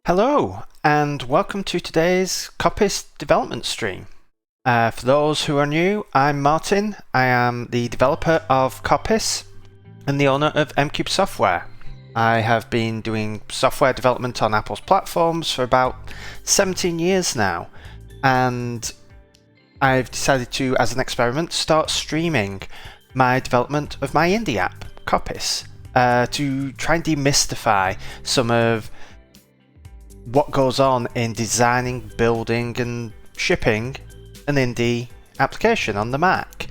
Hello, and welcome to today's Coppice Development stream. For those who are new, I'm Martin. I am the developer of Coppice and the owner of MCube Software. I have been doing software development on Apple's platforms for about 17 years now, and I've decided to, as an experiment, start streaming my development of my indie app, Coppice, to try and demystify some of what goes on in designing, building and shipping an indie application on the Mac.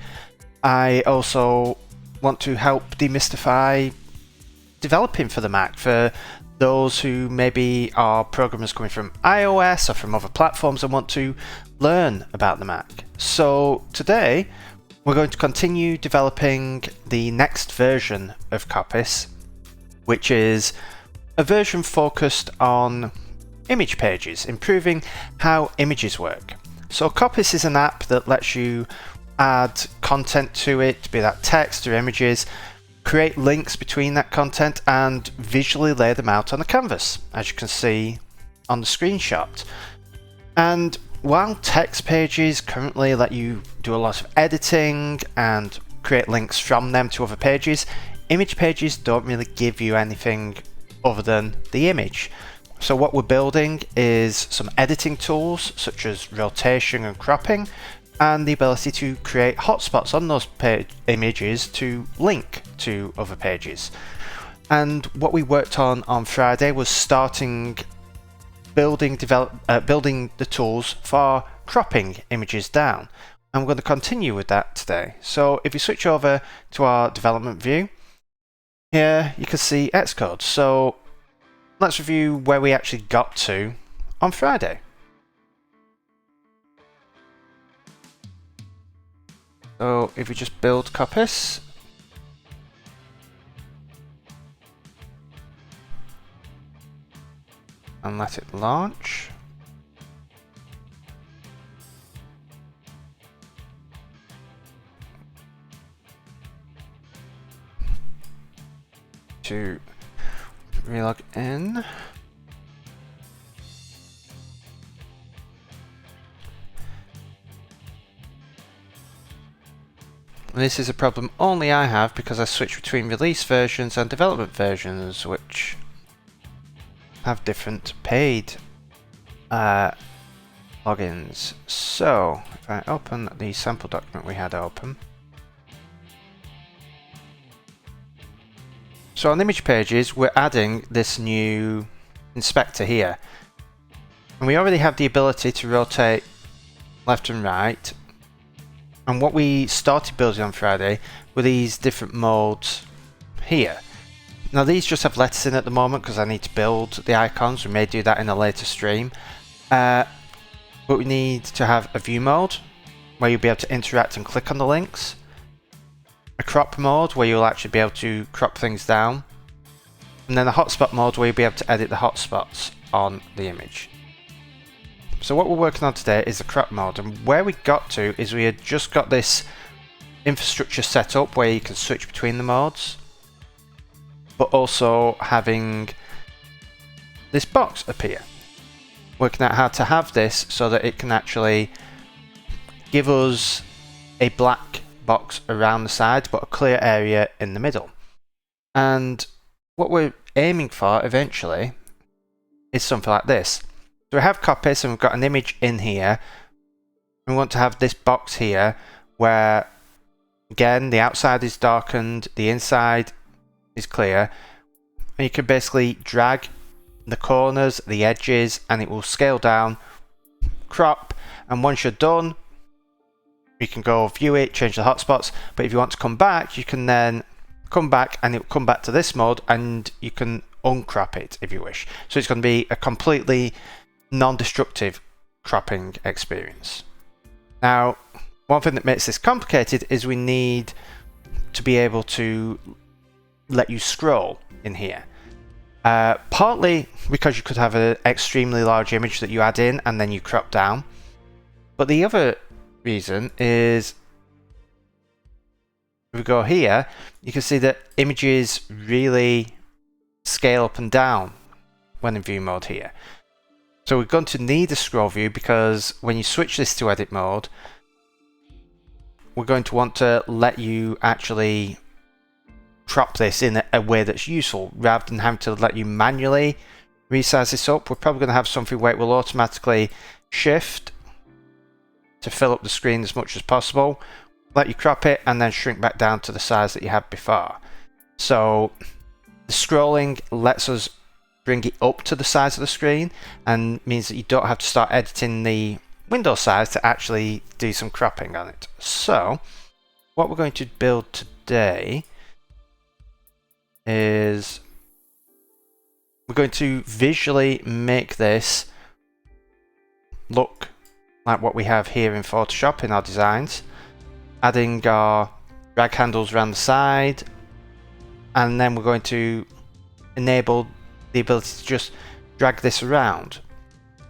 I also want to help demystify developing for the Mac for those who maybe are programmers coming from iOS or from other platforms and want to learn about the Mac. So today we're going to continue developing the next version of Coppice, which is a version focused on image pages, improving how images work. So Coppice is an app that lets you add content to it, be that text or images, create links between that content and visually lay them out on the canvas, as you can see on the screenshot. And while text pages currently let you do a lot of editing and create links from them to other pages, image pages don't really give you anything other than the image. So what we're building is some editing tools such as rotation and cropping, and the ability to create hotspots on those images to link to other pages. And what we worked on Friday was starting building the tools for cropping images down. And we're going to continue with that today. So if you switch over to our development view, here you can see Xcode. So let's review where we actually got to on Friday. So if we just build Coppice, and let it launch. To relog in. This is a problem only I have because I switch between release versions and development versions, which have different paid logins. So if I open the sample document we had open. So on image pages, we're adding this new inspector here. And we already have the ability to rotate left and right. And what we started building on Friday were these different modes here. Now these just have letters in at the moment because I need to build the icons. We may do that in a later stream. But we need to have a view mode where you'll be able to interact and click on the links. A crop mode where you'll actually be able to crop things down, and then a hotspot mode where you'll be able to edit the hotspots on the image. So what we're working on today is the crop mode, and where we got to is we had just got this infrastructure set up where you can switch between the modes, but also having this box appear. Working out how to have this so that it can actually give us a black box around the side but a clear area in the middle. And what we're aiming for eventually is something like this. So we have Coppice and we've got an image in here. We want to have this box here where again the outside is darkened, the inside is clear, and you can basically drag the corners, the edges, and it will scale down, crop, and once you're done you can go view it, change the hotspots, but if you want to come back, you can then come back and it will come back to this mode and you can uncrop it if you wish. So it's going to be a completely non-destructive cropping experience. Now, one thing that makes this complicated is we need to be able to let you scroll in here. Partly because you could have an extremely large image that you add in and then you crop down, but the other reason is if we go here, you can see that images really scale up and down when in view mode here. So we're going to need a scroll view because when you switch this to edit mode, we're going to want to let you actually crop this in a way that's useful rather than having to let you manually resize this up. We're probably going to have something where it will automatically shift to fill up the screen as much as possible, let you crop it, and then shrink back down to the size that you had before. So the scrolling lets us bring it up to the size of the screen and means that you don't have to start editing the window size to actually do some cropping on it. So what we're going to build today is we're going to visually make this look like what we have here in Photoshop in our designs, adding our drag handles around the side, and then we're going to enable the ability to just drag this around.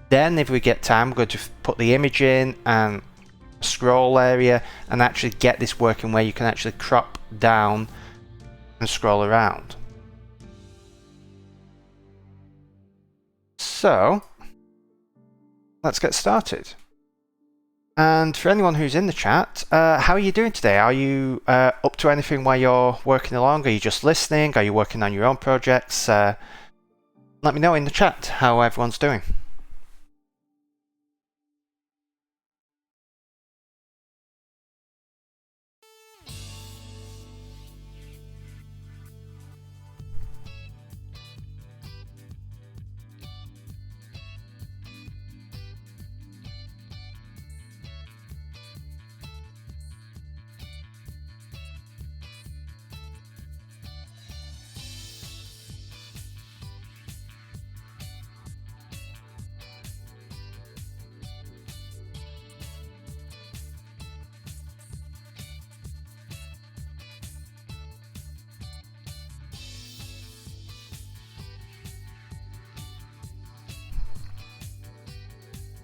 Then if we get time, we're going to put the image in and a scroll area and actually get this working where you can actually crop down and scroll around. So let's get started. And for anyone who's in the chat, how are you doing today? Are you up to anything while you're working along? Are you just listening? Are you working on your own projects? Let me know in the chat how everyone's doing.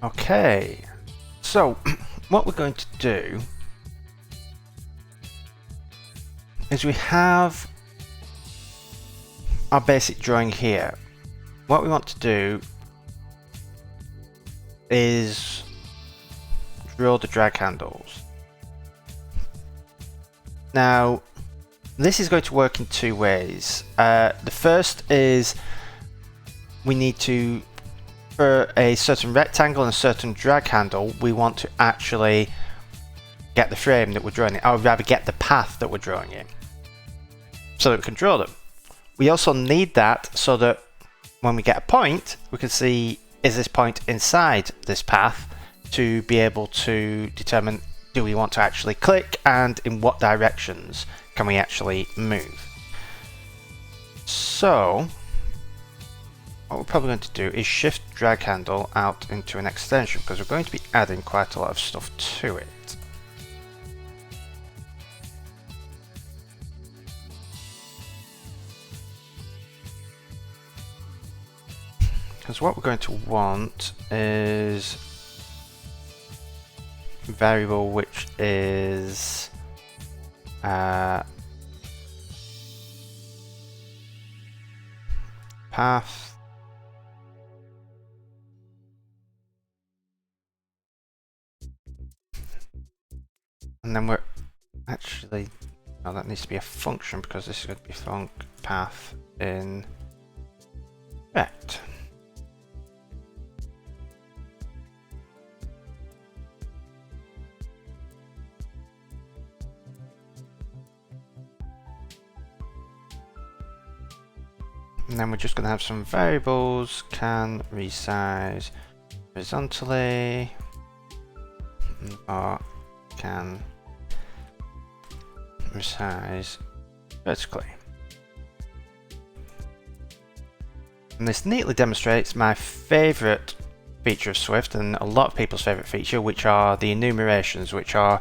Okay, so what we're going to do is we have our basic drawing here. What we want to do is draw the drag handles. Now, this is going to work in two ways. The first is we need to, for a certain rectangle and a certain drag handle, we want to actually get the frame that we're drawing in, or rather get the path that we're drawing in, so that we can draw them. We also need that so that when we get a point, we can see, is this point inside this path, to be able to determine, do we want to actually click, and in what directions can we actually move. So what we're probably going to do is shift drag handle out into an extension, because we're going to be adding quite a lot of stuff to it. Because what we're going to want is a variable which is path, and then we're actually, no, that needs to be a function, because this is going to be func path in rect. And then we're just going to have some variables, can resize horizontally, or can resize vertically. And this neatly demonstrates my favourite feature of Swift, and a lot of people's favourite feature, which are the enumerations, which are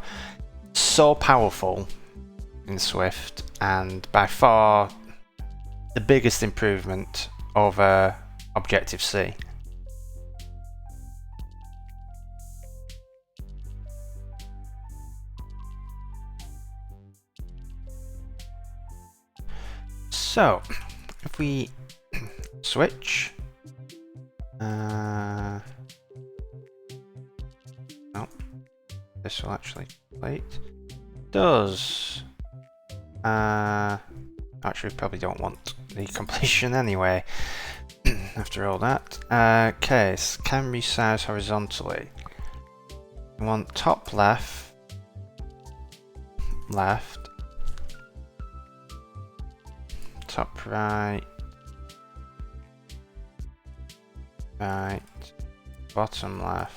so powerful in Swift, and by far the biggest improvement over Objective-C. So if we switch No, this will actually complete. Does. Actually, we probably don't want the completion anyway. After all that. Okay, so can resize horizontally. We want top left, left, top right, right, bottom left.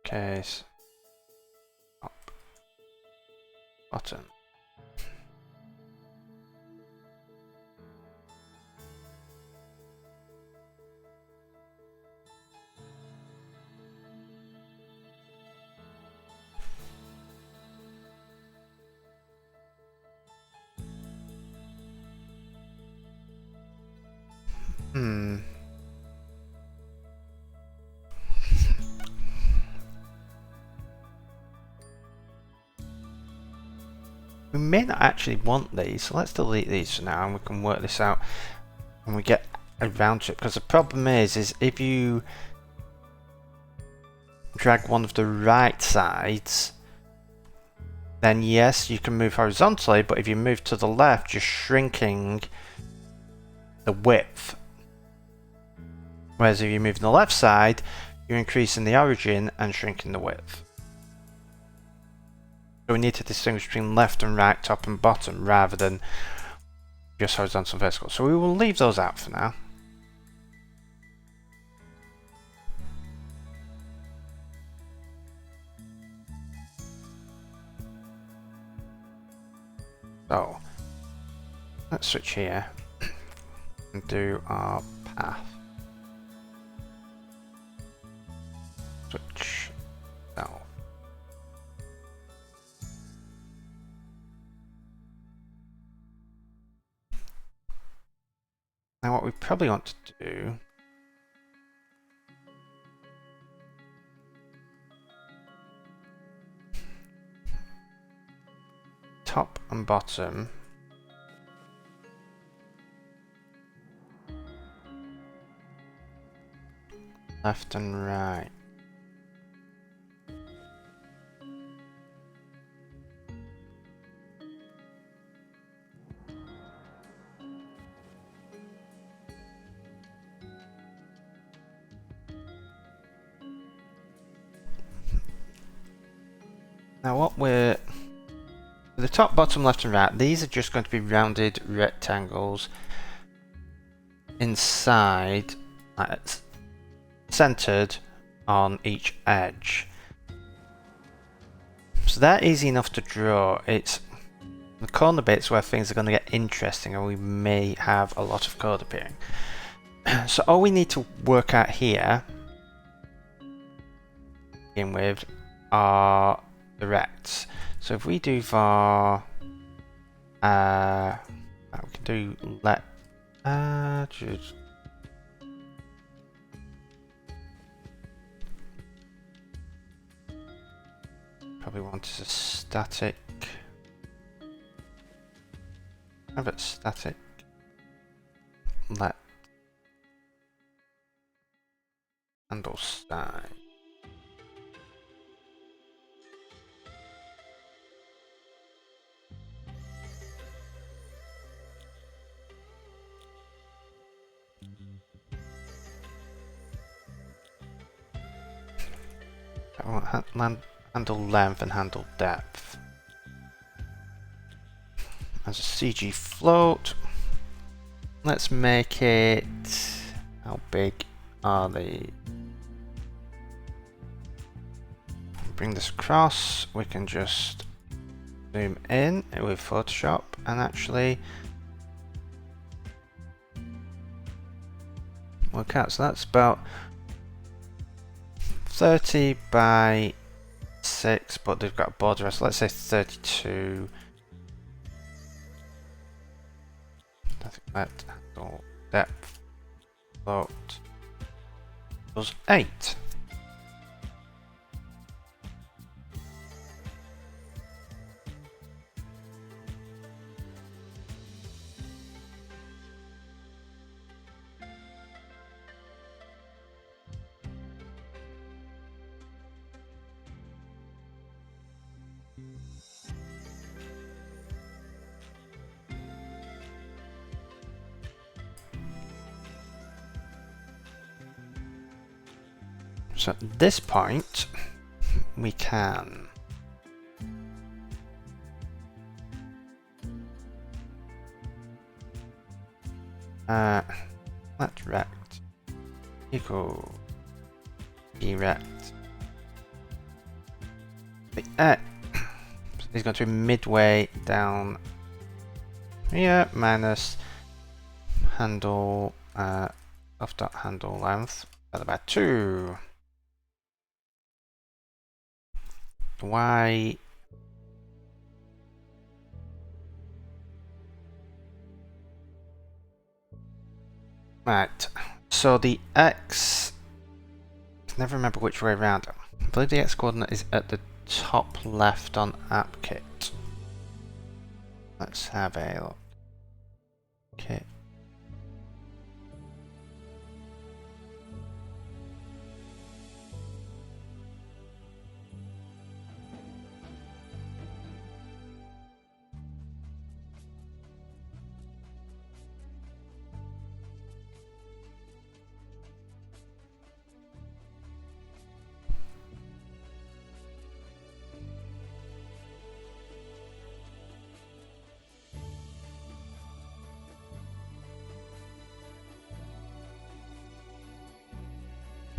Okay, so up, bottom. We may not actually want these, so let's delete these for now and we can work this out when we get around to it. Because the problem is if you drag one of the right sides, then yes, you can move horizontally, but if you move to the left, you're shrinking the width. Whereas if you move on the left side, you're increasing the origin and shrinking the width. So we need to distinguish between left and right, top and bottom, rather than just horizontal and vertical. So we will leave those out for now. So let's switch here and do our path. Switch down. Now what we probably want to do top and bottom left and right. Now what we're the top, bottom, left and right, these are just going to be rounded rectangles inside, centered on each edge. So they're easy enough to draw. It's the corner bits where things are going to get interesting and we may have a lot of code appearing. So all we need to work out here, begin with, are the rects. So if we do var, we can do let, probably want is a static, have it static, let, handle size. I want handle length and handle depth. As a CG float, let's make it, how big are they? Bring this across, we can just zoom in with Photoshop and actually work out. So that's about 30 by 6, but they've got a border, so let's say 32. I think that So depth float equals 8. So at this point, we can let rect equal erect. The x is going to be midway down here minus handle handle length divided by 2. Y right, so the x, I can never remember which way around. I believe the x coordinate is at the top left on AppKit. Let's have a look. Okay.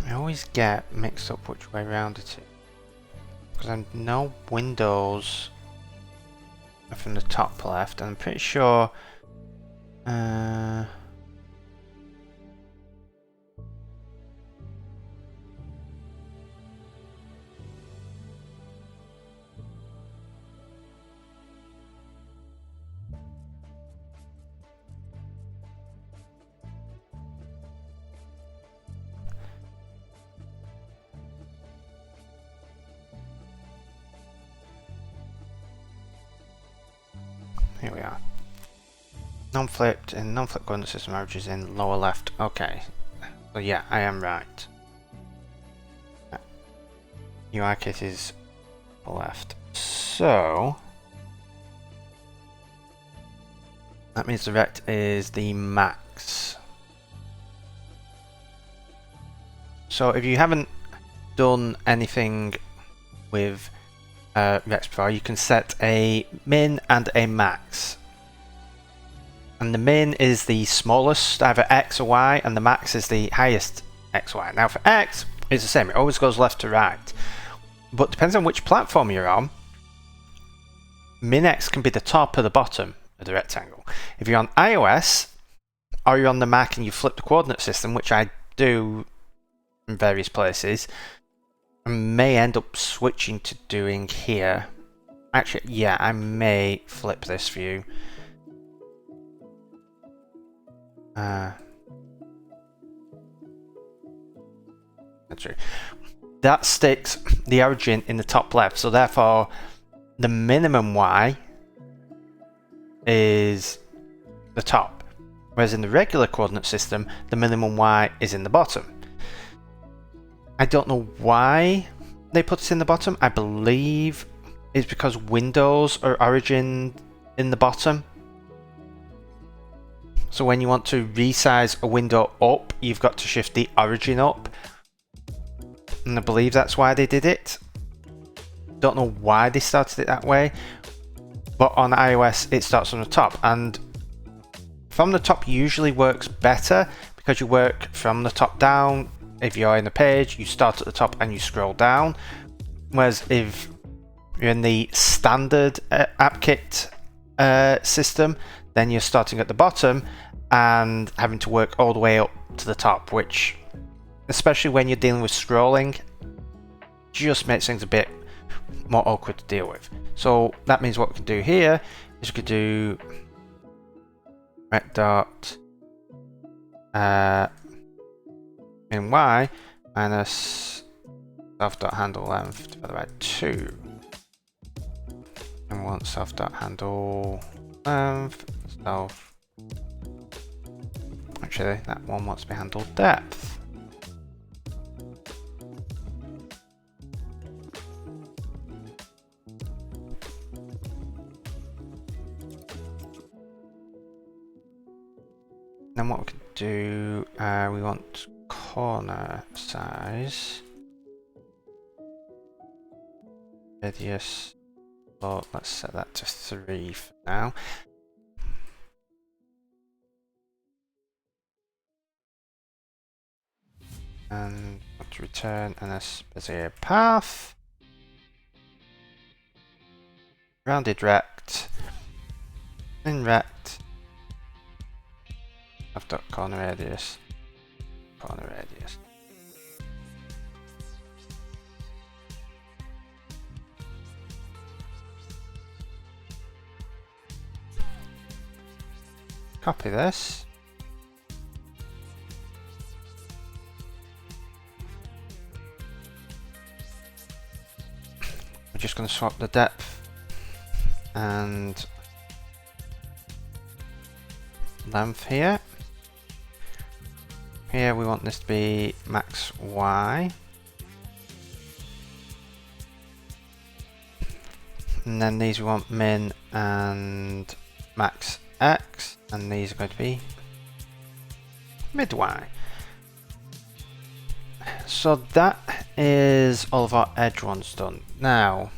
I always get mixed up which way around it is, because I know Windows are from the top left, and I'm pretty sure here we are. Non-flipped and non-flipped coordinate system averages in lower left. Okay, so yeah, I am right. UI kit is left. So that means the rect is the max. So if you haven't done anything with Rex before, you can set a min and a max. And the min is the smallest, either X or Y, and the max is the highest X, Y. Now for X, it's the same, it always goes left to right. But depends on which platform you're on, min X can be the top or the bottom of the rectangle. If you're on iOS, or you're on the Mac and you flip the coordinate system, which I do in various places, I may end up switching to doing here. Actually, yeah, I may flip this for you. That's true. That sticks the origin in the top left, so therefore the minimum Y is the top, whereas in the regular coordinate system the minimum Y is in the bottom. I don't know why they put it in the bottom. I believe it's because Windows are origin in the bottom. So when you want to resize a window up, you've got to shift the origin up. And I believe that's why they did it. Don't know why they started it that way. But on iOS, it starts from the top. And from the top usually works better because you work from the top down. If you're in a page, you start at the top and you scroll down. Whereas if you're in the standard AppKit system, then you're starting at the bottom and having to work all the way up to the top, which, especially when you're dealing with scrolling, just makes things a bit more awkward to deal with. So that means what we can do here is we could do rect dot in y minus self.handle length divided by 2. And we want self.handle length, self. Actually, that one wants to be handled depth. Then what we can do, we want corner size, radius, well, let's set that to 3 for now. And want to return an Bezier path, rounded rect, in rect, I've got corner radius, corner radius. Copy this. We're just going to swap the depth and length here. Here we want this to be max y. And then these we want min and max x. And these are going to be mid y. So that is all of our edge ones done. Now,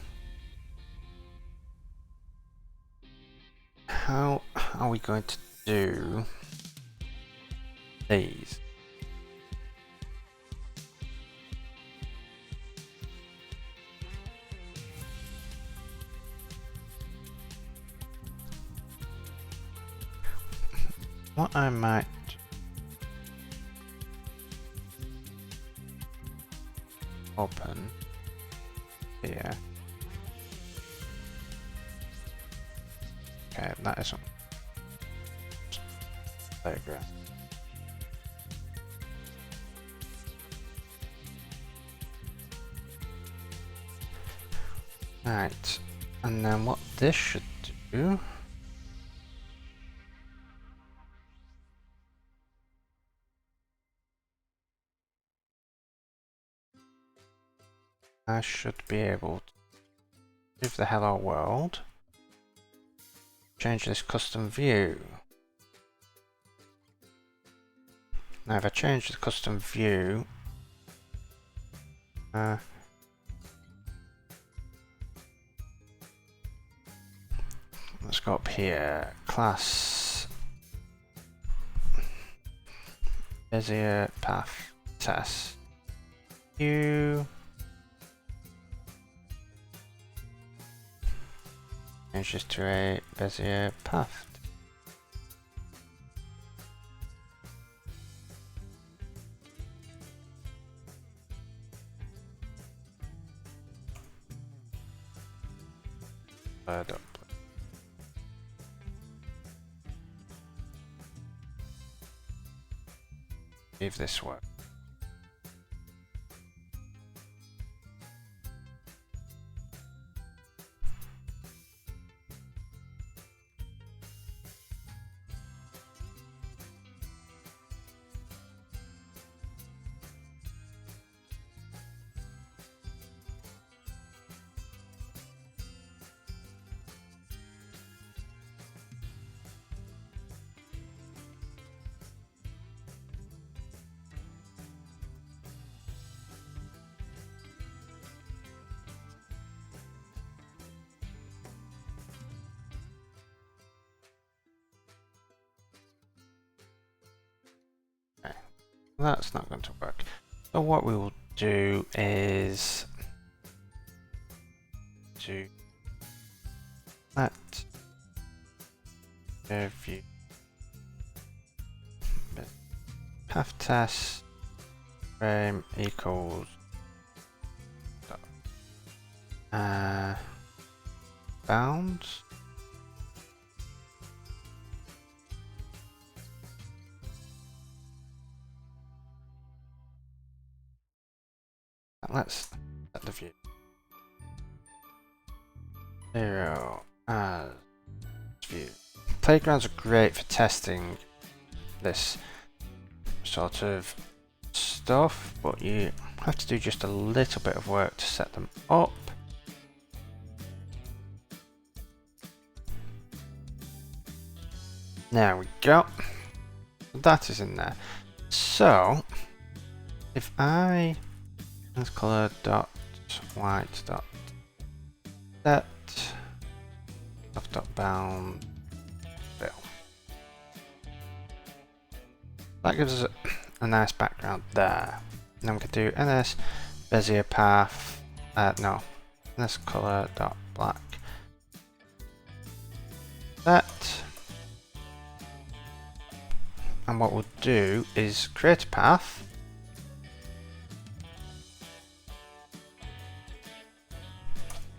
how are we going to do these? What I might open here. Okay, that isn't diagram. Right, and then what this should do. I should be able to give the hello world, change this custom view. Now if I change the custom view, let's go up here, class Bezier path test view. Change this to a Bezier path. Up. Leave this work. That's not going to work. So what we will do is do let view path test frame equals bounds. let's set the view. 0 as view. Playgrounds are great for testing this sort of stuff, but you have to do just a little bit of work to set them up. There we go. That is in there. So if I let's color dot white dot set dot bound fill. That gives us a nice background there. Then we could do ns bezier path. No, ns color dot black set. And what we'll do is create a path.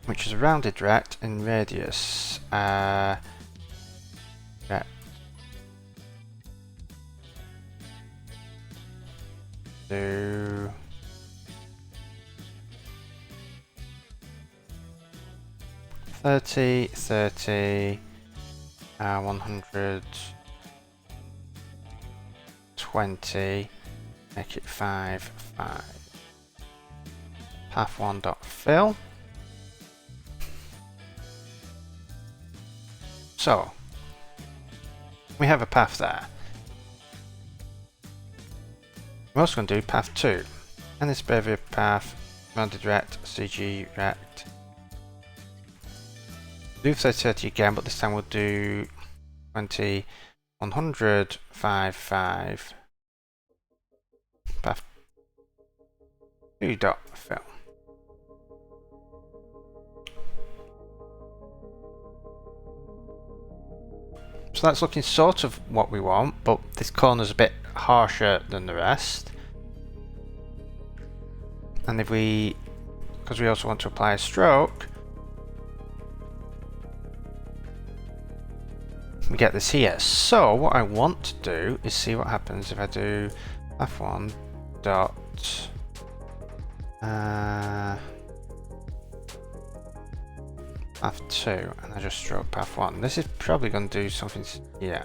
Which is a rounded rect in radius. Rect. Do 30, 30, 100. 20, make it 5, 5. Path 1 dot fill. So we have a path there. We're also going to do path 2, and this behavior path, rounded rect, CG rect. Do 30, 30 again, but this time we'll do 20, 100, 5, 5. Path 2 dot fill. So that's looking sort of what we want, but this corner's a bit harsher than the rest. And if we, because we also want to apply a stroke, we get this here. So what I want to do is see what happens if I do path 1 dot path 2 and I just stroke path 1. This is probably going to do something. Yeah.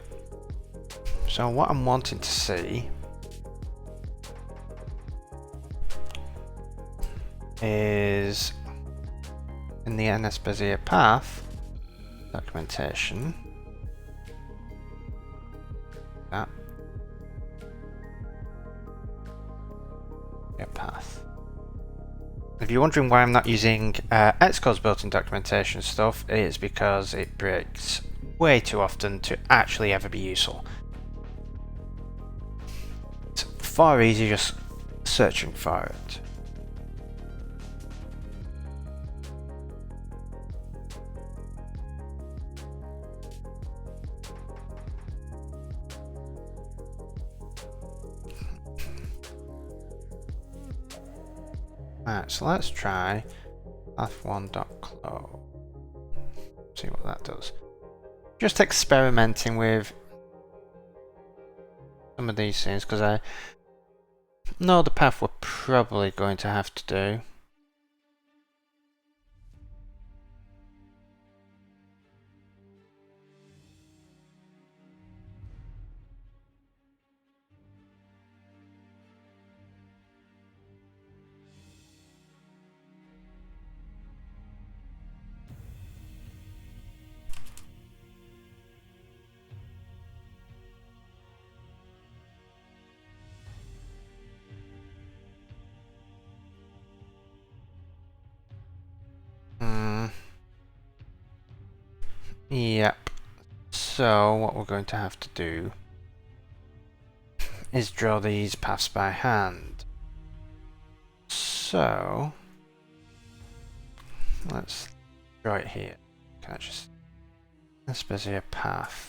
So what I'm wanting to see is in the NS Bezier path documentation. That path. If you're wondering why I'm not using Xcode's built-in documentation stuff, it's because it breaks way too often to actually ever be useful. It's far easier just searching for it. Alright, so let's try path1.close. See what that does. Just experimenting with some of these things because I know the path we're probably going to have to do. Yep. So what we're going to have to do is draw these paths by hand. So let's draw it here. Can I just let's busy a path.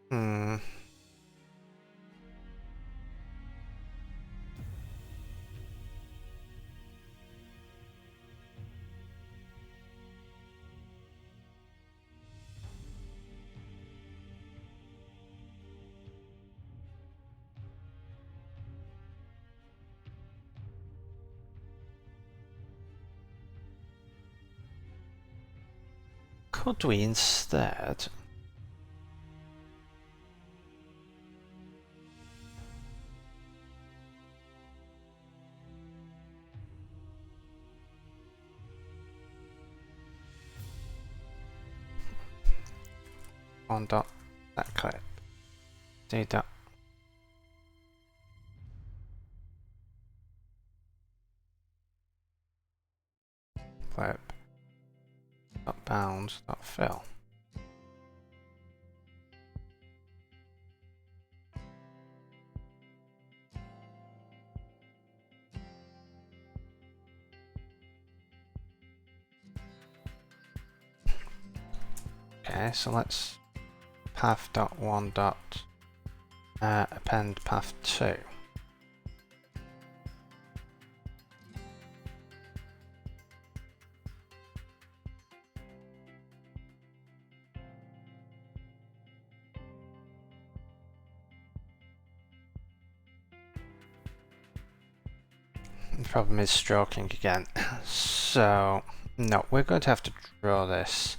Hmm. Could we instead? On dot that clip. Do that. Clip. Dot bounds. Dot fill. Okay, so let's path dot one dot append path 2. The problem is stroking again. So no, we're going to have to draw this.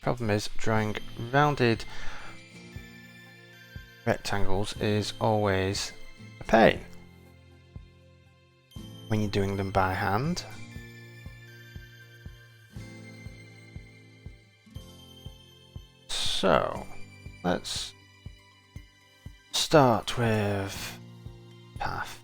Problem is drawing rounded rectangles is always a pain when you're doing them by hand. So let's start with path.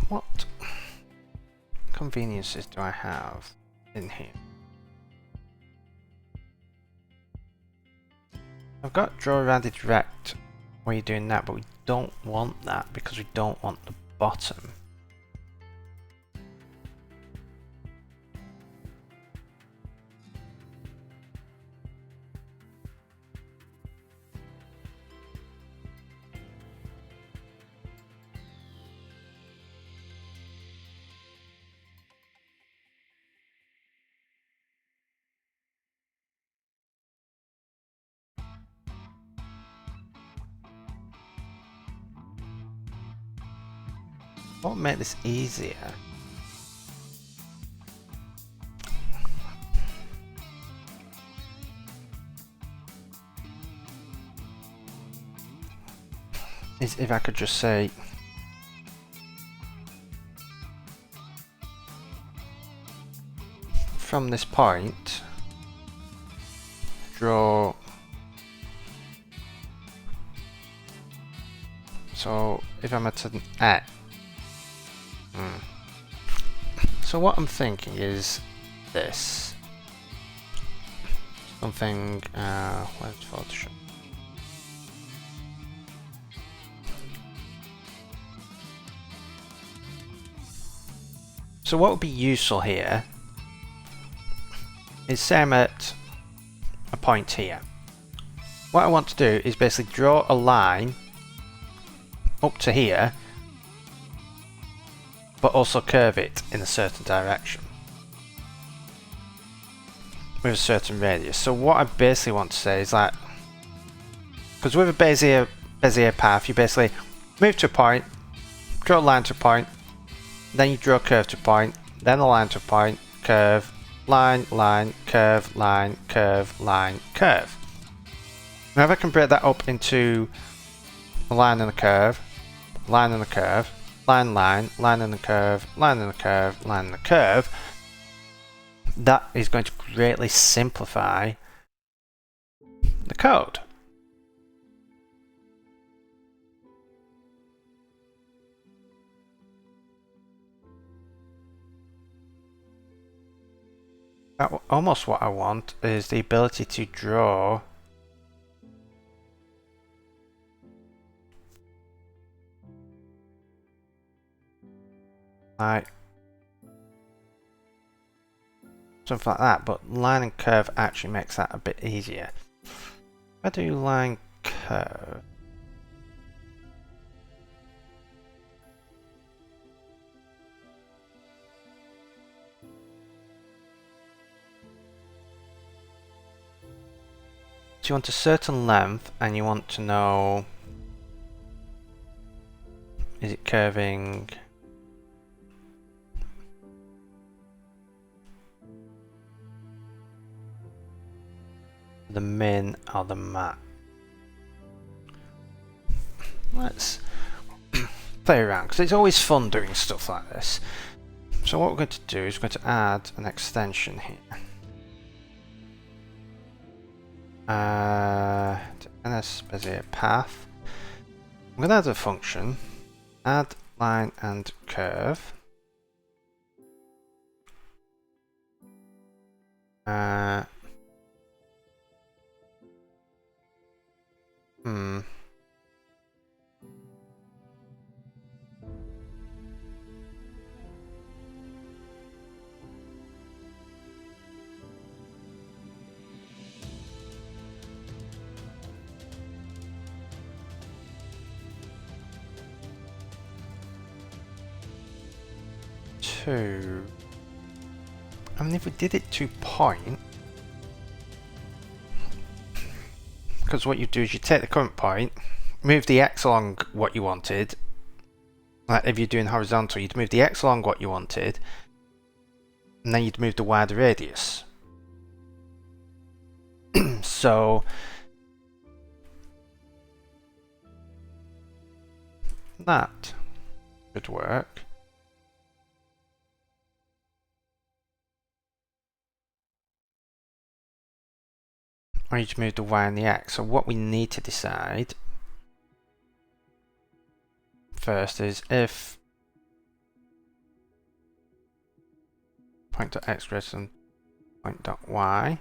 What conveniences do I have in here? I've got draw rounded rect where you're doing that, but we don't want that because we don't want the bottom. What would make this easier? Is if I could just say from this point draw, so if I'm at an X. So what I'm thinking is this. Something, where's Photoshop? So what would be useful here is say I'm at a point here. What I want to do is basically draw a line up to here, but also curve it in a certain direction with a certain radius. So what I basically want to say is that, because with a Bezier path, you basically move to a point, draw a line to a point, then you draw a curve to a point, then a line to a point, curve, line, line, curve, line, curve, line, curve. Now if I can break that up into a line and a curve, line and a curve, line, line, line and a curve, line and a curve, line and a curve, that is going to greatly simplify the code. Almost what I want is the ability to draw like something like that, but line and curve actually makes that a bit easier. If I do line curve, so you want a certain length and you want to know, is it curving the min or the max? Let's play around because it's always fun doing stuff like this. So what we're going to do is we're going to add an extension here. To NS Bezier path. I'm going to add a function, add line and curve. I mean, if we did it to point, because what you do is you take the current point, move the x along what you wanted. Like if you're doing horizontal, you'd move the x along what you wanted, and then you'd move the y the radius. So that would work. Or you just move the y and the x. So what we need to decide first is if point.x greater than point.y.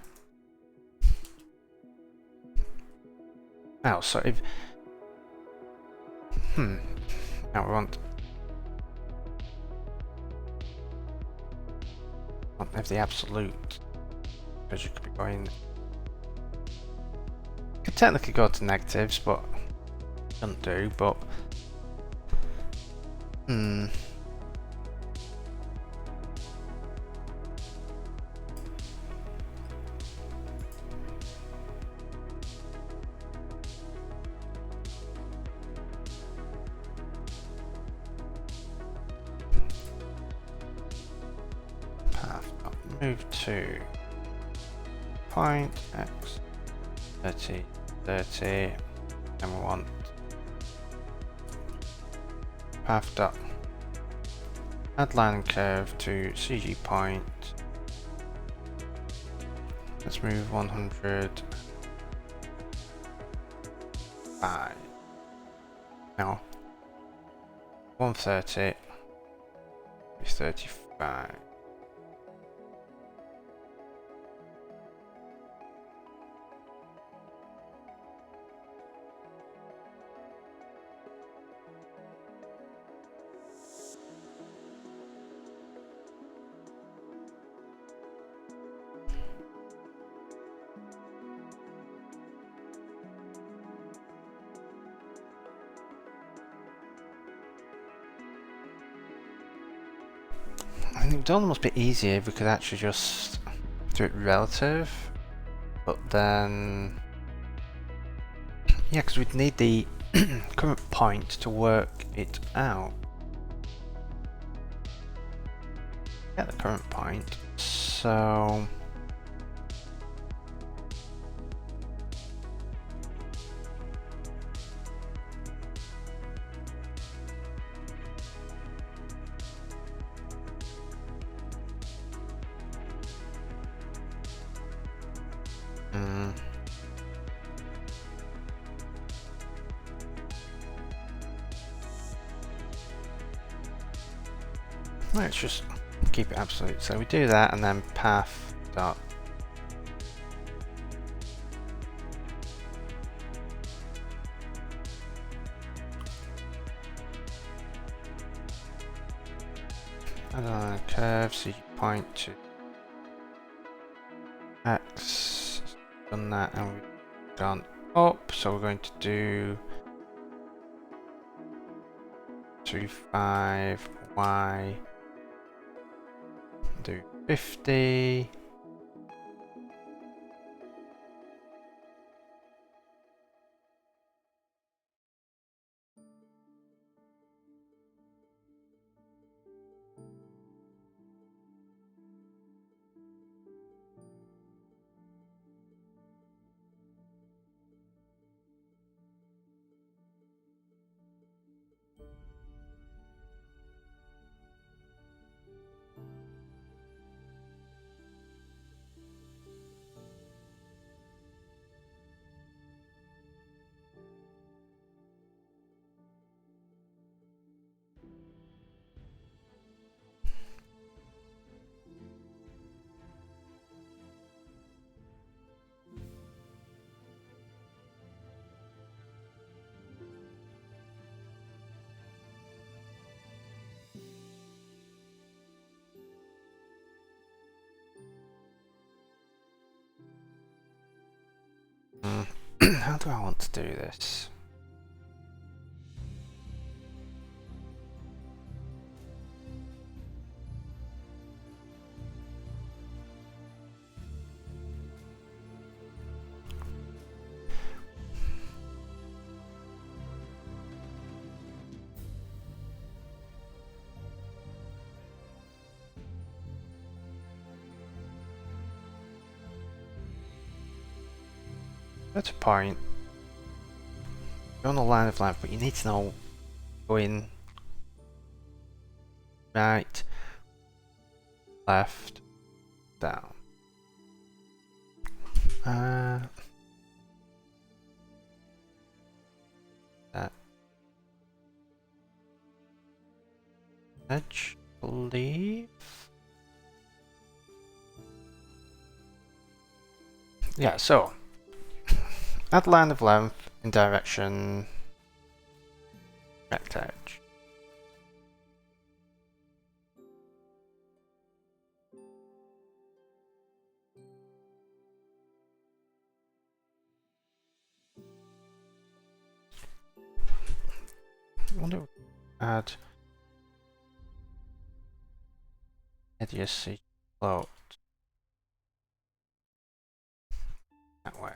Oh, so if now we want if the absolute, because you could be going. Could technically go to negatives, but doesn't do. But path move to point x 30, 30, and we want path dot add line and curve to CG point. Let's move 105. Now 130 is 35. I think it would almost be easier if we could actually just do it relative, but then yeah, because we'd need the current point to work it out. Get the current point, so let's just keep it absolute. So we do that and then path dot. And on a curve, so you point to X. Done that, and we've gone up. So we're going to do 35 Y. Do 50. How do I want to do this? That's a point. You're on the line of life, but you need to know going right, left, down. That edge, believe. Yeah, so add line of length in direction rect edge. I wonder if we add idiocy float that way.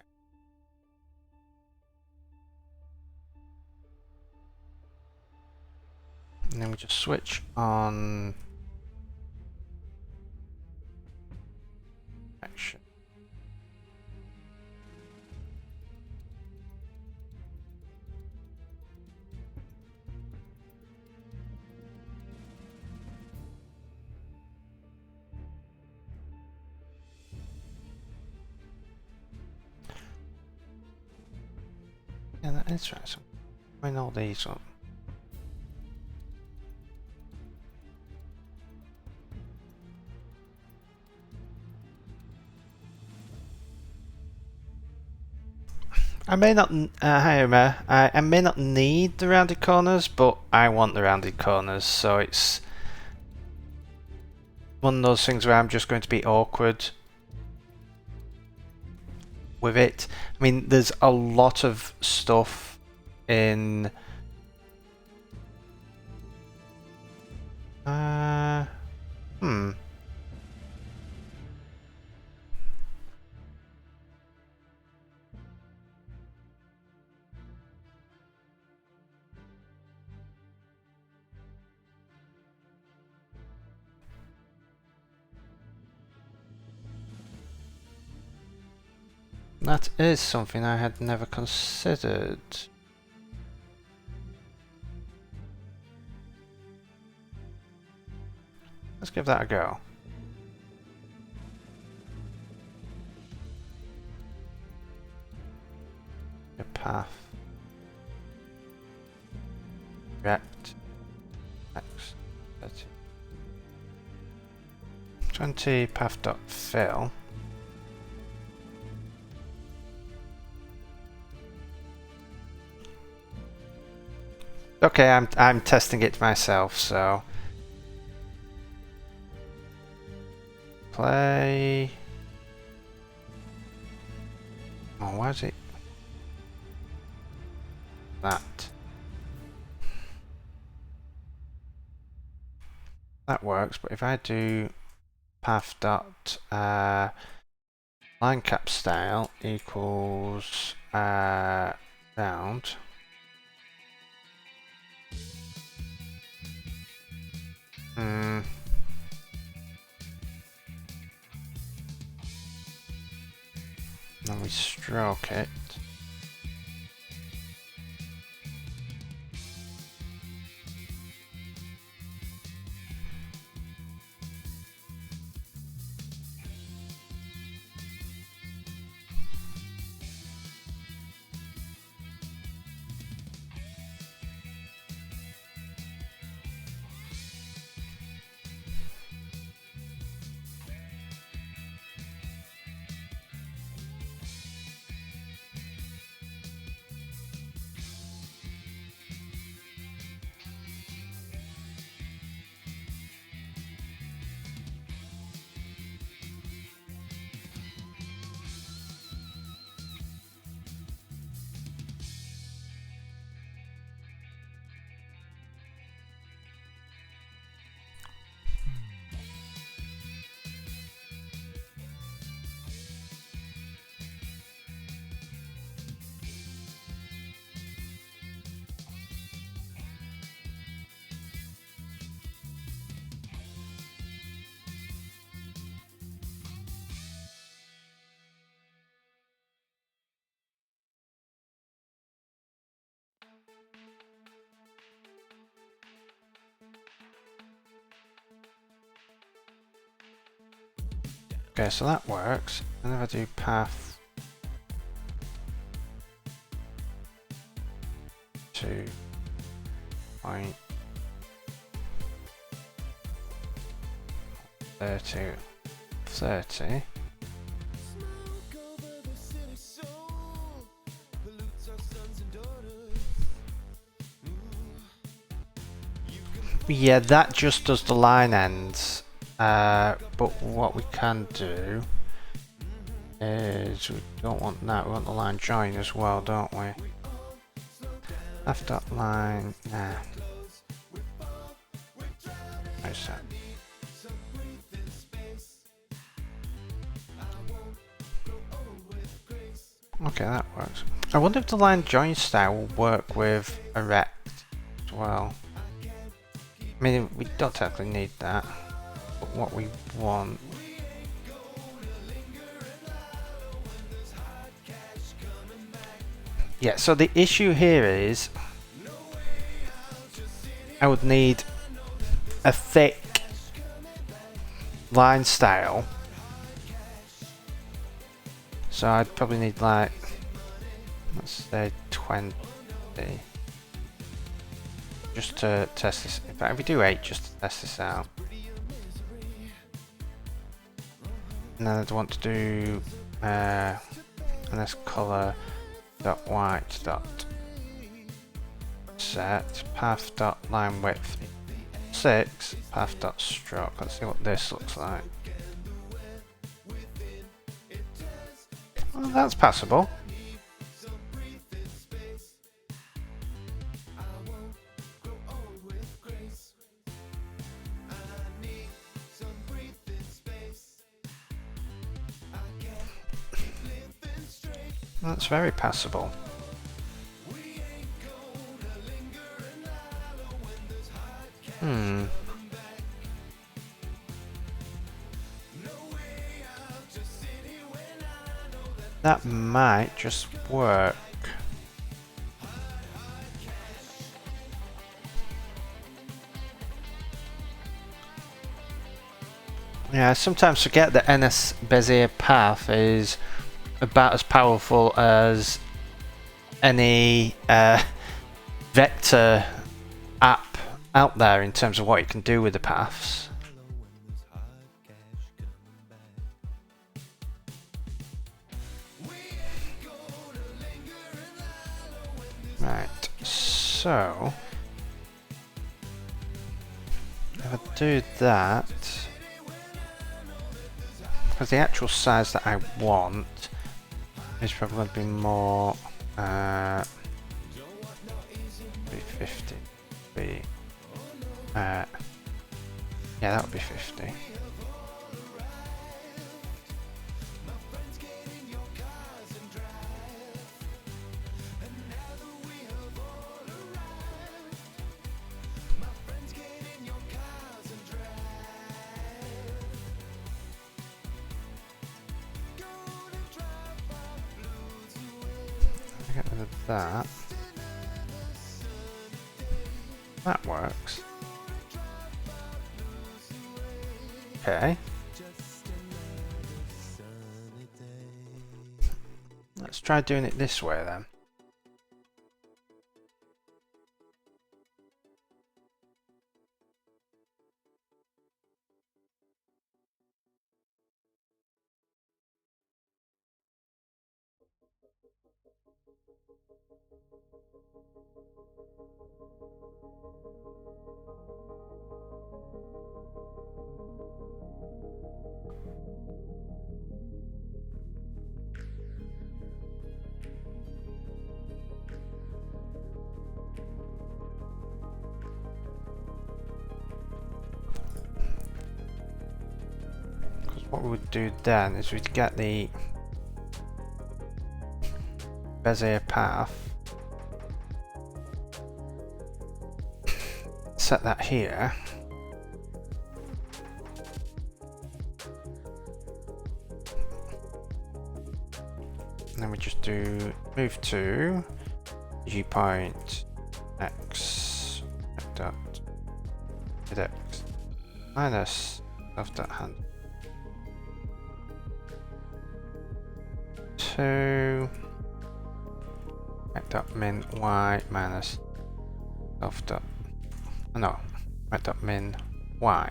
And then we just switch on action. Yeah, that is right. So bring all these up. I may not, hi Emma, I may not need the rounded corners, but I want the rounded corners, so it's one of those things where I'm just going to be awkward with it. I mean, there's a lot of stuff in that is something I had never considered. Let's give that a go. A path. Rect. X. 30. 20 path.fill. Okay, I'm testing it myself, so play. Oh, why is it that? That works, but if I do path dot line cap style equals round. Then we stroke it. Okay, so that works. And if I do path to point 30. Yeah, that just does the line ends. But what we can do is we don't want that. We want the line join as well, don't we? Left dot line. Nah. Where's that? Okay, that works. I wonder if the line join style will work with a rect as well. I mean, we don't technically need that, but what we want. Yeah, so the issue here is I would need a thick line style. So I'd probably need like, let's say 20. Just to test this. In fact, if we do 8 just to test this out. And then I'd want to do and this color dot white dot set path dot line width 6 path dot stroke. Let's see what this looks like. Well, that's passable. That's very passable. That might just work. Yeah, I sometimes forget that NS Bezier path is about as powerful as any vector app out there in terms of what it can do with the paths. Right, so do that, because the actual size that I want is probably going to be more 350. Yeah, that would be 50. Get rid of that. That works. Okay. Let's try doing it this way then. What we would do then is we'd get the Bezier path, set that here, and then we just do move to G point x dot mid x minus of that hand. To dot min y minus of dot dot min y.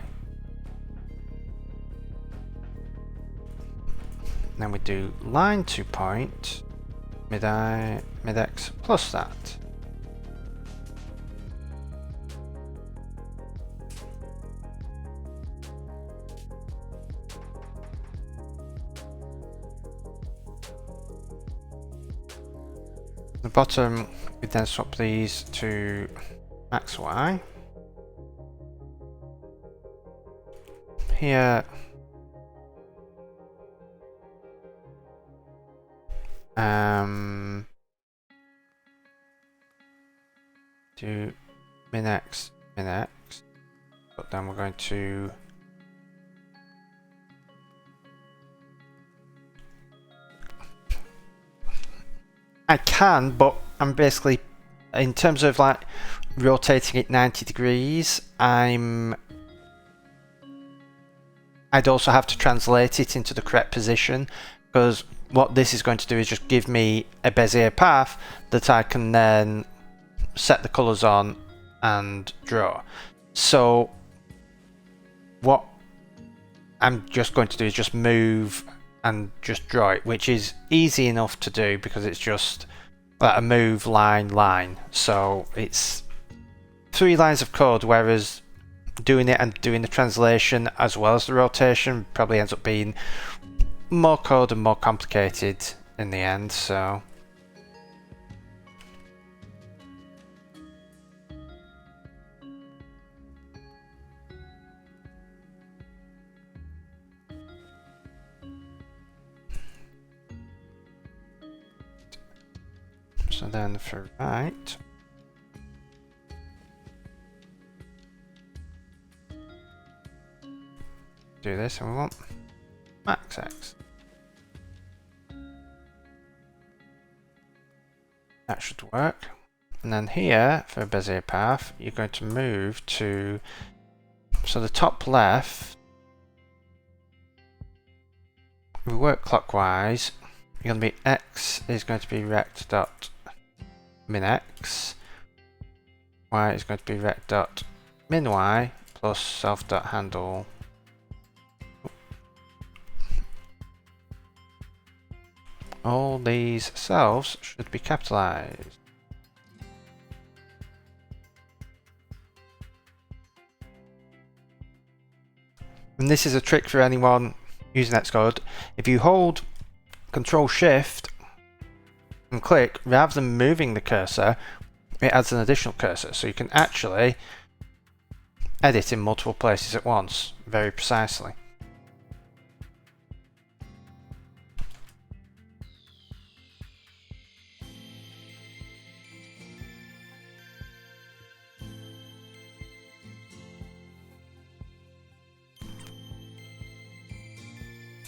And then we do line 2 point mid x plus that. The bottom, we then swap these to max y. Here, do min x, but then we're going to I can, but I'm basically, in terms of like rotating it 90 degrees, I'd also have to translate it into the correct position, because what this is going to do is just give me a Bezier path that I can then set the colors on and draw. So what I'm just going to do is just move and just draw it, which is easy enough to do because it's just like a move line. So it's 3 lines of code, whereas doing it and doing the translation as well as the rotation probably ends up being more code and more complicated in the end. So then for right, do this, and we want max x. That should work. And then here for a Bezier path, you're going to move to, so the top left, we work clockwise. You're going to be x is going to be rect dot min x, y is going to be rect dot min y plus self dot handle. All these selves should be capitalized. And this is a trick for anyone using Xcode. If you hold Control Shift and click, rather than moving the cursor, it adds an additional cursor, so you can actually edit in multiple places at once, very precisely.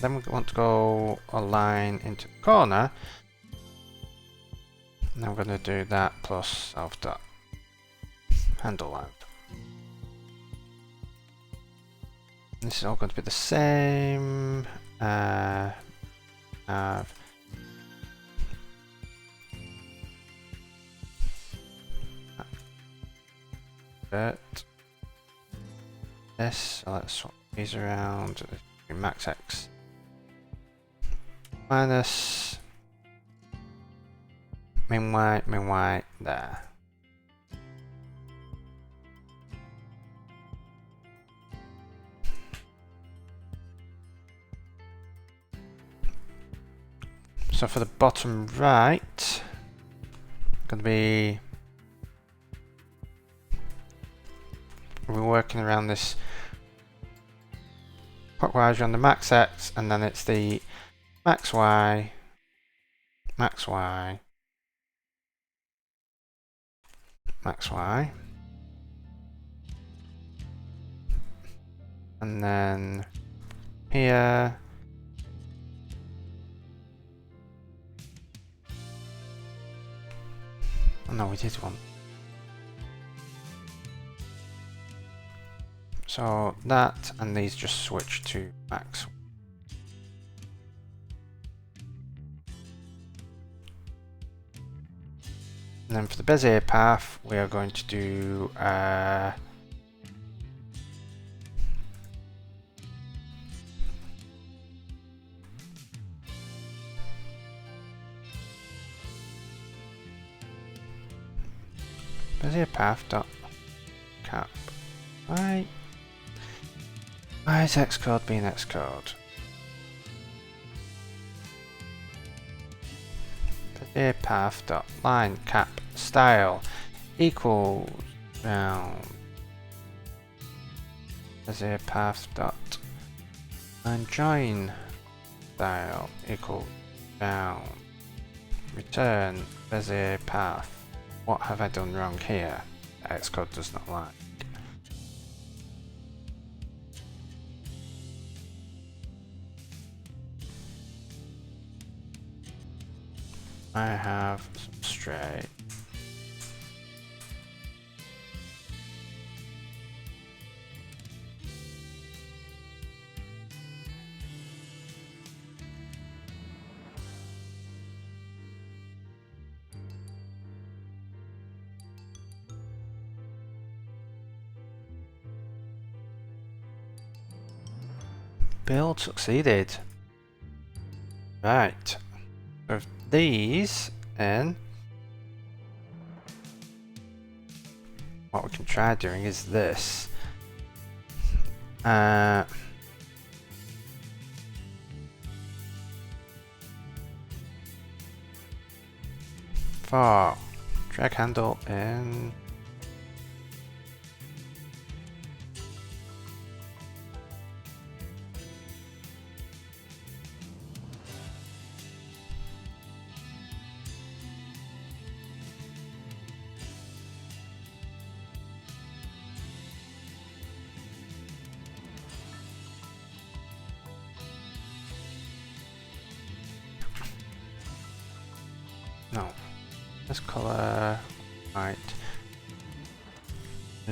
Then we want to go a line into the corner. Now I'm going to do that plus self.handle length. This is all going to be the same. This, so let's swap these around. Max X minus min y there. So for the bottom right, going to be, we're working around this clockwise around the max X, and then it's the max Y, max Y, max Y, and then here, oh no, we did one. So that and these just switch to max. And then for the Bezier path, we are going to do Bezier path dot cap. Right. Why is Xcode being Xcode? Bezier path dot line cap style equals round. Bezier path dot line join style equals round. Return Bezier path. What have I done wrong here? Xcode does not like. I have some straight. Build succeeded. Right. With these in, what we can try doing is this. For drag handle in. No, this color white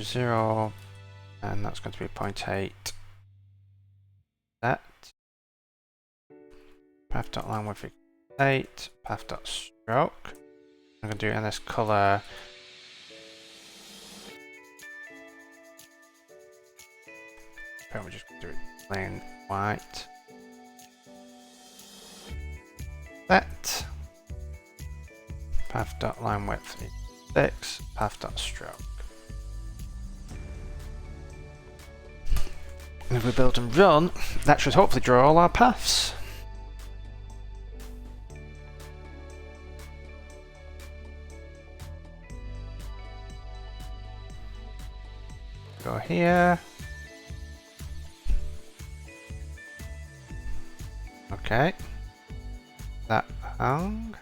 0, and that's going to be 0.8. That path.line with 8, path.stroke. I'm going to do ns color we're just going to do it plain white. That path.line width is 6, path.stroke. And if we build and run, that should hopefully draw all our paths. Go here. Okay. That hung.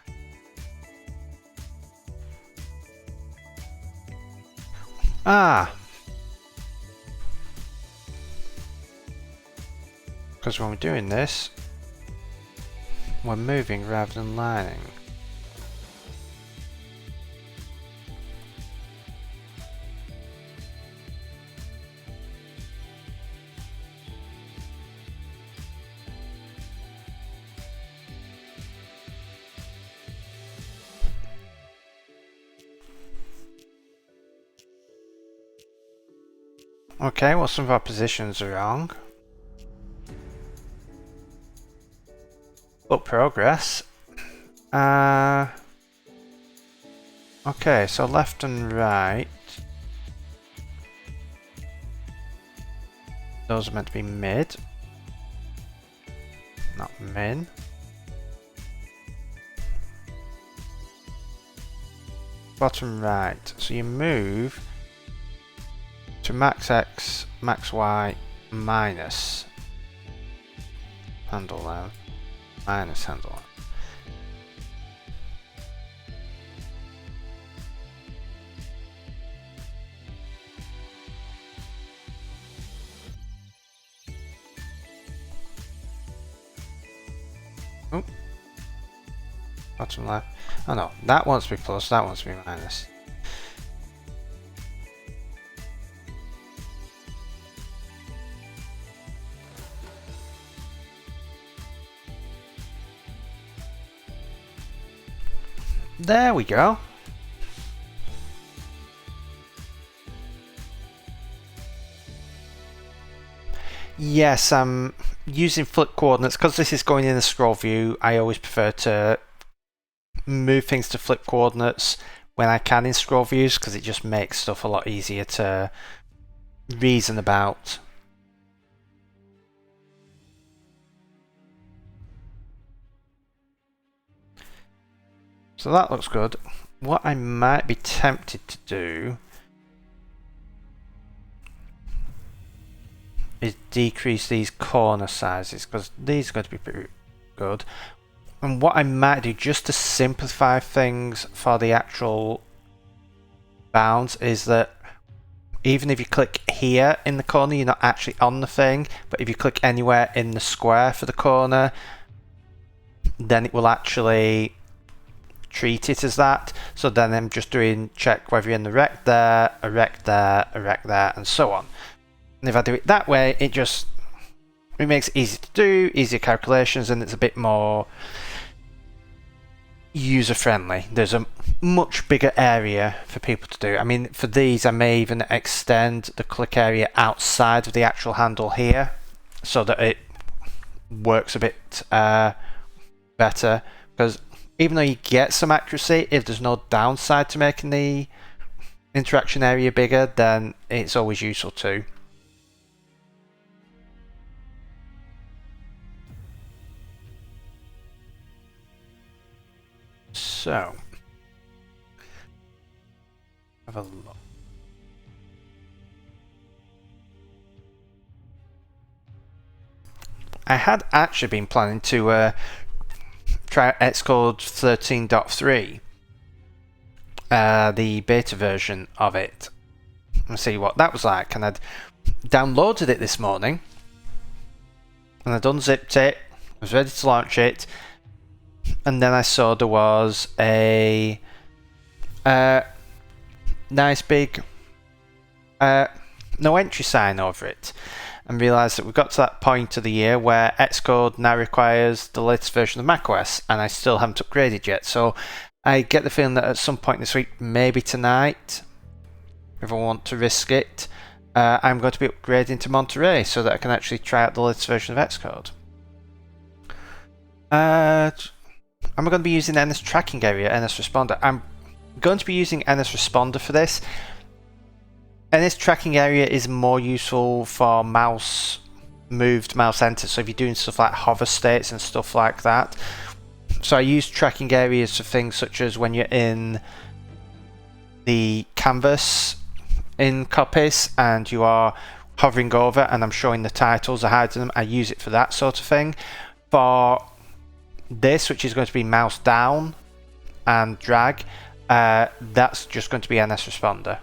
Ah! Because when we're doing this, we're moving rather than lining. Okay, well, some of our positions are wrong. But progress. Okay, so left and right. Those are meant to be mid. Not min. Bottom right. So you move to max X, max Y, minus handle length, minus handle length. Oh. Bottom left. Oh no, that wants to be plus, that wants to be minus. There we go. Yes, I'm using flip coordinates because this is going in a scroll view. I always prefer to move things to flip coordinates when I can in scroll views because it just makes stuff a lot easier to reason about. So that looks good. What I might be tempted to do is decrease these corner sizes because these are going to be pretty good. And what I might do just to simplify things for the actual bounds is that even if you click here in the corner, you're not actually on the thing, but if you click anywhere in the square for the corner, then it will actually treat it as that. So then I'm just doing check whether you're in the rect there, a rect there, a rect there, and so on. And if I do it that way, it makes it easy to do, easier calculations, and it's a bit more user-friendly. There's a much bigger area for people to do. I mean, for these, I may even extend the click area outside of the actual handle here so that it works a bit better, because even though you get some accuracy, if there's no downside to making the interaction area bigger, then it's always useful too. So, have a look. I had actually been planning to try Xcode 13.3, the beta version of it, and see what that was like. And I'd downloaded it this morning, and I'd unzipped it, I was ready to launch it, and then I saw there was a nice big no entry sign over it, and realised that we've got to that point of the year where Xcode now requires the latest version of macOS, and I still haven't upgraded yet. So I get the feeling that at some point this week, maybe tonight, if I want to risk it, I'm going to be upgrading to Monterey so that I can actually try out the latest version of Xcode. Am I going to be using NS tracking area, NS responder? I'm going to be using NS responder for this. NS tracking area is more useful for mouse moved mouse enter. So if you're doing stuff like hover states and stuff like that. So I use tracking areas for things such as when you're in the canvas in Coppice and you are hovering over and I'm showing the titles or hiding them. I use it for that sort of thing. For this, which is going to be mouse down and drag, that's just going to be NS Responder.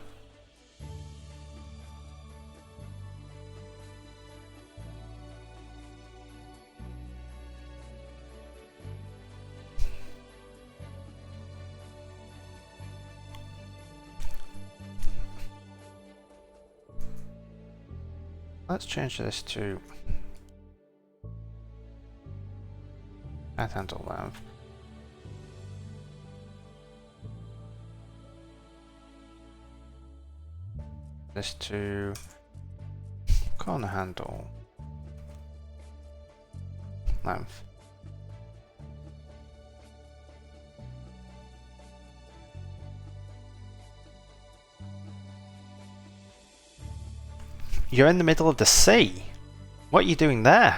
Let's change this to add handle length. This to corner handle length. You're in the middle of the sea. What are you doing there?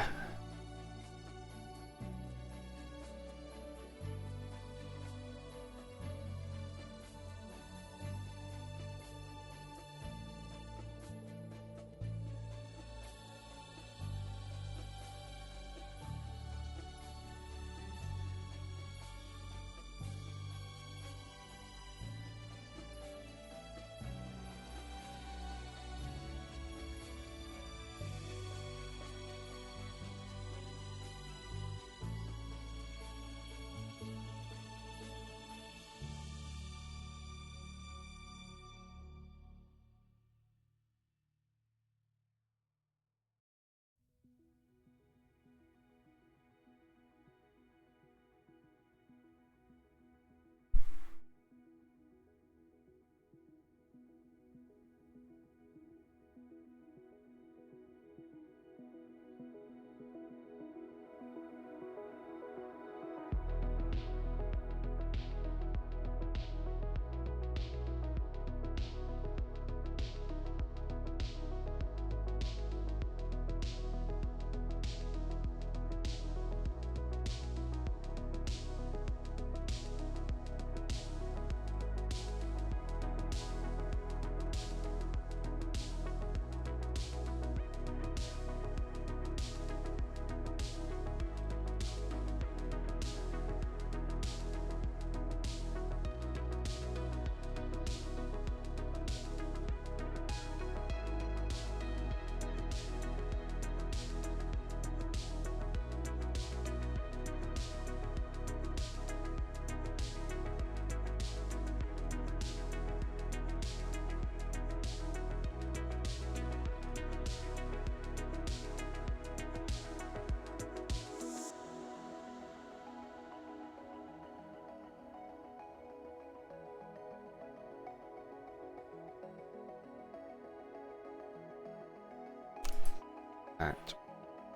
That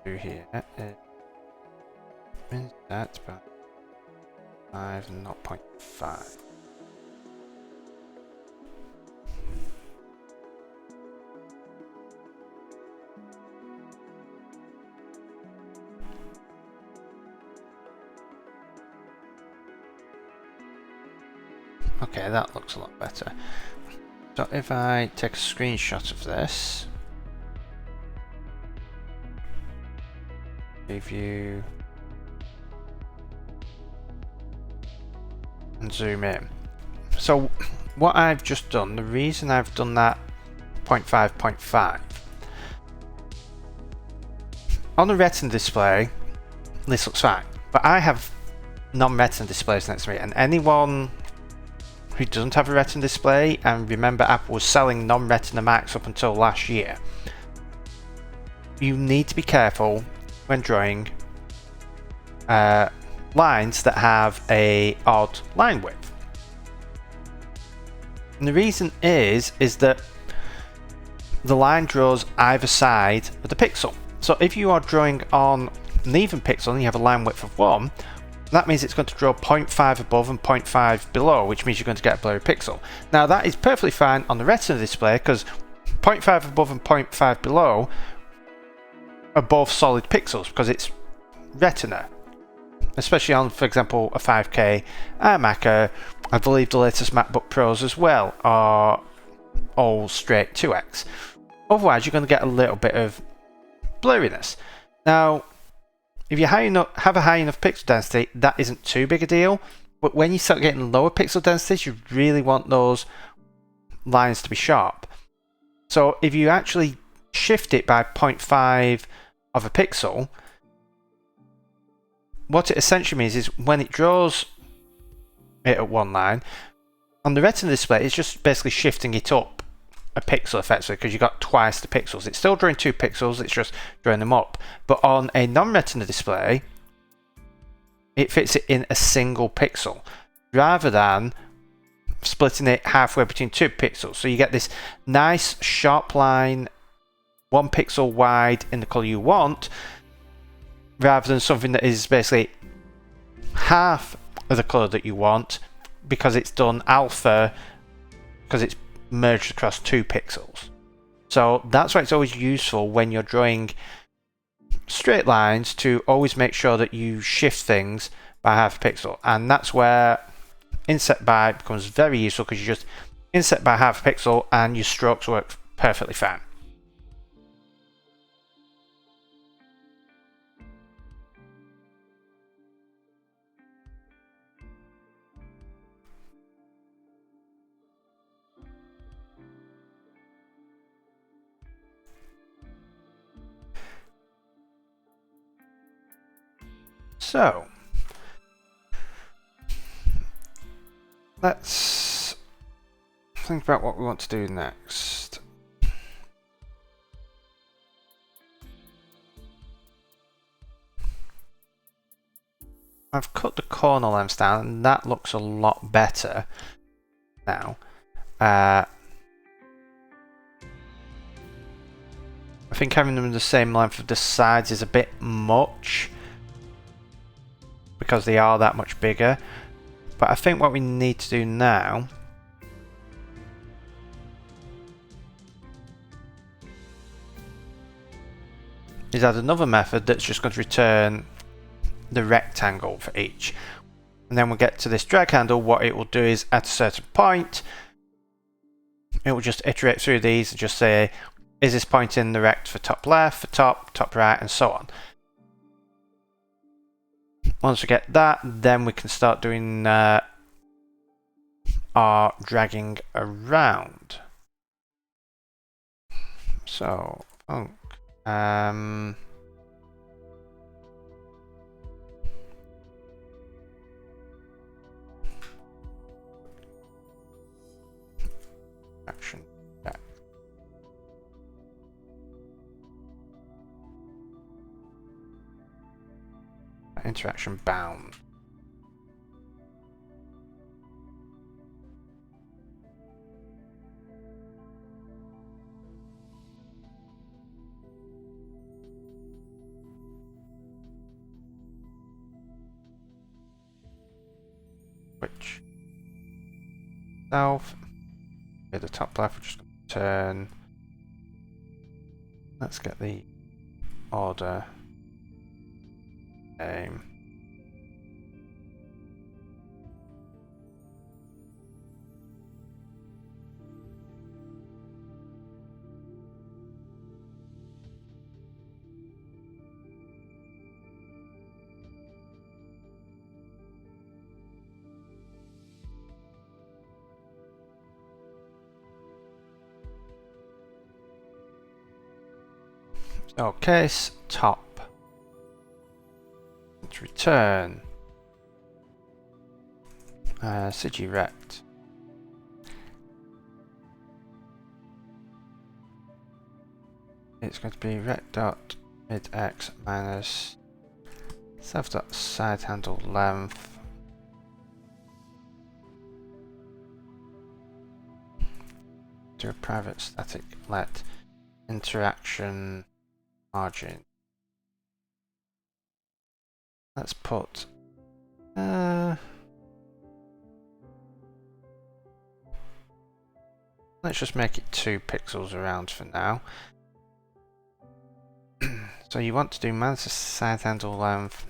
do here is that by 5 and not 0.5. Okay, that looks a lot better. So if I take a screenshot of this, preview and zoom in. So what I've just done, the reason I've done that 0.5 on a retina display, this looks fine, but I have non-retina displays next to me, and anyone who doesn't have a retina display, and remember Apple was selling non-retina Macs up until last year, you need to be careful when drawing lines that have a odd line width. And the reason is that the line draws either side of the pixel. So if you are drawing on an even pixel and you have a line width of 1, that means it's going to draw 0.5 above and 0.5 below, which means you're going to get a blurry pixel. Now that is perfectly fine on the retina display, because 0.5 above and 0.5 below above solid pixels because it's Retina, especially on, for example, a 5K iMac. I believe the latest MacBook Pros as well are all straight 2x. Otherwise, you're going to get a little bit of blurriness. Now, if you have a high enough pixel density, that isn't too big a deal. But when you start getting lower pixel densities, you really want those lines to be sharp. So if you actually shift it by 0.5 of a pixel, what it essentially means is when it draws it at one line, on the Retina display, it's just basically shifting it up a pixel effectively because you've got twice the pixels. It's still drawing 2 pixels, it's just drawing them up. But on a non-Retina display, it fits it in a single pixel rather than splitting it halfway between 2 pixels. So you get this nice sharp line, 1 pixel wide in the color you want, rather than something that is basically half of the color that you want because it's done alpha, because it's merged across 2 pixels. So that's why it's always useful when you're drawing straight lines to always make sure that you shift things by half a pixel, and that's where inset by becomes very useful because you just inset by half a pixel and your strokes work perfectly fine. So let's think about what we want to do next. I've cut the corner lengths down and that looks a lot better now. I think having them the same length of the sides is a bit much because they are that much bigger. But I think what we need to do now is add another method that's just going to return the rectangle for each. And then we'll get to this drag handle. What it will do is at a certain point, it will just iterate through these and just say, is this point in the rect for top left, for top right, and so on. Once we get that, then we can start doing our dragging around. So, action back. Interaction bound. Which self at the top left, we're just going to turn. Let's get the order name. So case top. Let's return CG rect. It's going to be rect dot mid x minus self dot side handle length to a private static let interaction margin. Let's put let's just make it 2 pixels around for now. So you want to do minus the side handle length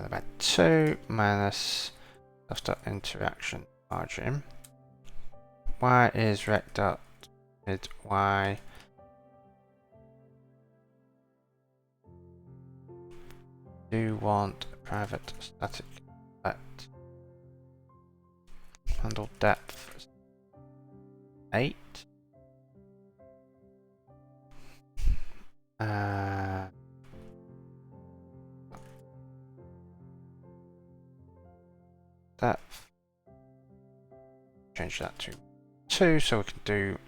by 2 minus self.interaction margin. Y is rect dot mid y do want a private static let handle depth 8. Depth. Change that to 2, so we can do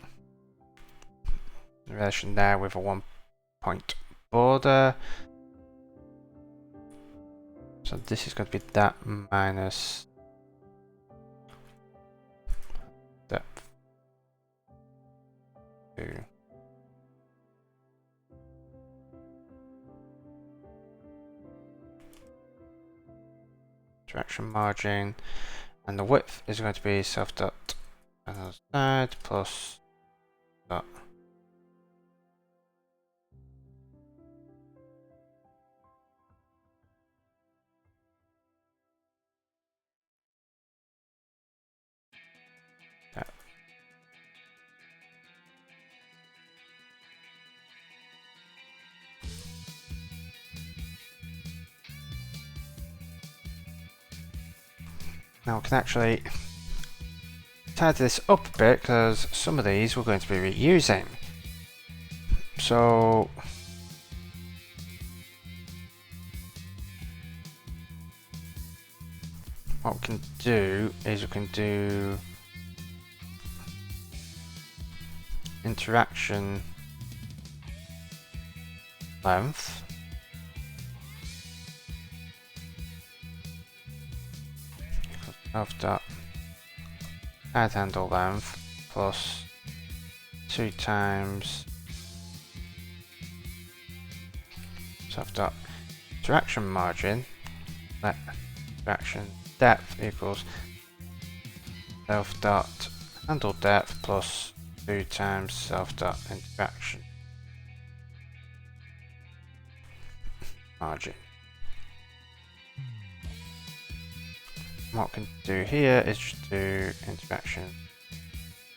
the relation there with a 1 point border. So this is going to be that minus depth 2. Interaction margin, and the width is going to be self dot side plus dot depth. Now we can actually tidy this up a bit because some of these we're going to be reusing. So what we can do is we can do interaction length of that side handle length plus 2 times self dot interaction margin, let interaction depth equals self dot handle depth plus 2 times self dot interaction margin. What we can do here is just do interaction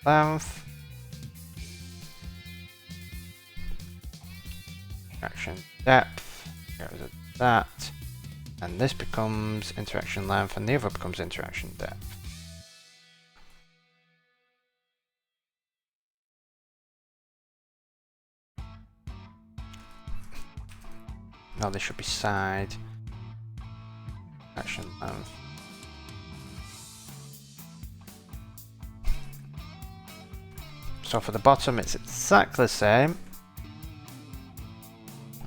length, interaction depth, get rid of that, and this becomes interaction length and the other becomes interaction depth. Now this should be side interaction length. So for the bottom it's exactly the same.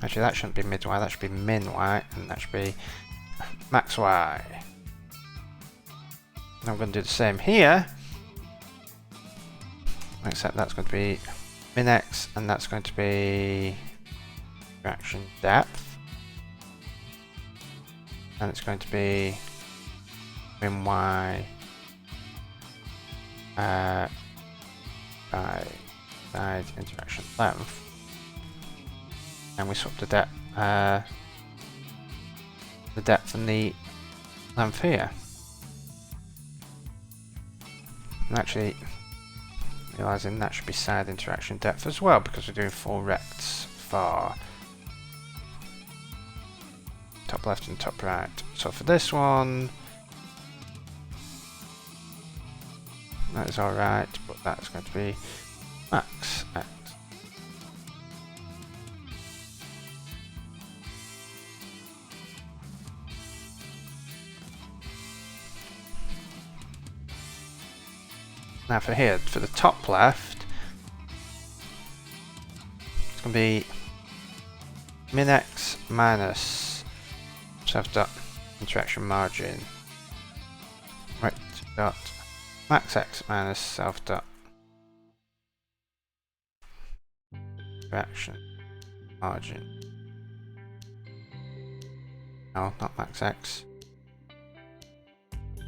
Actually that shouldn't be mid y, that should be min y, and that should be max y. And I'm going to do the same here, except that's going to be min x and that's going to be interaction depth, and it's going to be min y by side interaction length, and we swap the depth and the length here. And actually realizing that should be side interaction depth as well because we're doing 4 rects for top left and top right. So for this one that is alright, but that's going to be max x. Now for here, for the top left, it's going to be min x minus self dot interaction margin right dot max x minus self dot interaction margin. No, not max x.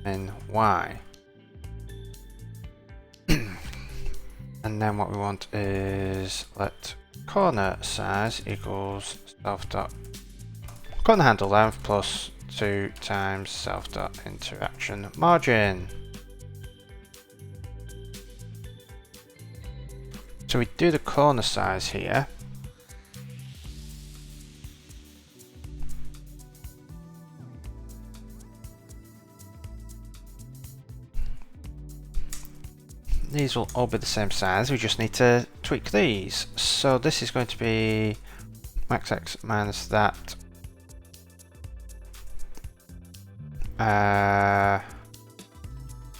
Min y. And then what we want is let corner size equals self dot corner handle length plus 2 times self dot interaction margin. So we do the corner size here. These will all be the same size, we just need to tweak these. So this is going to be max x minus that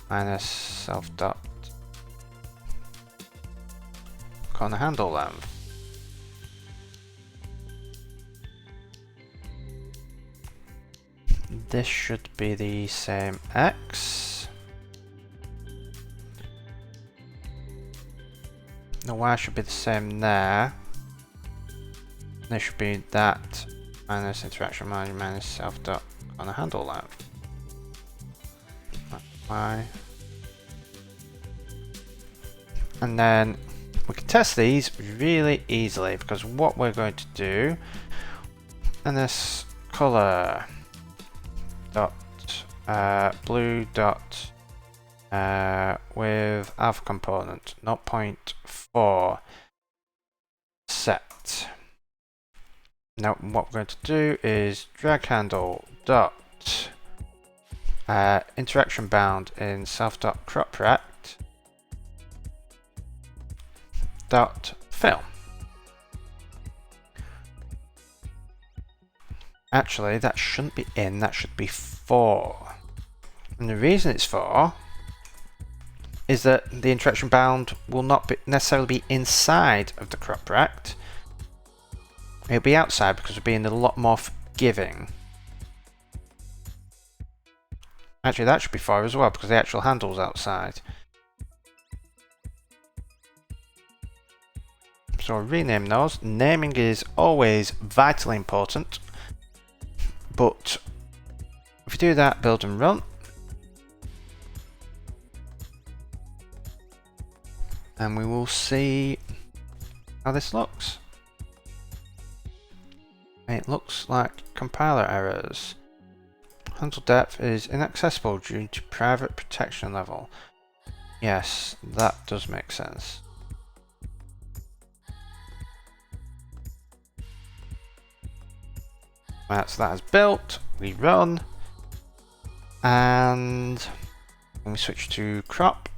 minus self dot corner handle length. This should be the same x. The y should be the same there. This should be that minus interaction margin minus self dot corner handle length. Y. And then we can test these really easily because what we're going to do, and this color dot blue dot with alpha component 0.4 set. Now what we're going to do is drag handle dot interaction bound in self dot crop rect dot fill. Actually, that shouldn't be in, that should be for. And the reason it's for is that the interaction bound will not necessarily be inside of the crop rect. It'll be outside because we're being a lot more forgiving. Actually, that should be for as well because the actual handle's outside. So I'll rename those. Naming is always vitally important. But if you do that, build and run. And we will see how this looks. It looks like compiler errors. Handle depth is inaccessible due to private protection level. Yes, that does make sense. That's that is built. We run. And we switch to crop.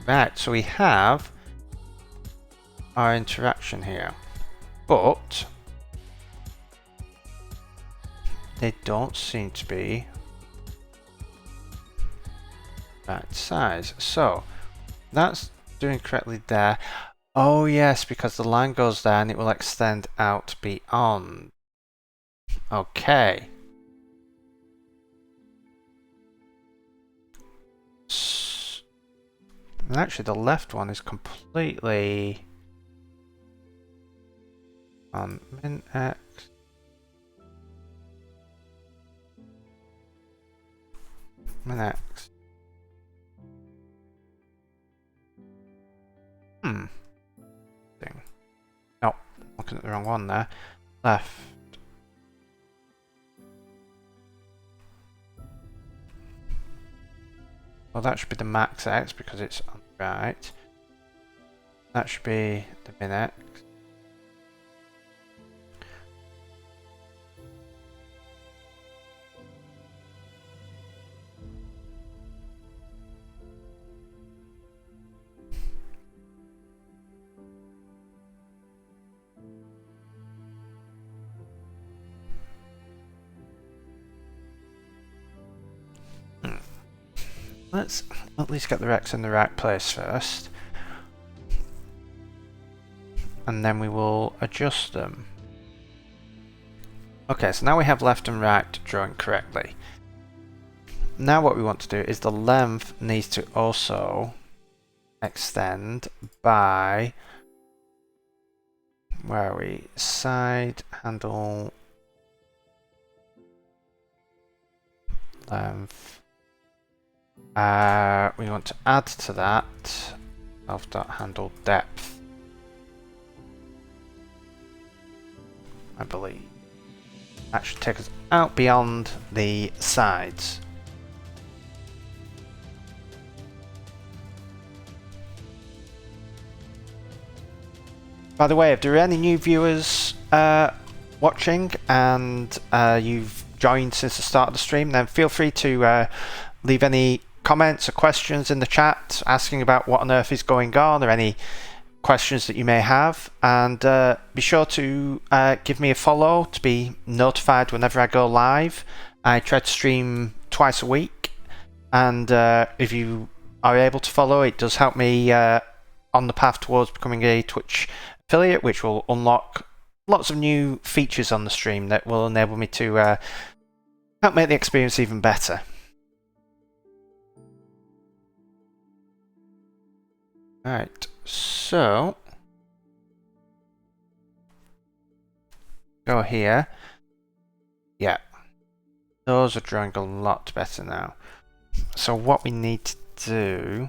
Right, so we have our interaction here, but they don't seem to be right size. So that's doing correctly there. Oh yes, because the line goes there and it will extend out beyond. Okay. And actually the left one is completely on min x. Min x. Thing. No, looking at the wrong one there. Left. Well, that should be the max x because it's on the right. That should be the min x. Let's at least get the x in the right place first. And then we will adjust them. Okay, so now we have left and right drawing correctly. Now what we want to do is the length needs to also extend by, where are we? Side handle length. We want to add to that self.handle depth. I believe. That should take us out beyond the sides. By the way, if there are any new viewers watching and you've joined since the start of the stream, then feel free to leave any comments or questions in the chat asking about what on earth is going on or any questions that you may have, and be sure to give me a follow to be notified whenever I go live. I try to stream twice a week, and if you are able to follow, it does help me on the path towards becoming a Twitch affiliate, which will unlock lots of new features on the stream that will enable me to help make the experience even better. Alright, so go here. Yeah, those are drawing a lot better now. So what we need to do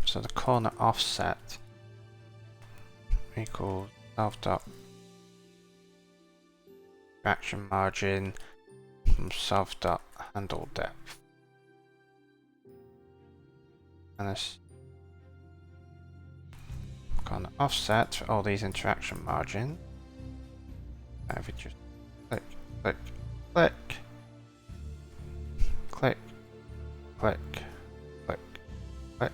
so the corner offset equals self dot interaction margin from self dot handle depth, and this corner offset for all these interaction margins. If we just click, click, click, click, click, click, click.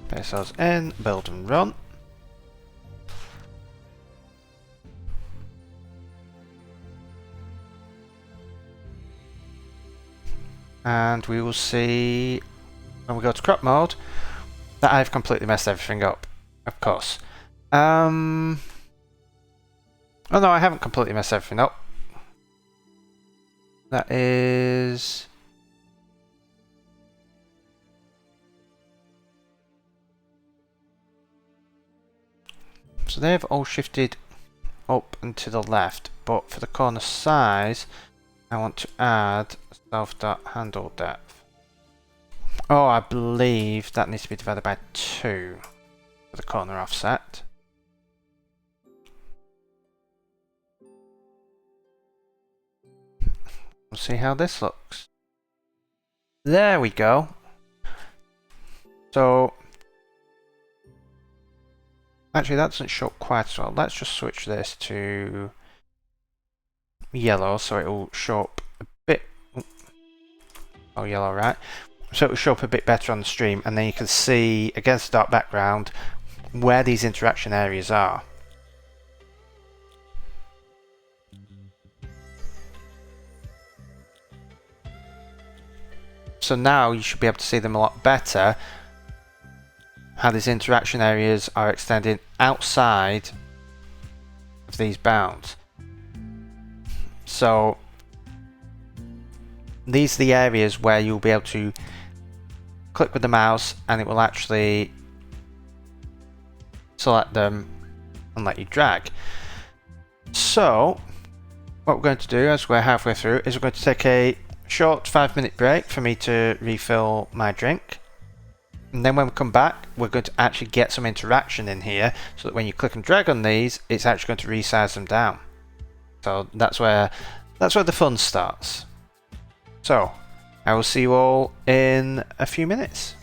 Paste those in, build and run. And we will see when we go to crop mode that I've completely messed everything up, of course. Oh no, I haven't completely messed everything up. That is... So they've all shifted up and to the left, but for the corner size, I want to add self.handle depth. Oh, I believe that needs to be divided by 2 for the corner offset. We'll see how this looks. There we go. So actually, that doesn't show up quite as well. Let's just switch this to yellow so it will show up a bit. Oh, yellow, right. So it will show up a bit better on the stream, and then you can see against the dark background where these interaction areas are. So now you should be able to see them a lot better, how these interaction areas are extending outside of these bounds. So these are the areas where you'll be able to click with the mouse and it will actually select them and let you drag. So what we're going to do as we're halfway through is we're going to take a short 5-minute break for me to refill my drink. And then when we come back, we're going to actually get some interaction in here so that when you click and drag on these, it's actually going to resize them down. So that's where the fun starts. So I will see you all in a few minutes.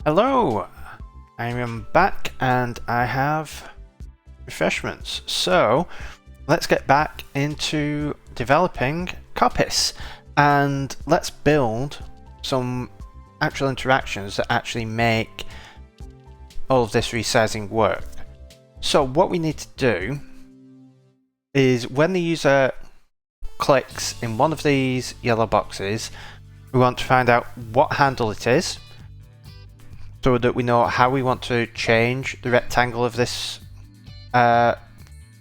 Hello, I am back and I have refreshments. So let's get back into developing Coppice and let's build some actual interactions that actually make all of this resizing work. So what we need to do is when the user clicks in one of these yellow boxes, we want to find out what handle it is, so that we know how we want to change the rectangle of this inner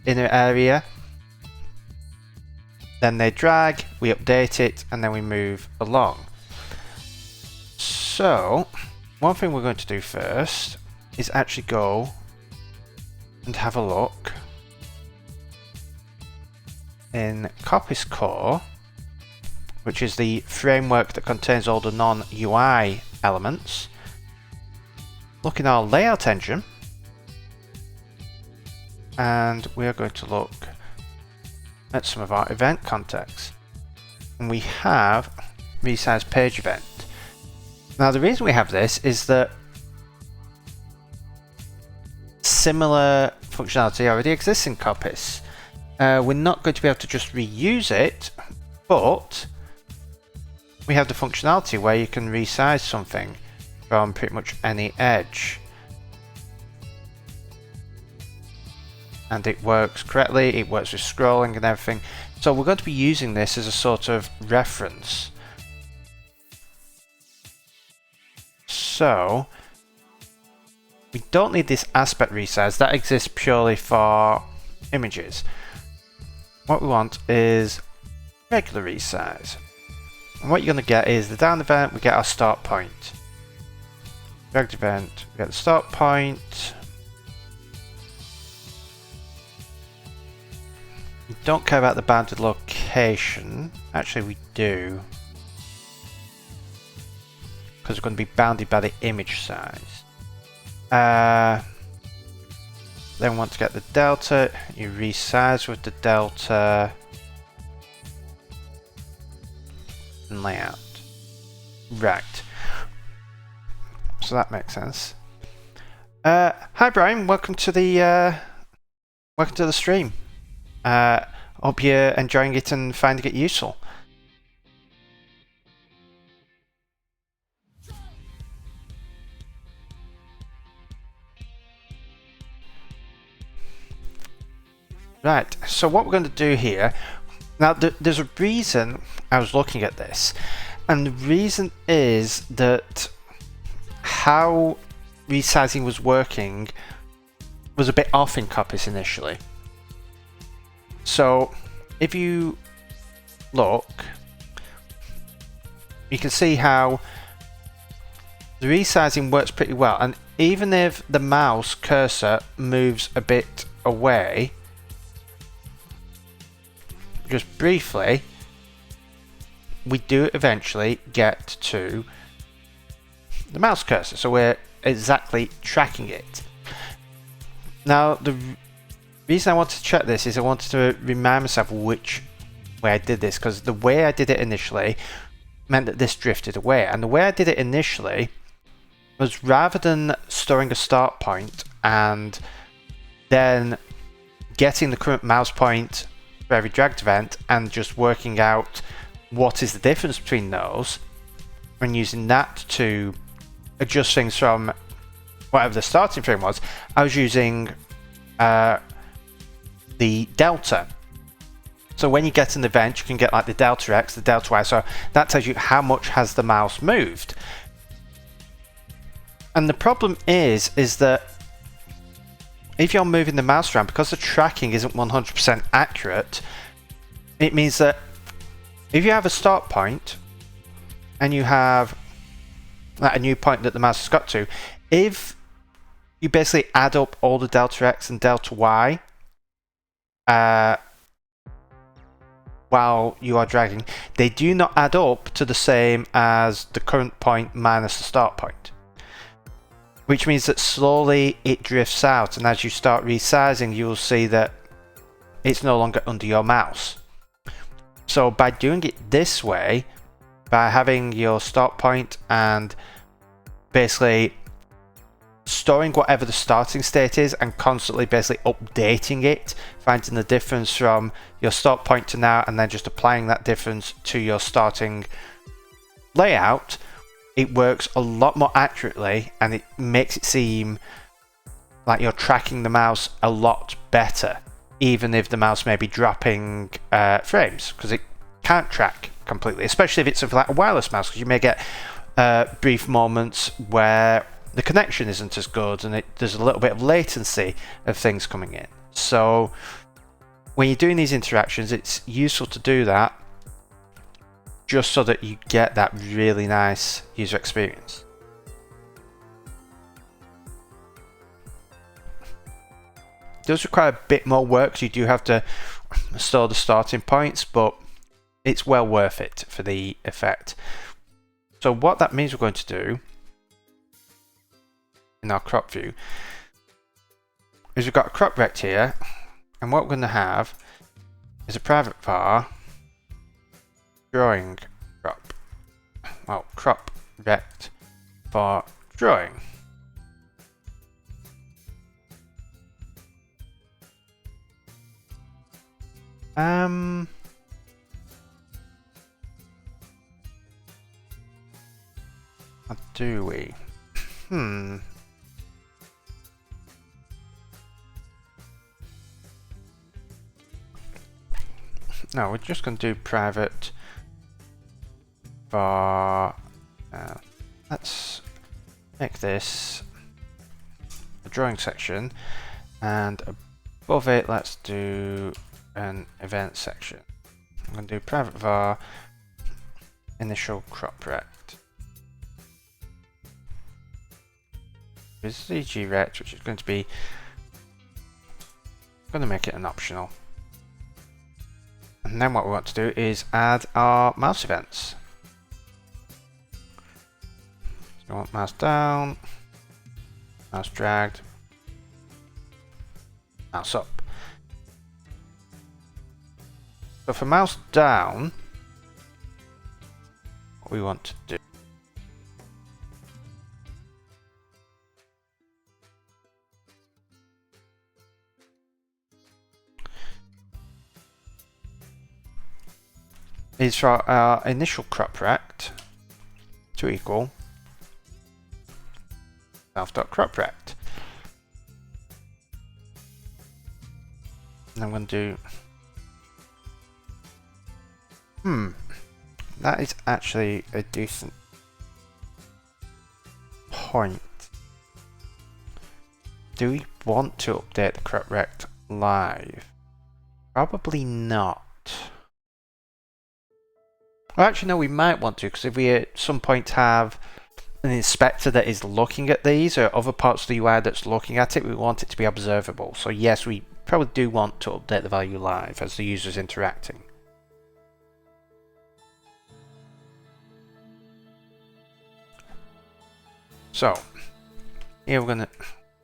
area. Then they drag, we update it, and then we move along. So, one thing we're going to do first is actually go and have a look in Coppice Core, which is the framework that contains all the non-UI elements. Look in our layout engine, and we are going to look at some of our event contexts. And we have resize page event. Now the reason we have this is that similar functionality already exists in Coppice. We're not going to be able to just reuse it, but we have the functionality where you can resize something from pretty much any edge. And it works correctly, it works with scrolling and everything. So we're going to be using this as a sort of reference. So we don't need this aspect resize, that exists purely for images. What we want is regular resize. And what you're going to get is the down event, we get our start point. Dragged event, we get the start point. We don't care about the bounded location. Actually, we do, because we're going to be bounded by the image size. Then we want to get the delta. You resize with the delta and layout. Right. So that makes sense. Hi Brian, welcome to the stream. Hope you're enjoying it and finding it useful. Right, so what we're going to do here, now there's a reason I was looking at this, and the reason is that how resizing was working was a bit off in Coppice initially. So if you look, you can see how the resizing works pretty well, and even if the mouse cursor moves a bit away, just briefly, we do eventually get to the mouse cursor, so we're exactly tracking it. Now the reason I wanted to check this is I wanted to remind myself which way I did this, because the way I did it initially meant that this drifted away, and the way I did it initially was rather than storing a start point and then getting the current mouse point for every dragged event and just working out what is the difference between those and using that to adjust things from whatever the starting frame was, I was using the delta. So when you get an event, you can get like the delta X, the delta Y, so that tells you how much has the mouse moved. And the problem is that if you're moving the mouse around, because the tracking isn't 100% accurate, it means that if you have a start point and you have a new point that the mouse has got to, if you basically add up all the delta X and delta Y while you are dragging, they do not add up to the same as the current point minus the start point. Which means that slowly it drifts out, and as you start resizing, you'll see that it's no longer under your mouse. So by doing it this way, by having your start point and basically storing whatever the starting state is and constantly basically updating it, finding the difference from your start point to now, and then just applying that difference to your starting layout, it works a lot more accurately and it makes it seem like you're tracking the mouse a lot better, even if the mouse may be dropping frames, because it can't track completely, especially if it's like a wireless mouse, because you may get brief moments where the connection isn't as good and there's a little bit of latency of things coming in. So when you're doing these interactions, it's useful to do that just so that you get that really nice user experience. It does require a bit more work, so you do have to store the starting points, but it's well worth it for the effect. So what that means we're going to do in our crop view is we've got a crop rect here, and what we're going to have is a private var drawing crop. Well, crop rect for drawing. How do we? No, we're just going to do private var. Let's make this a drawing section, and above it, let's do an event section. I'm going to do private var initial crop rect. With CG rect, which is going to make it an optional. And then what we want to do is add our mouse events. So we want mouse down, mouse dragged, mouse up. So for mouse down, what we want to do is for our initial crop rect to equal self.crop rect. And I'm going to do that is actually a decent point. Do we want to update the crop rect live? Probably not. Well, actually, no, we might want to, because if we at some point have an inspector that is looking at these, or other parts of the UI that's looking at it, we want it to be observable. So yes, we probably do want to update the value live as the user is interacting. So here we're going to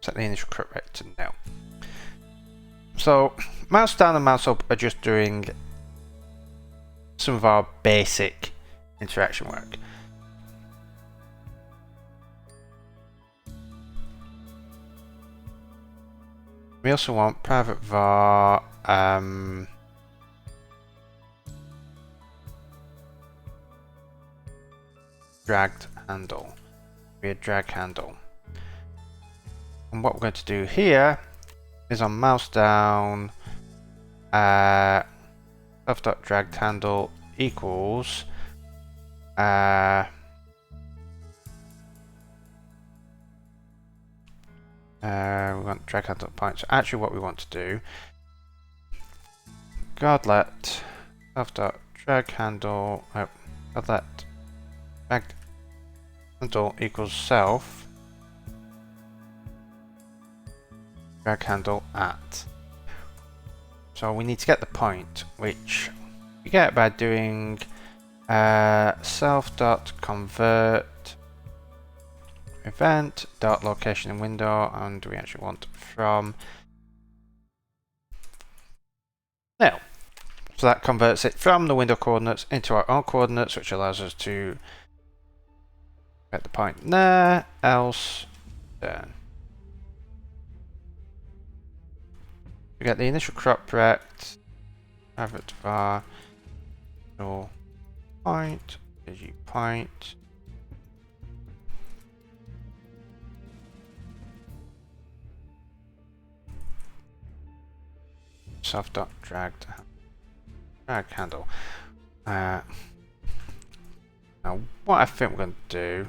set the initial crop rect to nil. So mouse down and mouse up are just doing some of our basic interaction work. We also want private var dragged handle. Be a drag handle. And what we're going to do here is on mouse down self.dragged handle equals we want drag handle point. So actually what we want to do, godlet self.drag handle godlet dragged handle equals self drag handle at. So we need to get the point, which we get by doing self.convert event dot location in window, and we actually want from nil. So that converts it from the window coordinates into our own coordinates, which allows us to get the point there, else done. We get the initial crop rect, private var, no point, digi point. Self.drag handle. Now, what I think we're going to do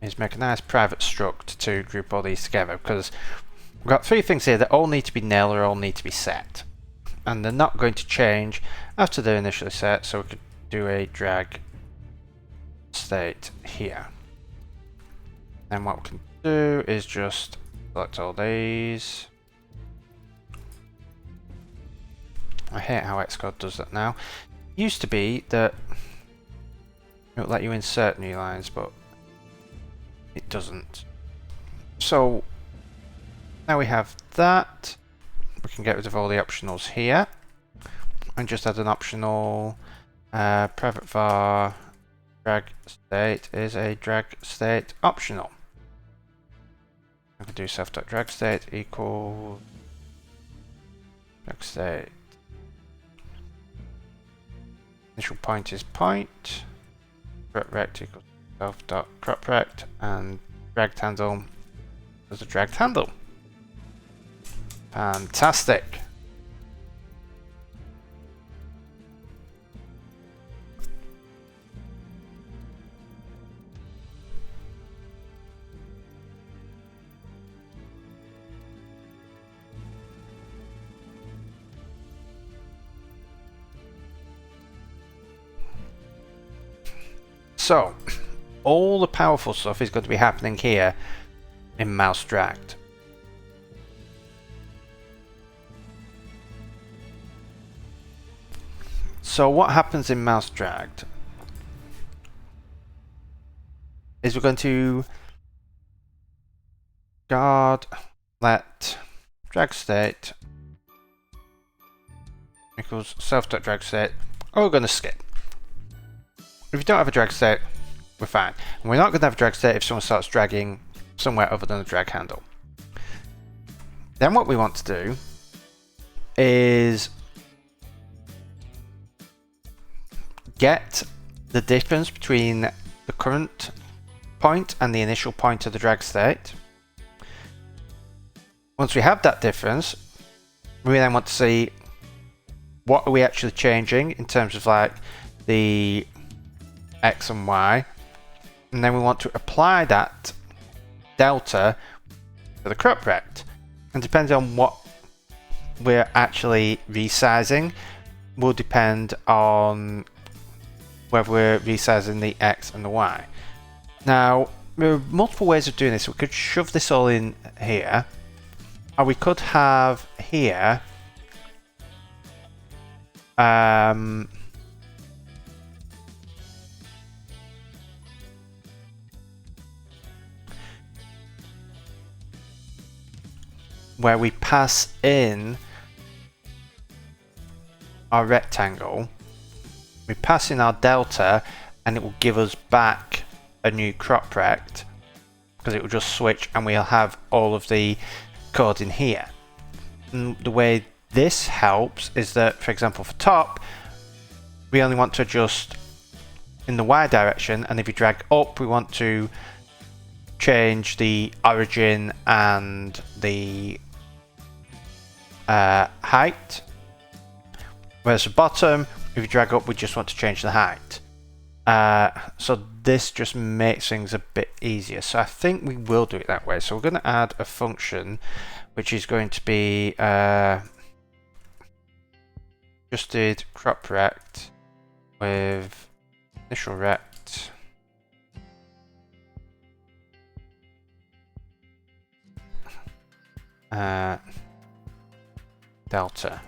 is make a nice private struct to group all these together, because we've got three things here that all need to be nil or all need to be set, and they're not going to change after they're initially set. So we could do a drag state here. And what we can do is just select all these. I hate how Xcode does that now. It used to be that it would let you insert new lines, but it doesn't. So now we have that. We can get rid of all the optionals here and just add an optional private var drag state is a drag state optional. I can do self.drag state equals drag state. Initial point is point. Crop rect equals self.crop rect, and dragged handle is a dragged handle. Fantastic. So, all the powerful stuff is going to be happening here in mouse dragged. So what happens in mouse dragged is we're going to guard let drag state equals self.drag state, or we're going to skip. If you don't have a drag state, we're fine. And we're not going to have a drag state if someone starts dragging somewhere other than the drag handle. Then what we want to do is get the difference between the current point and the initial point of the drag state. Once we have that difference, we then want to see what are we actually changing in terms of like the X and Y, and then we want to apply that delta to the crop rect. And depending on what we're actually resizing will depend on whether we're resizing the X and the Y. Now, there are multiple ways of doing this. We could shove this all in here, or we could have here where we pass in our rectangle, we pass in our delta, and it will give us back a new crop rect, because it will just switch and we'll have all of the code in here. And the way this helps is that, for example, for top, we only want to adjust in the Y direction, and if you drag up, we want to change the origin and the height. Whereas the bottom, if you drag up, we just want to change the height. So this just makes things a bit easier. So I think we will do it that way. So we're going to add a function which is going to be adjusted crop rect with initial rect delta,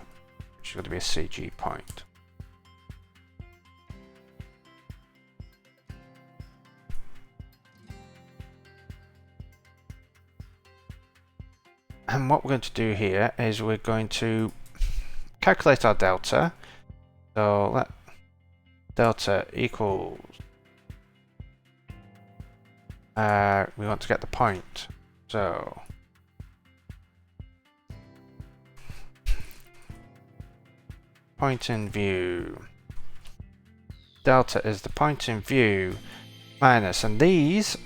which is going to be a CG point. And what we're going to do here is we're going to calculate our delta. So let delta equals, we want to get the point. So point in view. Delta is the point in view minus, and these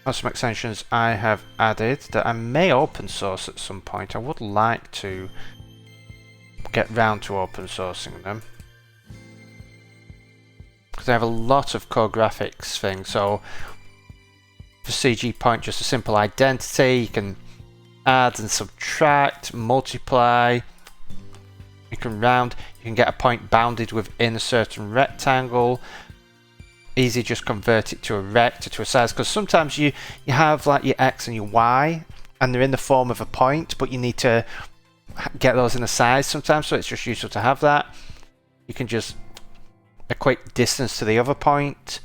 are some extensions I have added that I may open source at some point. I would like to get round to open sourcing them because I have a lot of core graphics things. So for CG point, just a simple identity, you can add and subtract, multiply, you can round, you can get a point bounded within a certain rectangle. Easy, just convert it to a rect, to a size, because sometimes you have like your X and your Y and they're in the form of a point, but you need to get those in a size sometimes, so it's just useful to have that. You can just equate distance to the other point.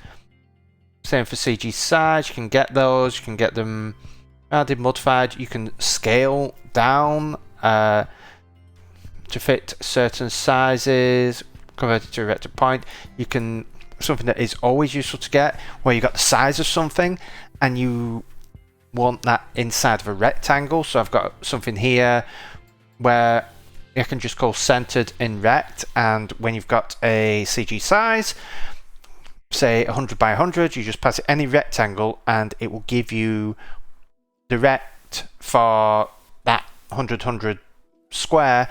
Same for CG size, you can get those, you can get them added, modified, you can scale down to fit certain sizes, convert it to a rectangle point. You can, something that is always useful to get, where you got the size of something and you want that inside of a rectangle. So I've got something here where I can just call centered in rect, and when you've got a CG size, say 100 by 100, you just pass it any rectangle and it will give you the rect for that 100 square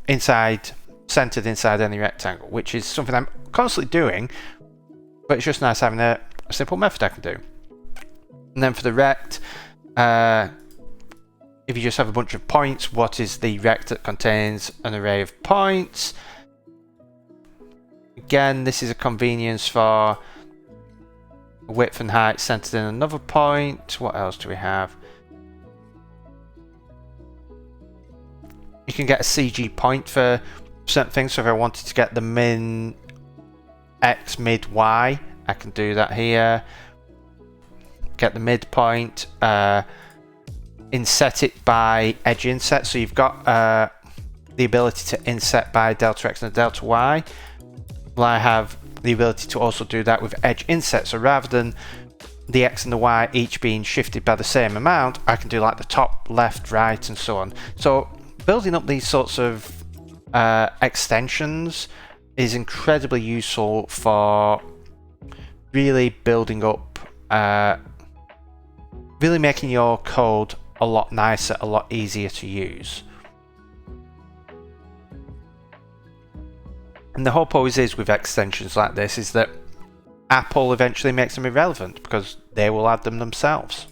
inside, centered inside any rectangle, which is something I'm constantly doing, but it's just nice having a simple method I can do. And then for the rect, if you just have a bunch of points, what is the rect that contains an array of points? Again, this is a convenience for width and height centered in another point. What else do we have? You can get a CG point for certain things. So if I wanted to get the min X, mid Y, I can do that here. Get the midpoint, inset it by edge inset. So you've got the ability to inset by delta X and delta Y. Well, I have the ability to also do that with edge inset. So rather than the X and the Y each being shifted by the same amount, I can do like the top, left, right, and so on. So building up these sorts of extensions is incredibly useful for really building up, really making your code a lot nicer, a lot easier to use. And the hope always is with extensions like this is that Apple eventually makes them irrelevant because they will add them themselves.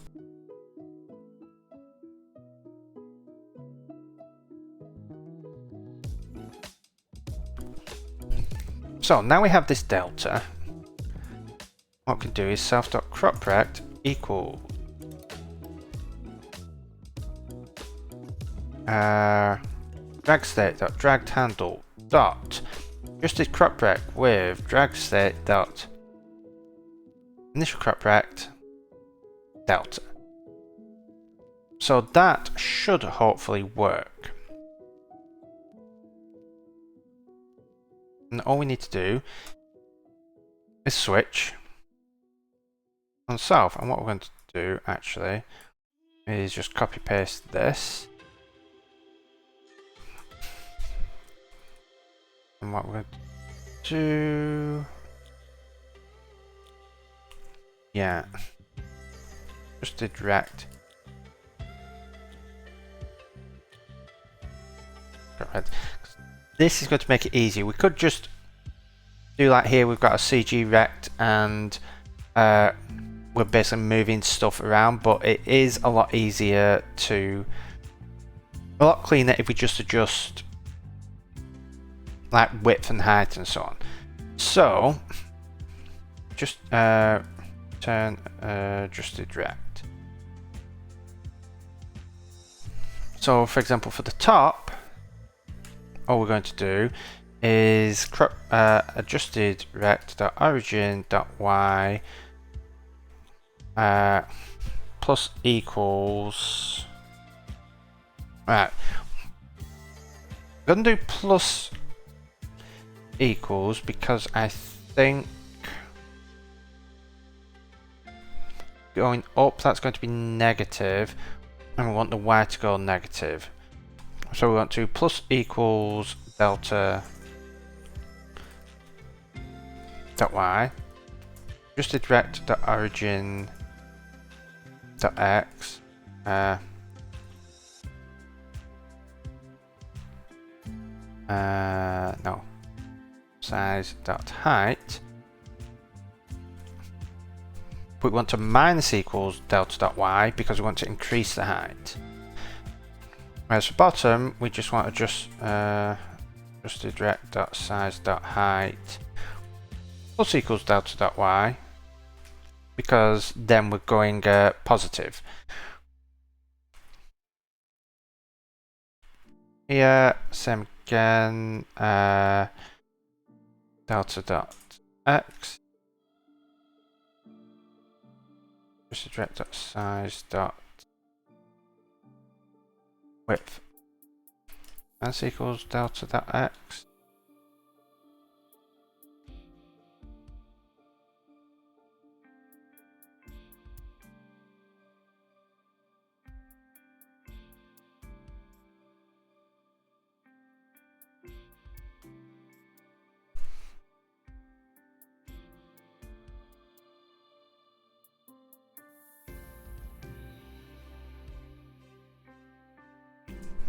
So now we have this delta. What we can do is self.cropRect equal drag state.dragged handle dot adjusted cropRect with drag state dot initial cropRect delta. So that should hopefully work. And all we need to do is switch on self. And what we're going to do actually is just copy paste this. And what we're going to do, yeah, just did rect. This is going to make it easy. We could just do like here, we've got a CG rect and we're basically moving stuff around, but it is a lot easier to, a lot cleaner if we just adjust like width and height and so on. So just turn adjusted rect. So for example, for the top, all we're going to do is adjusted rect.origin.y plus equals, right, I'm going to do plus equals because I think going up that's going to be negative and we want the y to go negative. So we want to plus equals delta dot y, adjusted direct dot origin dot x, no, size dot height. But we want to minus equals delta dot y because we want to increase the height. Whereas for bottom, we just want to just adjusted direct dot size dot height plus equals delta dot y, because then we're going positive. Here, same again, delta dot x, adjusted direct dot size dot width, and equals delta dot x.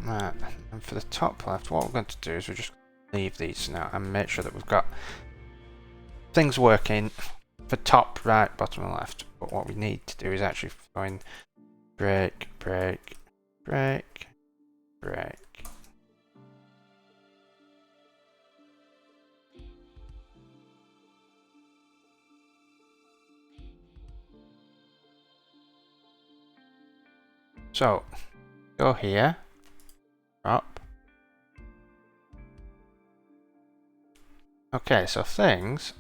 Right, and for the top left, what we're going to do is we're just leave these now and make sure that we've got things working for top, right, bottom and left. But what we need to do is actually go in break, break, break, break. So, go here, up. Okay, so things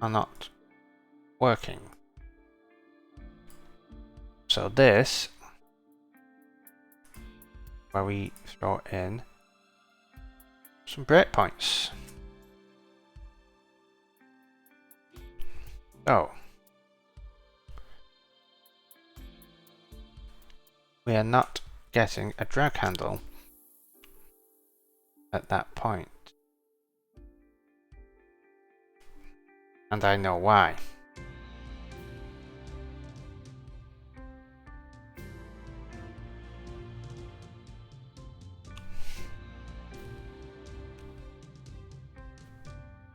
are not working. So this, where we throw in some breakpoints. So, we are not getting a drag handle at that point. And I know why.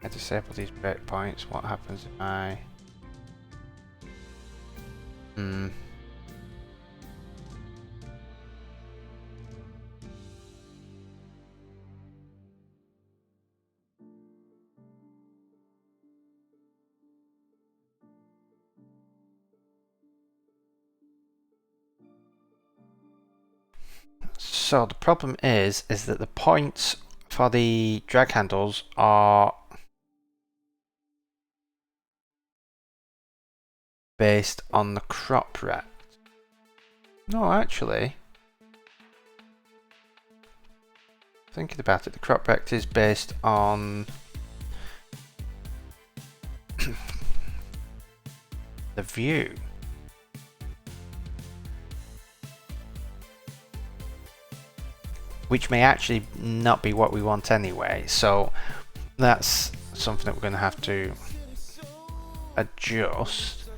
I disable these breakpoints. What happens if I... So the problem is that the points for the drag handles are based on the crop rect. No, actually, thinking about it, the crop rect is based on the view. Which may actually not be what we want anyway, so that's something that we're going to have to adjust.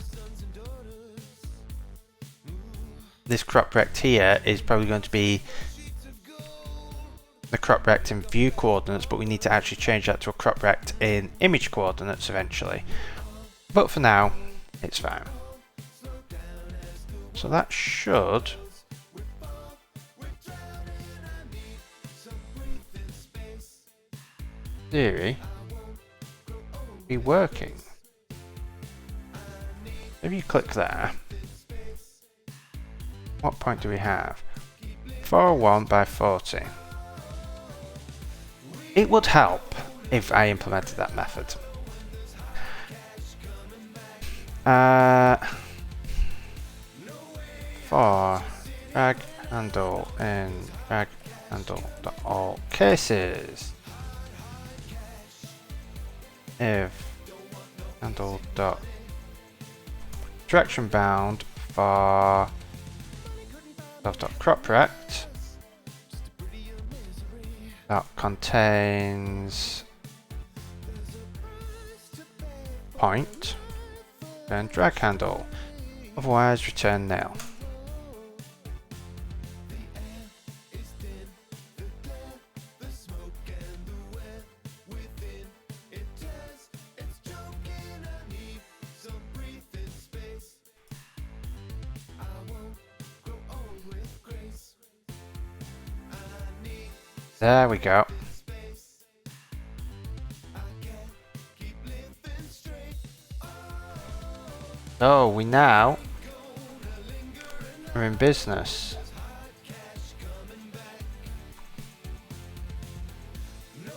This crop rect here is probably going to be the crop rect in view coordinates, but we need to actually change that to a crop rect in image coordinates eventually. But for now, it's fine. So that should theory be working. If you click there, what point do we have? 401 by 40. It would help if I implemented that method. For drag handle in drag handle.all cases, if handle dot direction bound for self dot crop rect that contains point, then drag handle, otherwise return nil. There we go. So we now are in business.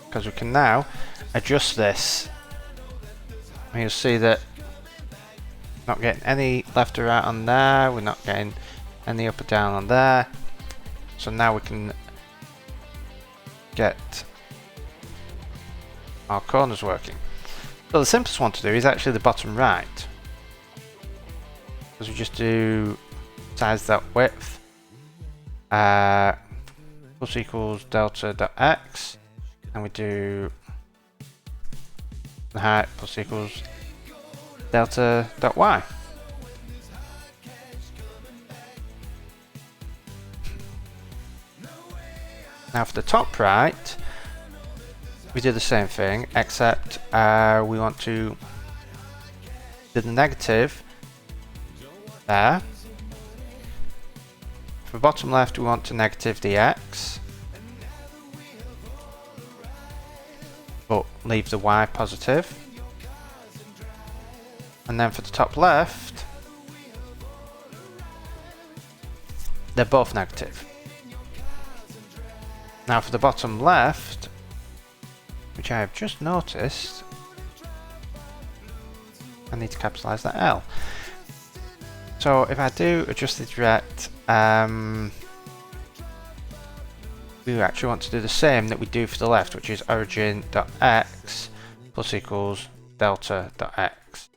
Because we can now adjust this. And you'll see that we're not getting any left or right on there, we're not getting any up or down on there. So now we can get our corners working. So the simplest one to do is actually the bottom right. Because we just do size that width plus equals delta dot x, and we do the height plus equals delta dot y. Now for the top right, we do the same thing, except we want to do the negative there. For bottom left, we want to negative the x, but leave the y positive. And then for the top left, they're both negative. Now for the bottom left, which I have just noticed, I need to capitalise that L. So if I do adjust the direct, we actually want to do the same that we do for the left, which is origin.x plus equals delta.x.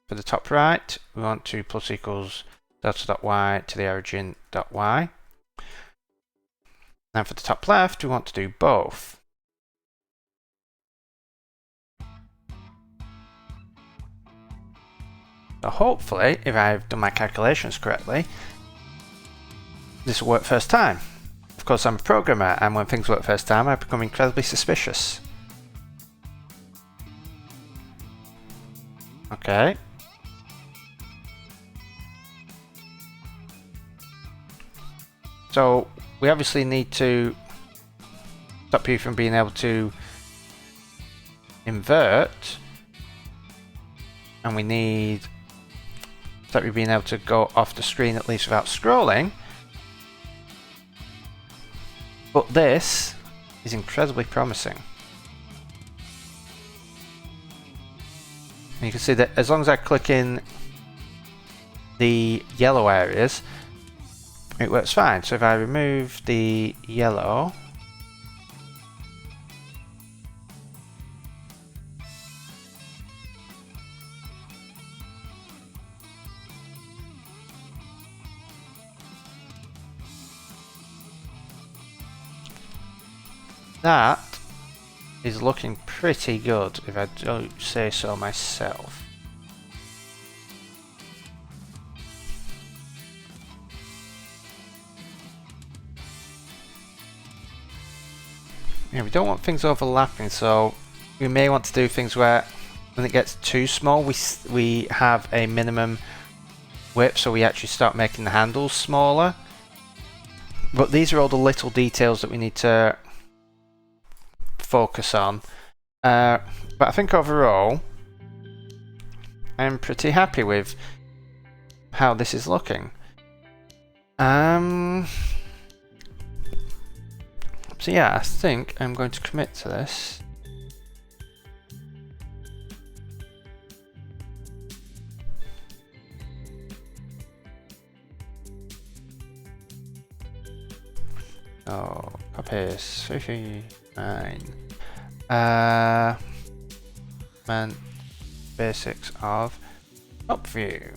For the top right, we want to plus equals delta.y to the origin.y. Now for the top left, we want to do both. So hopefully, if I've done my calculations correctly, this will work first time. Of course, I'm a programmer, and when things work first time, I become incredibly suspicious. Okay. So we obviously need to stop you from being able to invert, and we need to stop you being able to go off the screen at least without scrolling. But this is incredibly promising. And you can see that as long as I click in the yellow areas, it works fine. So if I remove the yellow, that is looking pretty good, if I don't say so myself. Yeah, we don't want things overlapping, so we may want to do things where when it gets too small, we have a minimum width, so we actually start making the handles smaller. But these are all the little details that we need to focus on. But I think overall, I'm pretty happy with how this is looking. So yeah, I think I'm going to commit to this. Oh, Coppice 339. And basics of top view.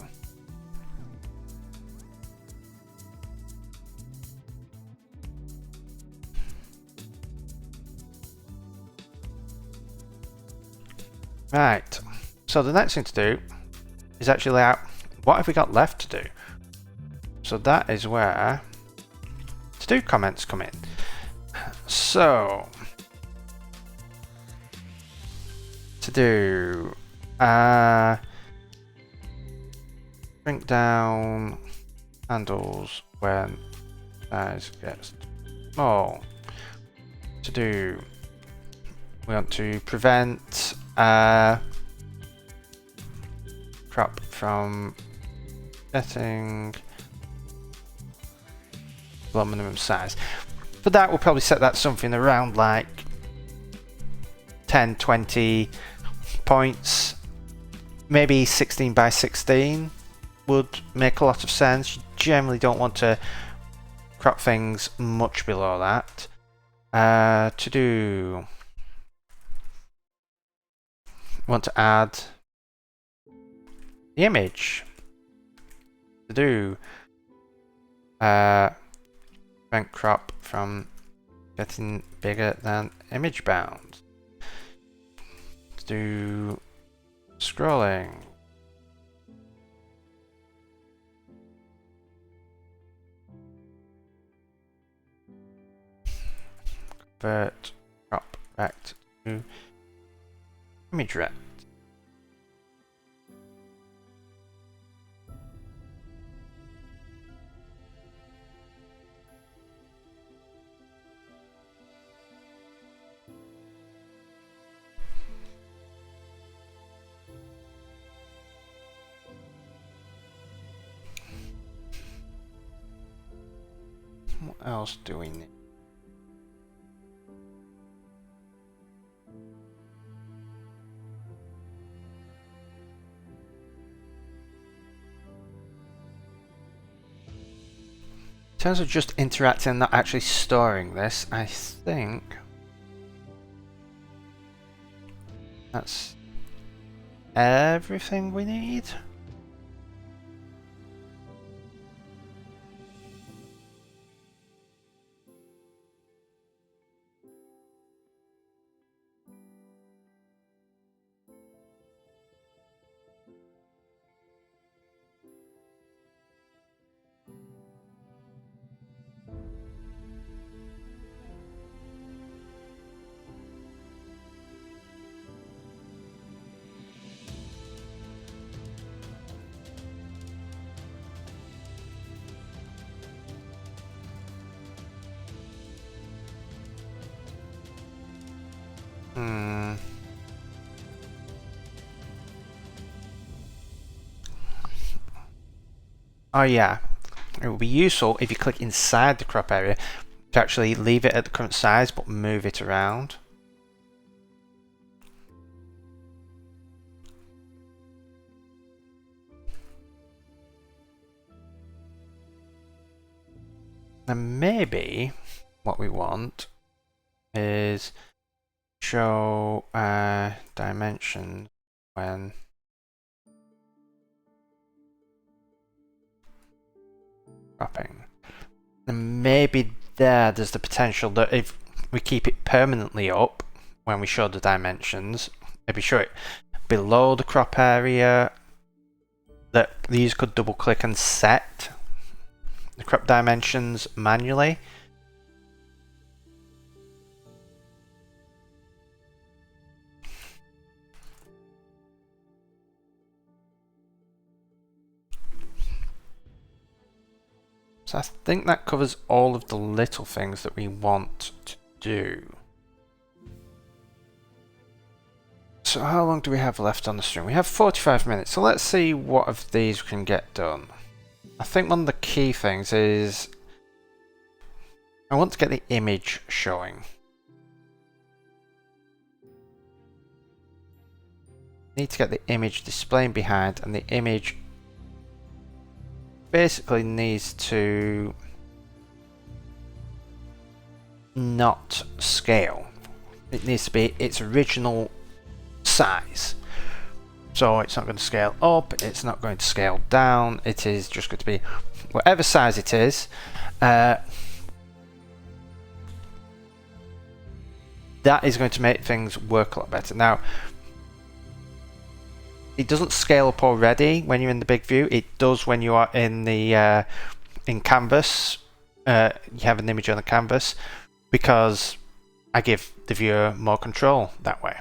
Right, so the next thing to do is actually lay out what have we got left to do. So that is where to do comments come in. So to do shrink down handles when size gets small. To do, we want to prevent crop from getting below minimum size. For that, we'll probably set that something around like 10, 20 points. Maybe 16 by 16 would make a lot of sense. You generally don't want to crop things much below that. To do, want to add the image. To do, prevent crop from getting bigger than image bound. To do scrolling. Convert crop rect to image rect. What else do we need? In terms of just interacting and not actually storing this, I think that's everything we need. Oh yeah, it will be useful if you click inside the crop area to actually leave it at the current size but move it around. And maybe what we want is show dimensions when cropping. And maybe there's the potential that if we keep it permanently up when we show the dimensions, maybe show it below the crop area, that these could double click and set the crop dimensions manually. So I think that covers all of the little things that we want to do. So how long do we have left on the stream? We have 45 minutes, so let's see what of these we can get done. I think one of the key things is I want to get the image showing. Need to get the image displaying behind, and the image basically needs to not scale. It needs to be its original size. So it's not going to scale up, it's not going to scale down, it is just going to be whatever size it is. That is going to make things work a lot better. Now, it doesn't scale up already when you're in the big view. It does when you are in the in canvas. You have an image on the canvas, because I give the viewer more control that way.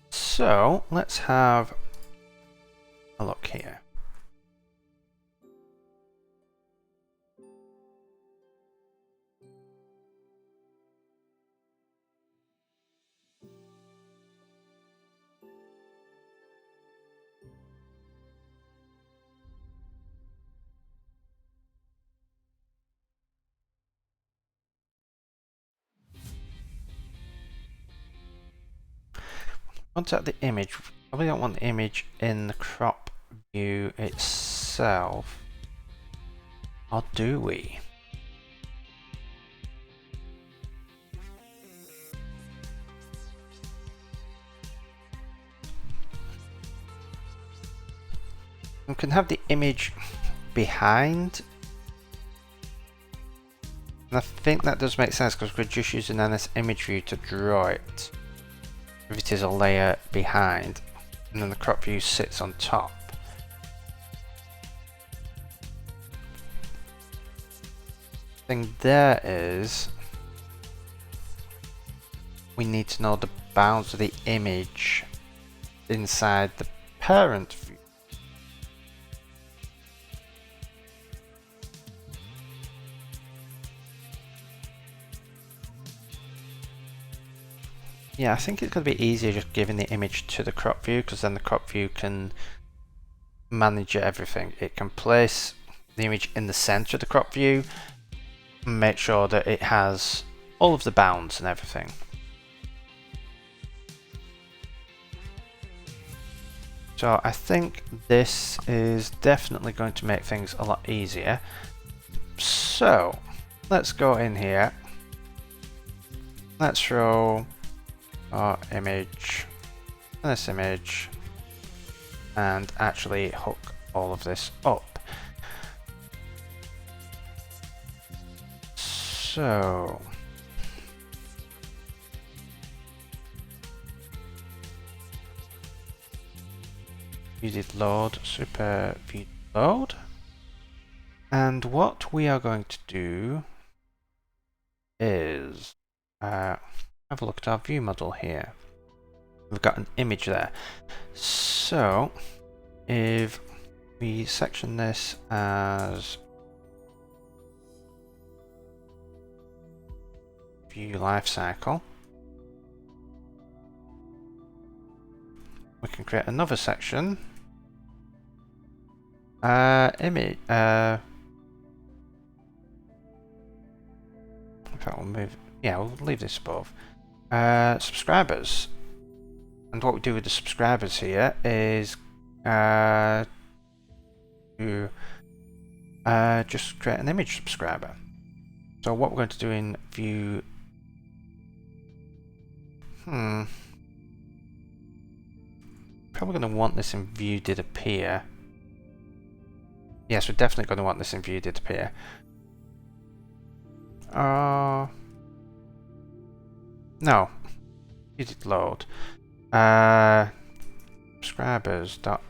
So let's have a look here. Once at the image, we probably don't want the image in the crop view itself, or do we? We can have the image behind, and I think that does make sense because we're just using this image view to draw it. If it is a layer behind, and then the crop view sits on top. The thing there is, we need to know the bounds of the image inside the parent view. Yeah, I think it's going to be easier just giving the image to the crop view, because then the crop view can manage everything. It can place the image in the center of the crop view and make sure that it has all of the bounds and everything. So I think this is definitely going to make things a lot easier. So let's go in here. Let's throw our image and this image and actually hook all of this up. So view did load, super view load, and what we are going to do is have a look at our view model here. We've got an image there. So if we section this as view lifecycle, we can create another section. Image. In fact, we'll move. Yeah, we'll leave this above. Subscribers. And what we do with the subscribers here is to just create an image subscriber. So what we're going to do in view, probably going to want this in view did appear. Yes, we're definitely going to want this in view did appear. No, view did load. Subscribers dot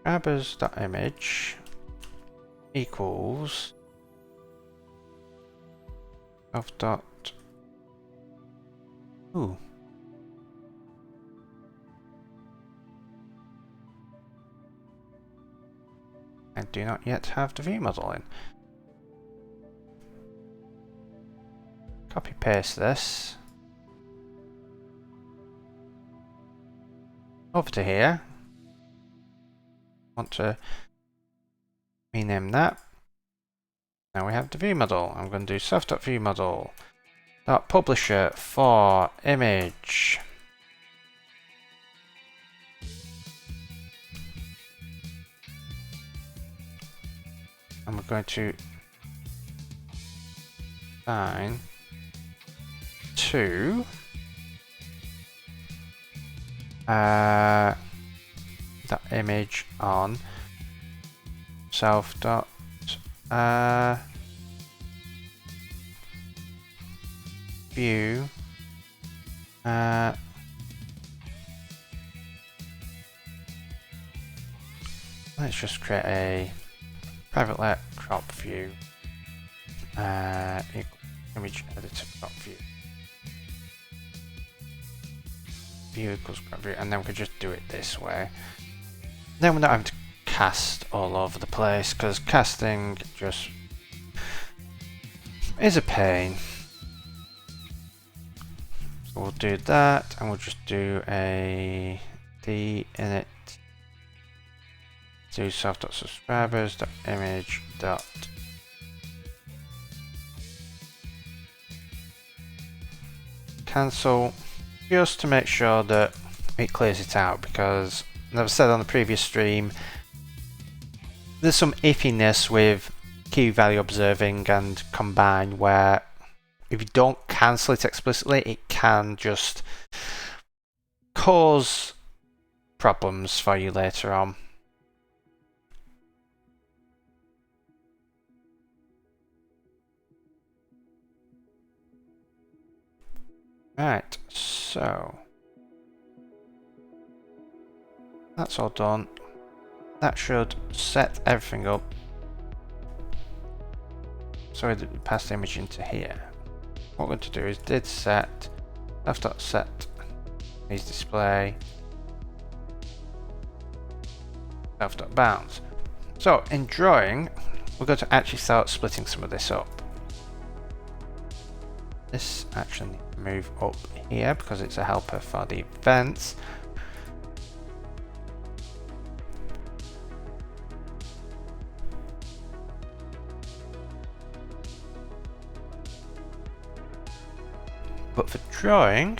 subscribers dot image equals of dot ooh. I do not yet have the view model in. Copy paste this over to here. Want to rename that. Now we have the view model. I'm going to do self.viewModel.publisher for image. and we're going to assign to that image on self dot view let's just create a private let crop view image editor crop view equals crop view, and then we could just do it this way. Then we're not having to cast all over the place, because casting just is a pain. So we'll do that, and we'll just do a d init do self.subscribers.image. Cancel, just to make sure that it clears it out, because as I've said on the previous stream, there's some iffiness with key value observing and combine, where if you don't cancel it explicitly, it can just cause problems for you later on. Right, so that's all done. That should set everything up. So we pass the image into here. What we're going to do is did set self.set is display self.bounds. So in drawing, we're going to actually start splitting some of this up. This actually needs to move up here because it's a helper for the events. But for drawing,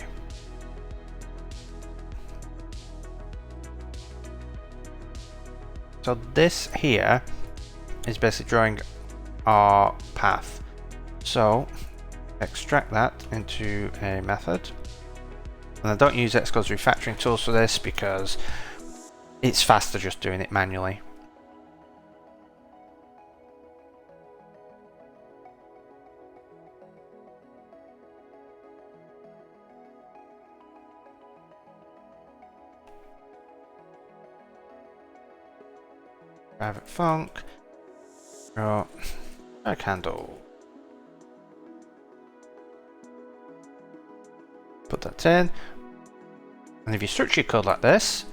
so this here is basically drawing our path. So extract that into a method, and I don't use Xcode's refactoring tools for this because it's faster just doing it manually. Private func, draw a candle. Put that in, and if you structure your code like this,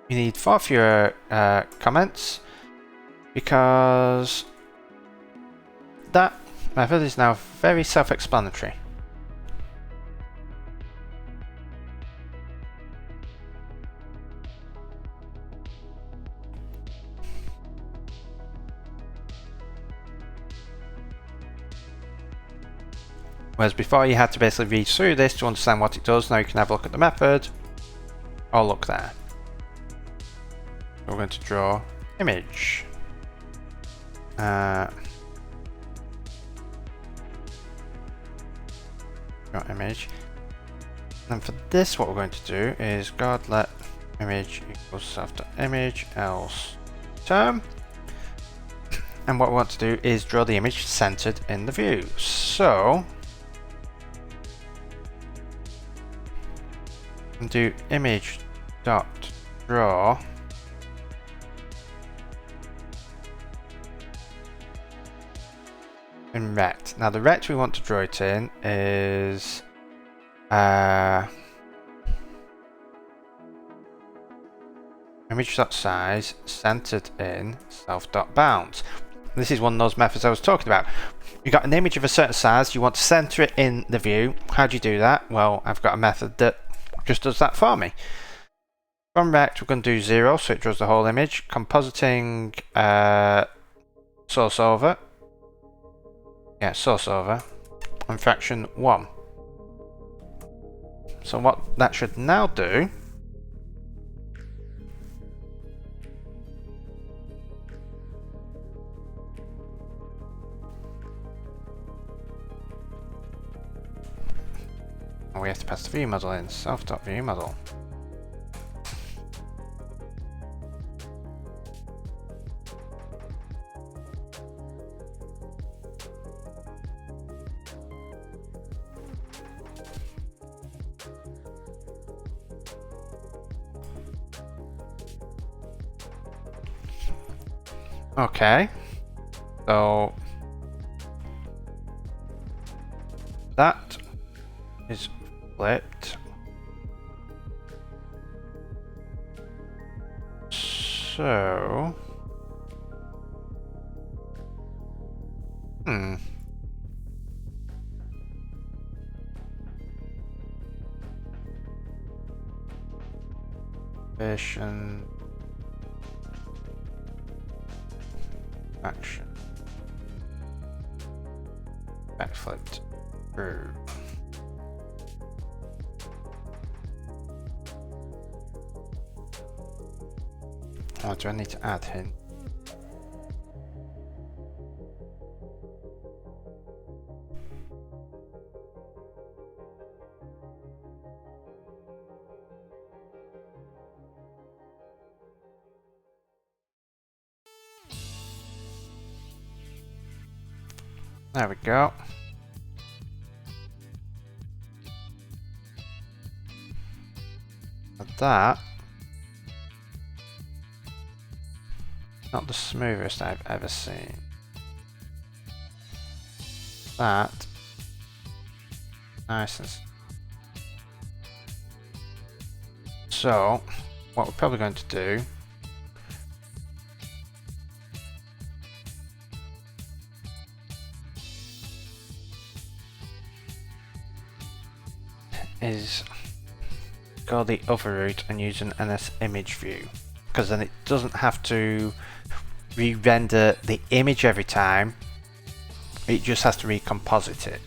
you need far fewer comments, because that method is now very self-explanatory. Whereas before you had to basically read through this to understand what it does. Now you can have a look at the method, or look there. We're going to draw image. Draw image. And for this, what we're going to do is guard let image equals self.image else term. And what we want to do is draw the image centered in the view. So do image dot draw in rect. Now the rect we want to draw it in is image dot size centered in self dot bounds. This is one of those methods I was talking about. You got an image of a certain size, you want to center it in the view. How do you do that? Well, I've got a method that just does that for me. From rect, we're going to do 0, so it draws the whole image. Compositing source over. Yeah, source over. And fraction 1. So what that should now do we have to pass the view model in. Self.view model. Okay, so that is flipped. So, version action backflipped through. Oh, do I need to add hint? There we go. And that, not the smoothest I've ever seen. That, nice and so, what we're probably going to do is go the other route and use an NS image view, because then it doesn't have to re-render the image every time, it just has to recomposite it.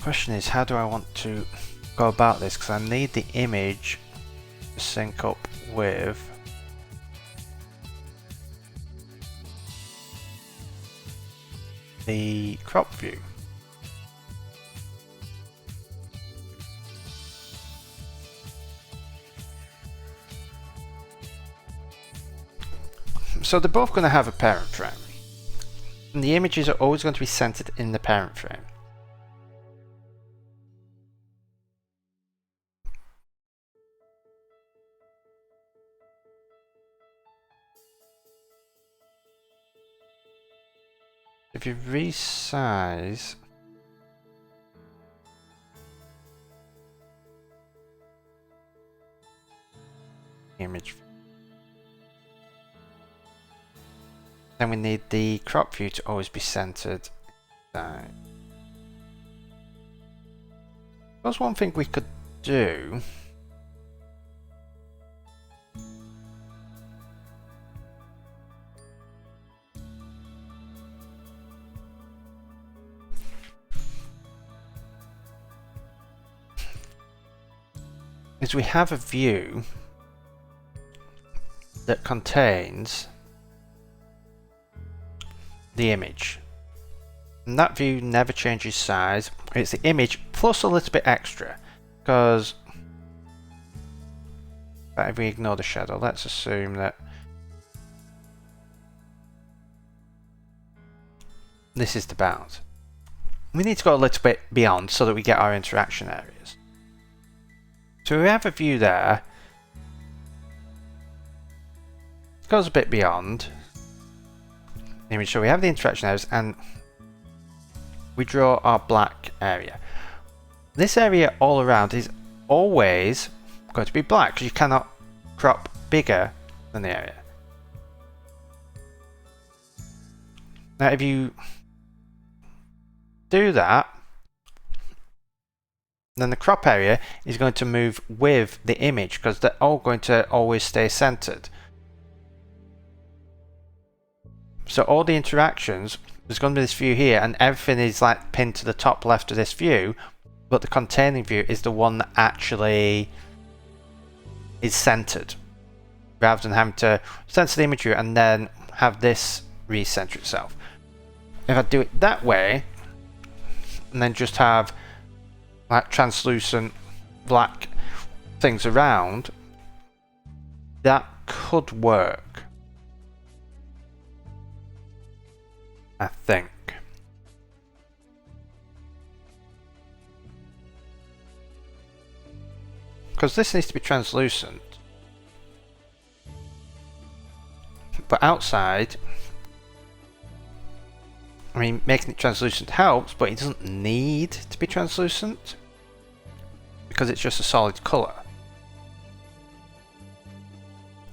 Question is, how do I want to go about this? Because I need the image to sync up with the crop view. So they're both going to have a parent frame, and the images are always going to be centered in the parent frame. If you resize image, then we need the crop view to always be centered. That's one thing we could do. Is we have a view that contains the image, and that view never changes size. It's the image plus a little bit extra, because if we ignore the shadow, let's assume that this is the bound. We need to go a little bit beyond so that we get our interaction areas. So we have a view there, it goes a bit beyond the image, so we have the interaction areas and we draw our black area. this area all around is always going to be black because you cannot crop bigger than the area. Now if you do that, then the crop area is going to move with the image because they're all going to always stay centered. So all the interactions, there's going to be this view here and everything is like pinned to the top left of this view, but the containing view is the one that actually is centered, rather than having to center the image view and then have this recenter itself. If I do it that way and then just have like translucent black things around, that could work, I think. Because this needs to be translucent, but outside, I mean, making it translucent helps, but it doesn't need to be translucent because it's just a solid colour.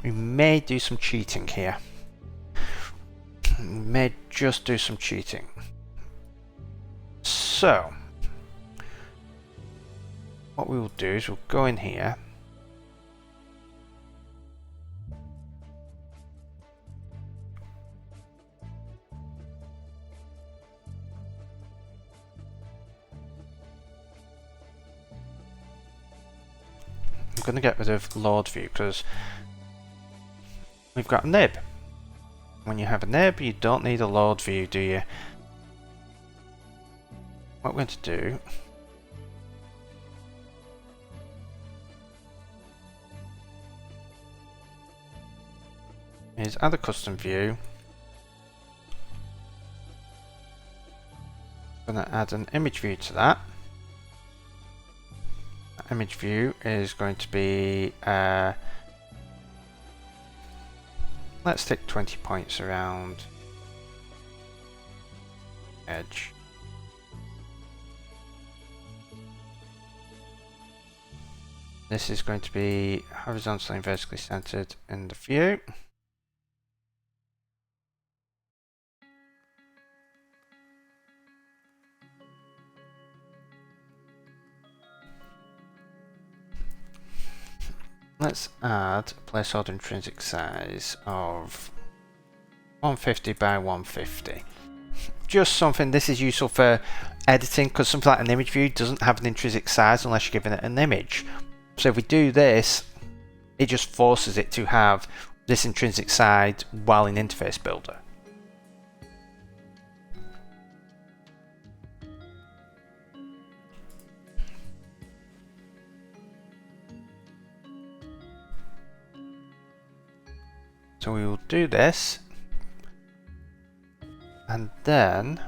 We may do some cheating here. We may just do some cheating. So, what we will do is we'll go in here. I'm going to get rid of load view because we've got a nib. When you have a nib, you don't need a load view, do you? What we're going to do is add a custom view. I'm going to add an image view to that. That image view is going to be let's take 20 points around edge. This is going to be horizontally and vertically centered in the view. Let's add a placeholder intrinsic size of 150 by 150. Just something, this is useful for editing because something like an image view doesn't have an intrinsic size unless you're giving it an image. So if we do this, it just forces it to have this intrinsic size while in Interface Builder. So we will do this, and then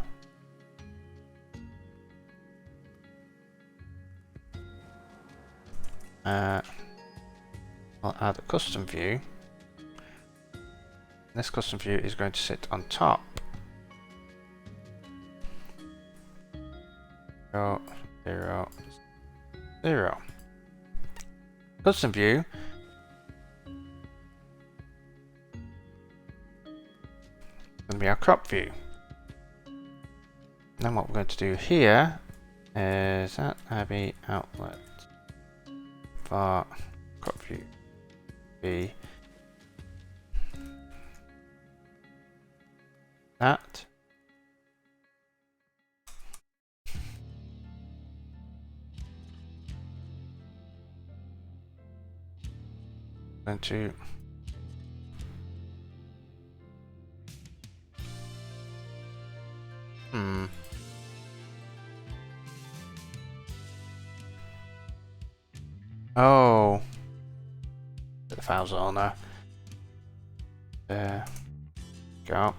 I'll add a custom view. This custom view is going to sit on top. 0, 0, 0. Custom view going to be our crop view. Then what we're going to do here is that IB outlet for crop view be that. Going to oh, the files owner. There. Go.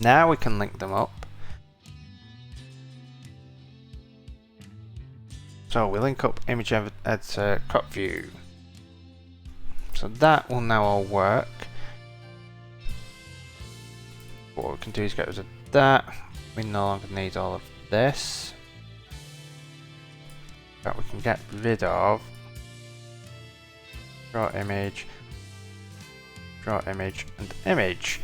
Now we can link them up. So we link up image editor crop view. So that will now all work. What we can do is get rid of that. We no longer need all of this. that we can get rid of. Draw image, and image.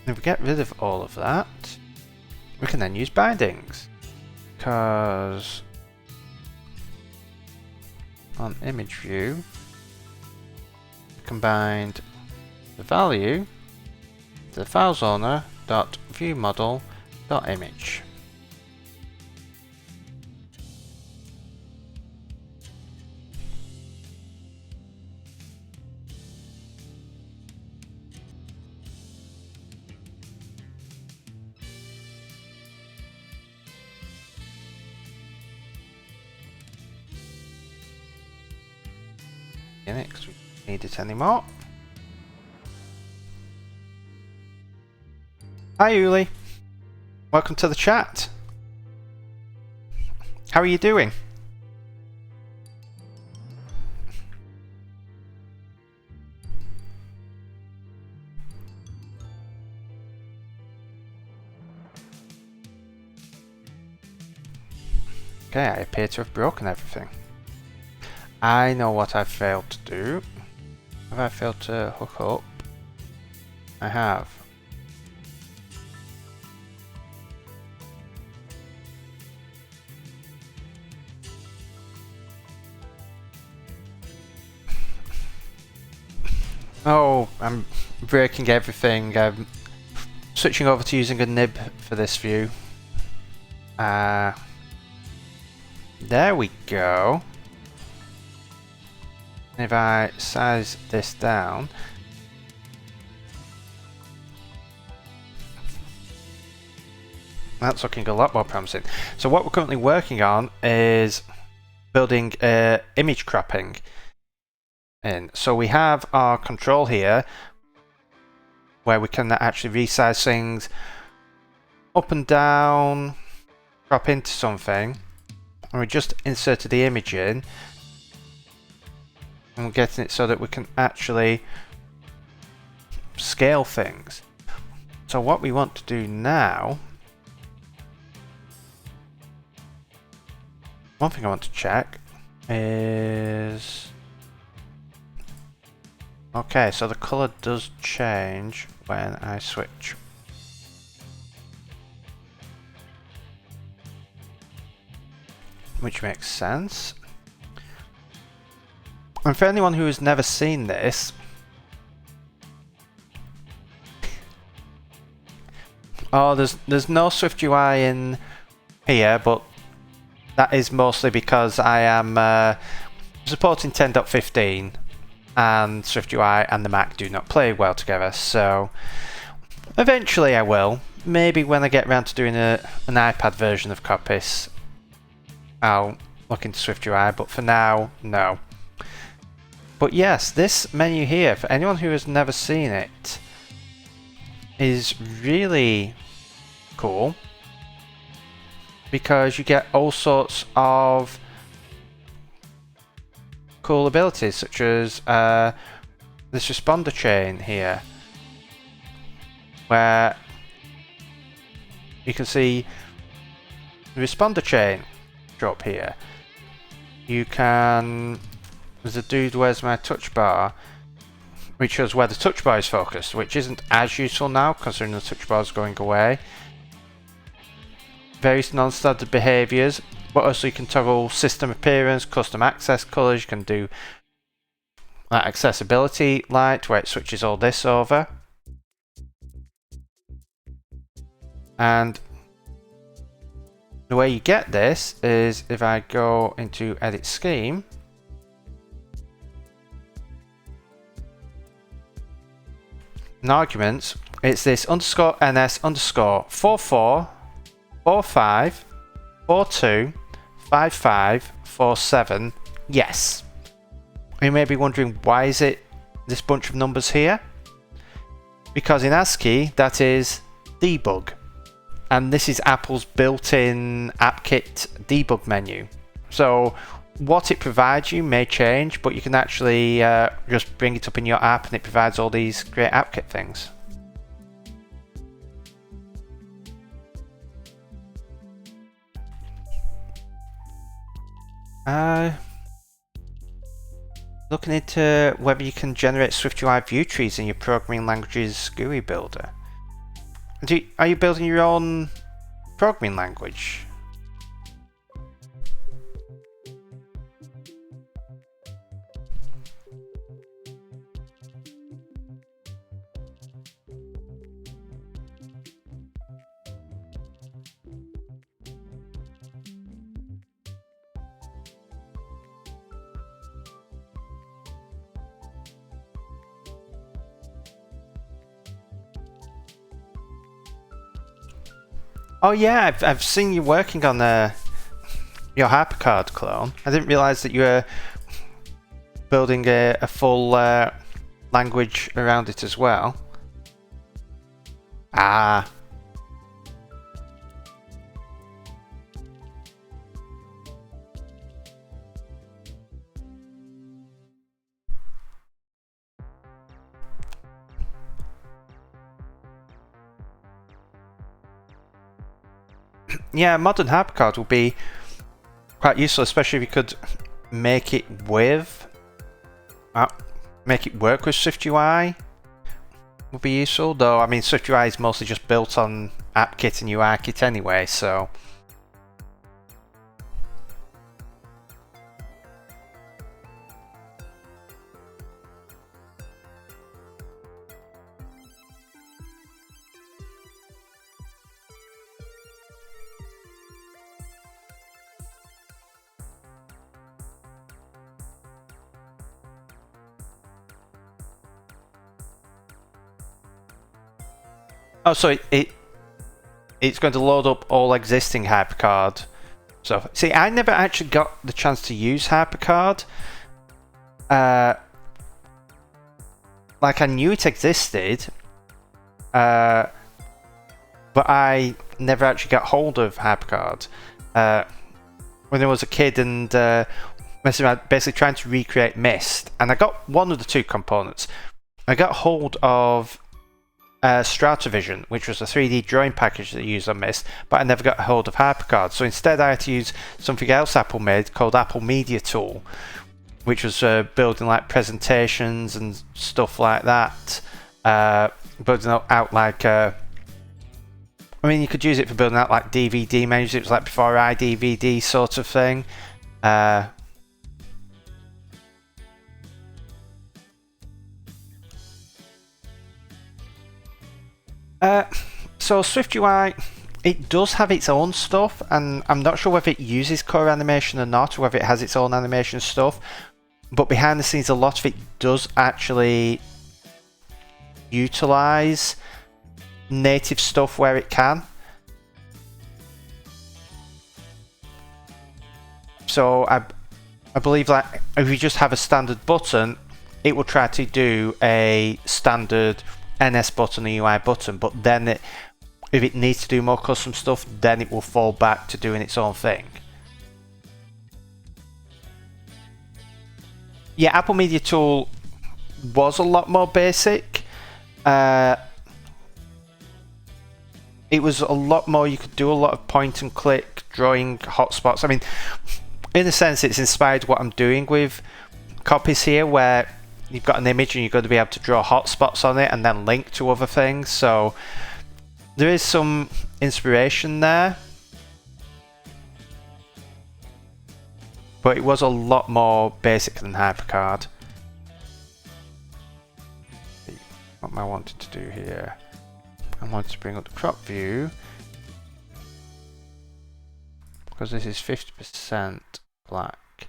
And if we get rid of all of that, we can then use bindings. Because on image view, we combined the value to the files owner dot view model dot image. In it because we don't need it anymore. Hi Uli, welcome to the chat. How are you doing? Okay, I appear to have broken everything. I know what I've failed to do. Have I failed to hook up? I have. Oh, I'm breaking everything. I'm switching over to using a nib for this view. There we go. If I size this down, that's looking a lot more promising. So what we're currently working on is building image cropping in. So we have our control here where we can actually resize things up and down, crop into something, and we just inserted the image in. And we're getting it so that we can actually scale things. So what we want to do now, one thing I want to check is, okay, so the color does change when I switch. Which makes sense. And for anyone who has never seen this, oh, there's no SwiftUI in here, but that is mostly because I am supporting 10.15 and SwiftUI and the Mac do not play well together, so eventually I will. Maybe when I get around to doing an iPad version of Coppice, I'll look into SwiftUI, but for now, no. But yes, this menu here, for anyone who has never seen it, is really cool because you get all sorts of cool abilities, such as this responder chain here, where you can see the responder chain drop here. You can, there's a dude, where's my touch bar, which shows where the touch bar is focused, which isn't as useful now considering the touch bar is going away. Various non-standard behaviors, but also you can toggle system appearance, custom access colors. You can do that accessibility light where it switches all this over. And the way you get this is if I go into edit scheme, in arguments, it's this underscore ns underscore 44 45 42 55 47 yes. You may be wondering, why is it this bunch of numbers here? Because in ASCII that is debug, and this is Apple's built-in AppKit debug menu. So what it provides you may change, but you can actually just bring it up in your app and it provides all these great AppKit things. Looking into whether you can generate SwiftUI view trees in your programming language's GUI builder. Are you building your own programming language? Oh yeah, I've seen you working on your HyperCard clone. I didn't realise that you were building a full language around it as well. Ah. Yeah, modern HyperCard will be quite useful, especially if you could make it make it work with SwiftUI. Would be useful, though. I mean, SwiftUI is mostly just built on AppKit and UIKit anyway, so. Oh, so it's going to load up all existing HyperCard stuff. See, I never actually got the chance to use HyperCard. Like, I knew it existed, but I never actually got hold of HyperCard. When I was a kid and messing around, basically trying to recreate Mist, and I got one of the two components. I got hold of Stratavision, which was a 3D drawing package that I used on Mist, but I never got a hold of HyperCard. So instead I had to use something else Apple made called Apple Media Tool, which was building like presentations and stuff like that. Building out like, I mean, you could use it for building out like DVD menus. It was like before iDVD sort of thing. So SwiftUI, it does have its own stuff, and I'm not sure whether it uses core animation or not, or whether it has its own animation stuff, but behind the scenes a lot of it does actually utilize native stuff where it can. So I believe like if you just have a standard button, it will try to do a standard NS button, a UI button, but then if it needs to do more custom stuff, then it will fall back to doing its own thing. Yeah, Apple Media Tool was a lot more basic. It was a lot more, you could do a lot of point and click drawing hotspots. I mean, in a sense, it's inspired what I'm doing with Coppice here, where you've got an image and you're going to be able to draw hotspots on it and then link to other things. So there is some inspiration there, but it was a lot more basic than HyperCard. What am I wanting to do here? I wanted to bring up the crop view because this is 50% black.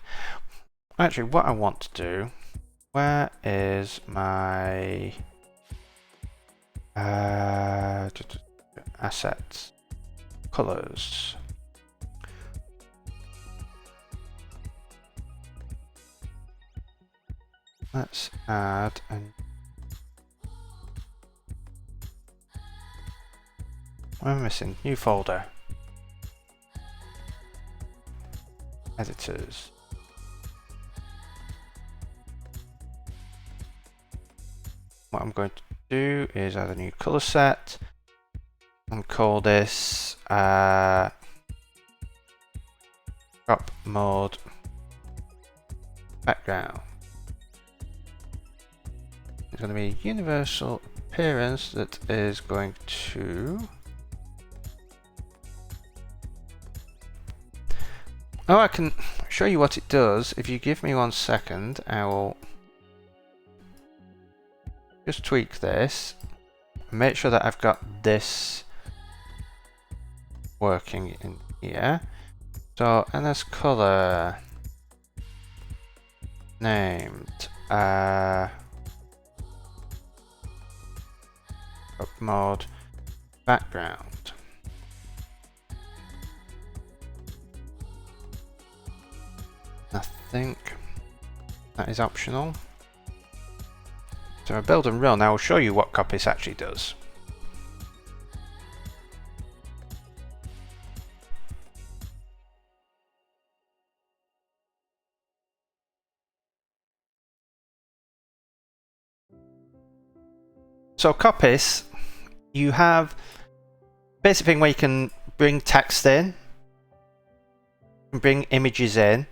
Actually, what I want to do, where is my assets, colors? Let's add an. What am I missing? New folder. Editors. What I'm going to do is add a new color set and call this crop mode background. It's going to be universal appearance that is going to... Oh, I can show you what it does. If you give me 1 second, I will just tweak this. Make sure that I've got this working in here. So, and as color named mode background. I think that is optional. So I build and run. I will show you what Coppice actually does. So Coppice, you have basic thing where you can bring text in, bring images in,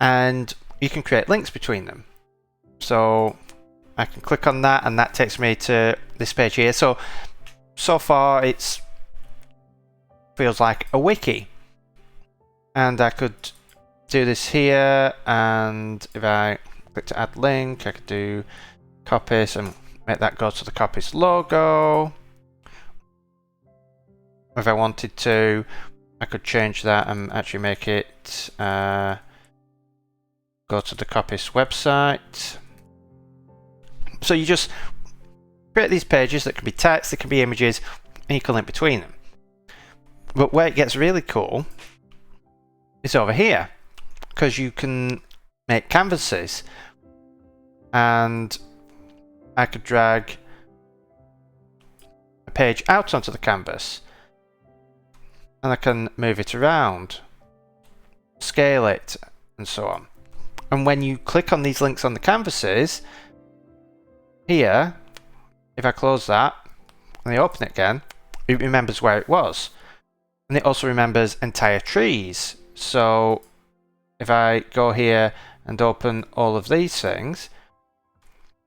and you can create links between them. So I can click on that and that takes me to this page here. So far it's feels like a wiki. And I could do this here, and if I click to add link, I could do Coppice and make that go to the Coppice logo. If I wanted to, I could change that and actually make it go to the Coppice website. So you just create these pages that can be text, they can be images, and you can link between them. But where it gets really cool is over here, because you can make canvases, and I could drag a page out onto the canvas and I can move it around, scale it, and so on. And when you click on these links on the canvases, here, if I close that and I open it again, it remembers where it was. And it also remembers entire trees. So if I go here and open all of these things,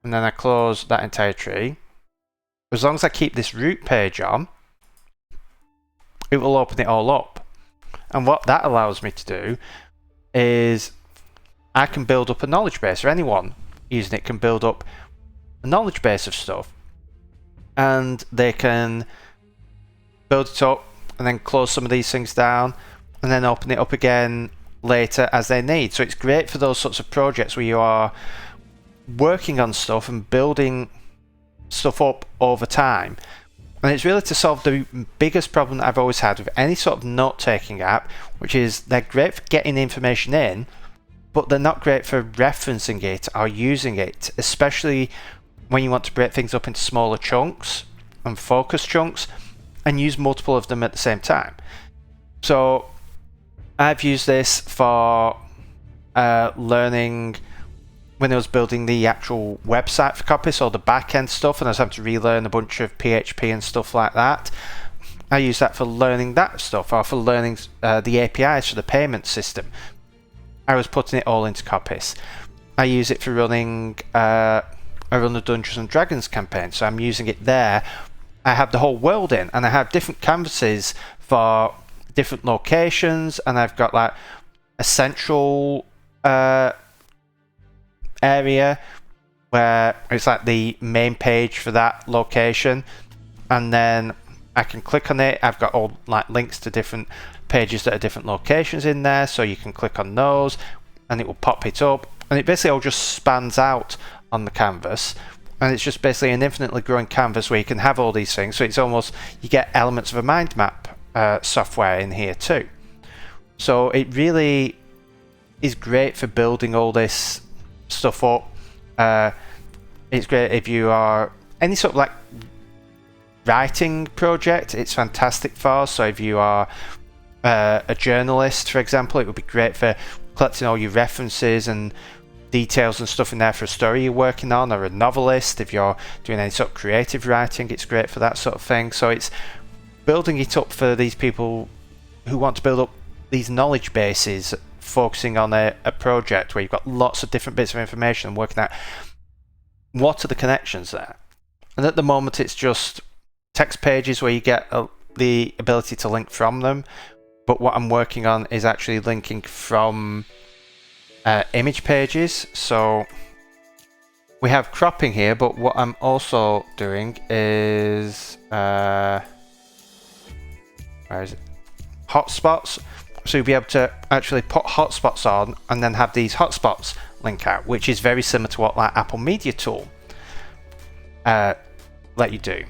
and then I close that entire tree, as long as I keep this root page on, it will open it all up. And what that allows me to do is I can build up a knowledge base, or anyone using it can build up a knowledge base of stuff. And they can build it up and then close some of these things down and then open it up again later as they need. So it's great for those sorts of projects where you are working on stuff and building stuff up over time. And it's really to solve the biggest problem that I've always had with any sort of note-taking app, which is they're great for getting information in, but they're not great for referencing it or using it, especially when you want to break things up into smaller chunks and focus chunks and use multiple of them at the same time. So I've used this for learning when I was building the actual website for Coppice, or the back-end stuff, and I was having to relearn a bunch of PHP and stuff like that. I use that for learning that stuff, or for learning the APIs for the payment system. I was putting it all into Coppice. I use it for running, I run the Dungeons and Dragons campaign, so I'm using it there. I have the whole world in, and I have different canvases for different locations, and I've got like a central area where it's like the main page for that location, and then I can click on it. I've got all like links to different pages that are different locations in there, so you can click on those and it will pop it up, and it basically all just spans out on the canvas, and it's just basically an infinitely growing canvas where you can have all these things. So it's almost, you get elements of a mind map software in here too. So it really is great for building all this stuff up. It's great if you are any sort of like writing project, it's fantastic for. So if you are a journalist, for example, it would be great for collecting all your references and details and stuff in there for a story you're working on, or a novelist. If you're doing any sort of creative writing, it's great for that sort of thing. So it's building it up for these people who want to build up these knowledge bases focusing on a project where you've got lots of different bits of information and working out what are the connections there. And at the moment it's just text pages where you get the ability to link from them, but what I'm working on is actually linking from image pages. So we have cropping here, but what I'm also doing is where is it? Hotspots. So you'll be able to actually put hotspots on and then have these hotspots link out, which is very similar to what that Apple Media Tool let you do.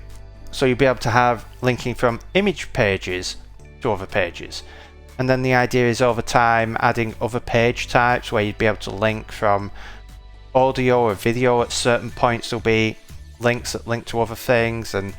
So you'll be able to have linking from image pages to other pages. And then the idea is over time adding other page types where you'd be able to link from audio or video. At certain points there'll be links that link to other things, and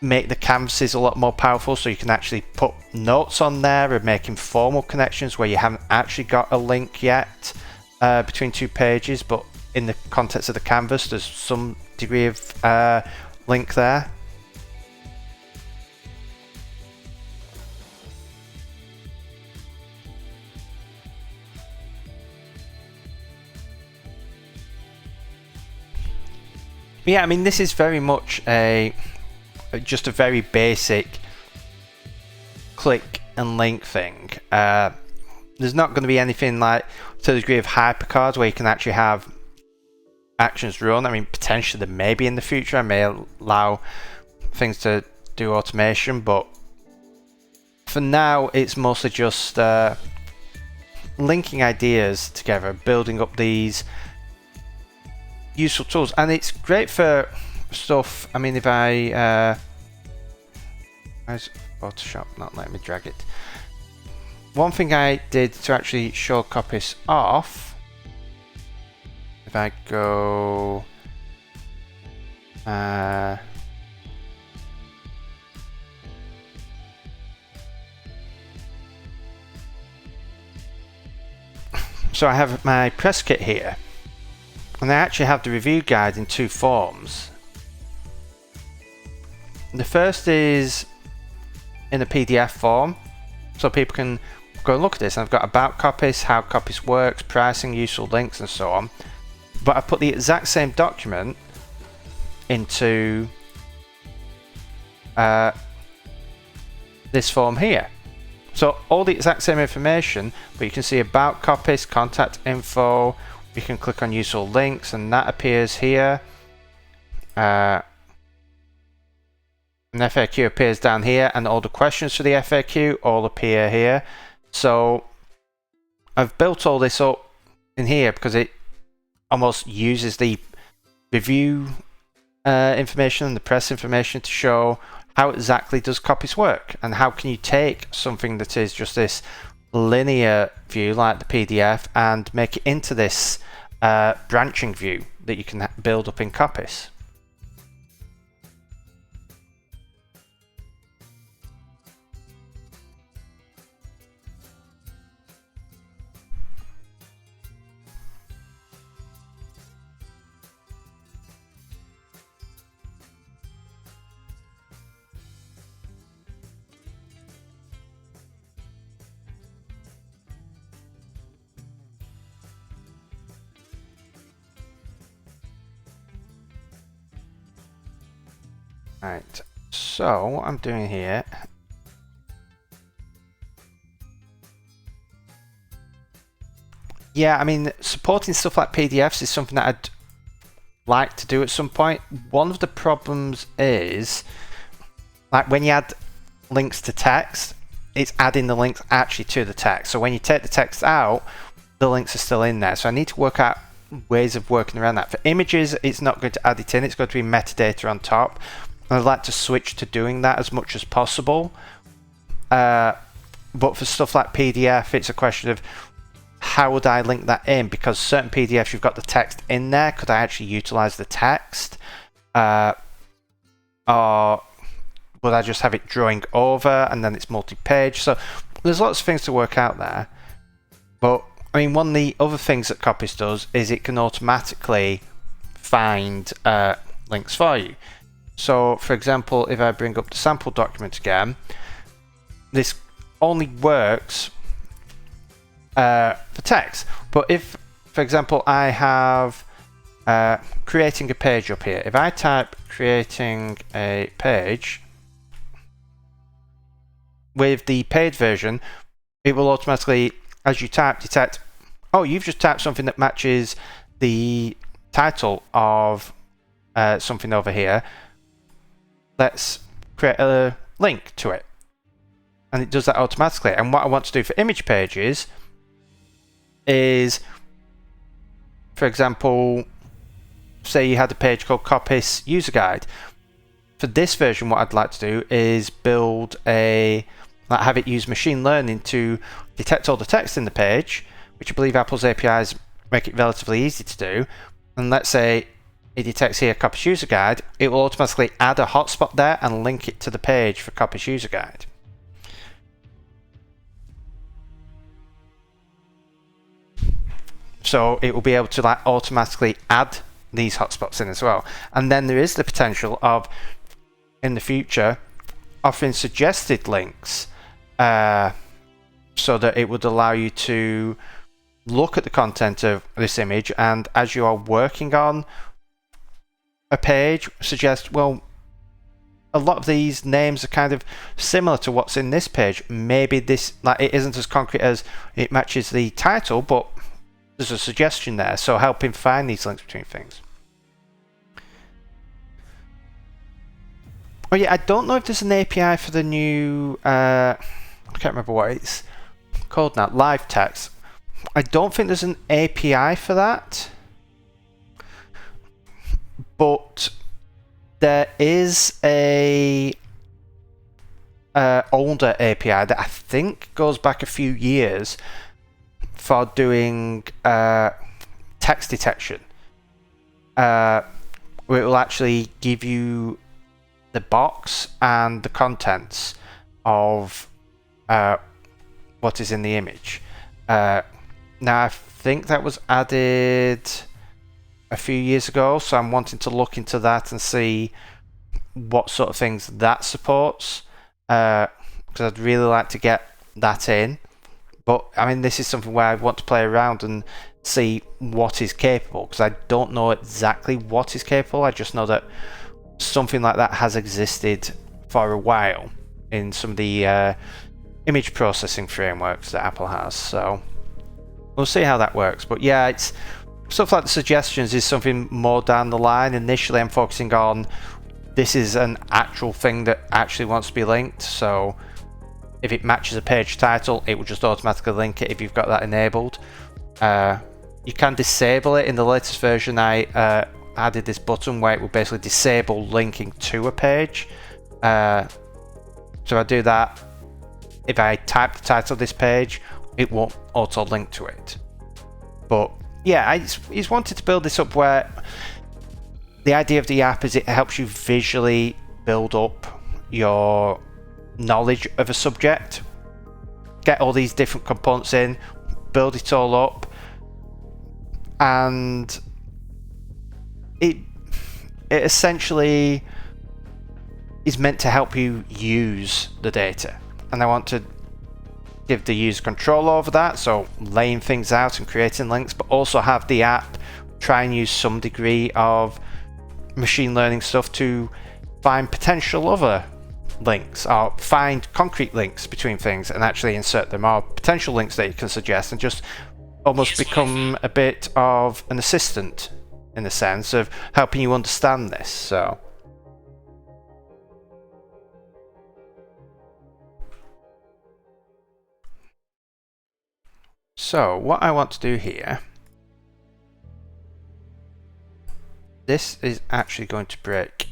make the canvases a lot more powerful, so you can actually put notes on there and make informal connections where you haven't actually got a link yet between two pages, but in the context of the canvas there's some degree of link there. Yeah, I mean, this is very much just a very basic click and link thing. There's not going to be anything like to the degree of hypercards where you can actually have actions run. I mean, potentially there may be in the future. I may allow things to do automation, but for now it's mostly just linking ideas together, building up these useful tools. And it's great for stuff. I mean, if I where's Photoshop not letting me drag it? One thing I did to actually show Coppice off, if I go so I have my press kit here, and I actually have the review guide in two forms. The first is in a PDF form, so people can go and look at this. I've got about Coppice, how Coppice works, pricing, useful links, and so on. But I put the exact same document into this form here. So all the exact same information, but you can see about Coppice, contact info. You can click on useful links, and that appears here. An FAQ appears down here, and all the questions for the FAQ all appear here. So I've built all this up in here because it almost uses the review information and the press information to show how exactly does Coppice work, and how can you take something that is just this linear view like the PDF and make it into this branching view that you can build up in Coppice. Right, so what I'm doing here, yeah, I mean, supporting stuff like PDFs is something that I'd like to do at some point. One of the problems is, like, when you add links to text, it's adding the links actually to the text. So when you take the text out, the links are still in there. So I need to work out ways of working around that. For images, it's not going to add it in, it's going to be metadata on top. I'd like to switch to doing that as much as possible, but for stuff like PDF, it's a question of how would I link that in, because certain PDFs you've got the text in there. Could I actually utilize the text, or would I just have it drawing over and then it's multi-page? So there's lots of things to work out there. But I mean, one of the other things that Coppice does is it can automatically find links for you. So for example, if I bring up the sample document again, this only works for text. But if, for example, I have creating a page up here, if I type creating a page with the paid version, it will automatically, as you type, detect, oh, you've just typed something that matches the title of something over here. Let's create a link to it. And it does that automatically. And what I want to do for image pages is, for example, say you had a page called Coppice User Guide. For this version, what I'd like to do is build have it use machine learning to detect all the text in the page, which I believe Apple's APIs make it relatively easy to do. And let's say it detects here Coppice User Guide, it will automatically add a hotspot there and link it to the page for Coppice User Guide. So it will be able to automatically add these hotspots in as well. And then there is the potential of, in the future, offering suggested links so that it would allow you to look at the content of this image, and as you are working on a page, suggest, well, a lot of these names are kind of similar to what's in this page. Maybe this, it isn't as concrete as it matches the title, but there's a suggestion there, so helping find these links between things. Oh yeah, I don't know if there's an API for the new, I can't remember what it's called now, live text. I don't think there's an API for that, but there is a older API that I think goes back a few years for doing text detection, where it will actually give you the box and the contents of what is in the image. Now I think that was added a few years ago, so I'm wanting to look into that and see what sort of things that supports, because I'd really like to get that in. But I mean, this is something where I want to play around and see what is capable, because I don't know exactly what is capable. I just know that something like that has existed for a while in some of the image processing frameworks that Apple has, so we'll see how that works. But yeah, it's stuff like the suggestions is something more down the line. Initially I'm focusing on, this is an actual thing that actually wants to be linked, so if it matches a page title, it will just automatically link it if you've got that enabled. You can disable it. In the latest version I added this button where it will basically disable linking to a page. So I do that. If I type the title of this page, it won't auto link to it. But yeah, I just wanted to build this up where the idea of the app is it helps you visually build up your knowledge of a subject, get all these different components in, build it all up, and it essentially is meant to help you use the data. And I want to give the user control over that, so laying things out and creating links, but also have the app try and use some degree of machine learning stuff to find potential other links, or find concrete links between things and actually insert them, or potential links that you can suggest, and just almost become a bit of an assistant in the sense of helping you understand this. So what I want to do here, this is actually going to break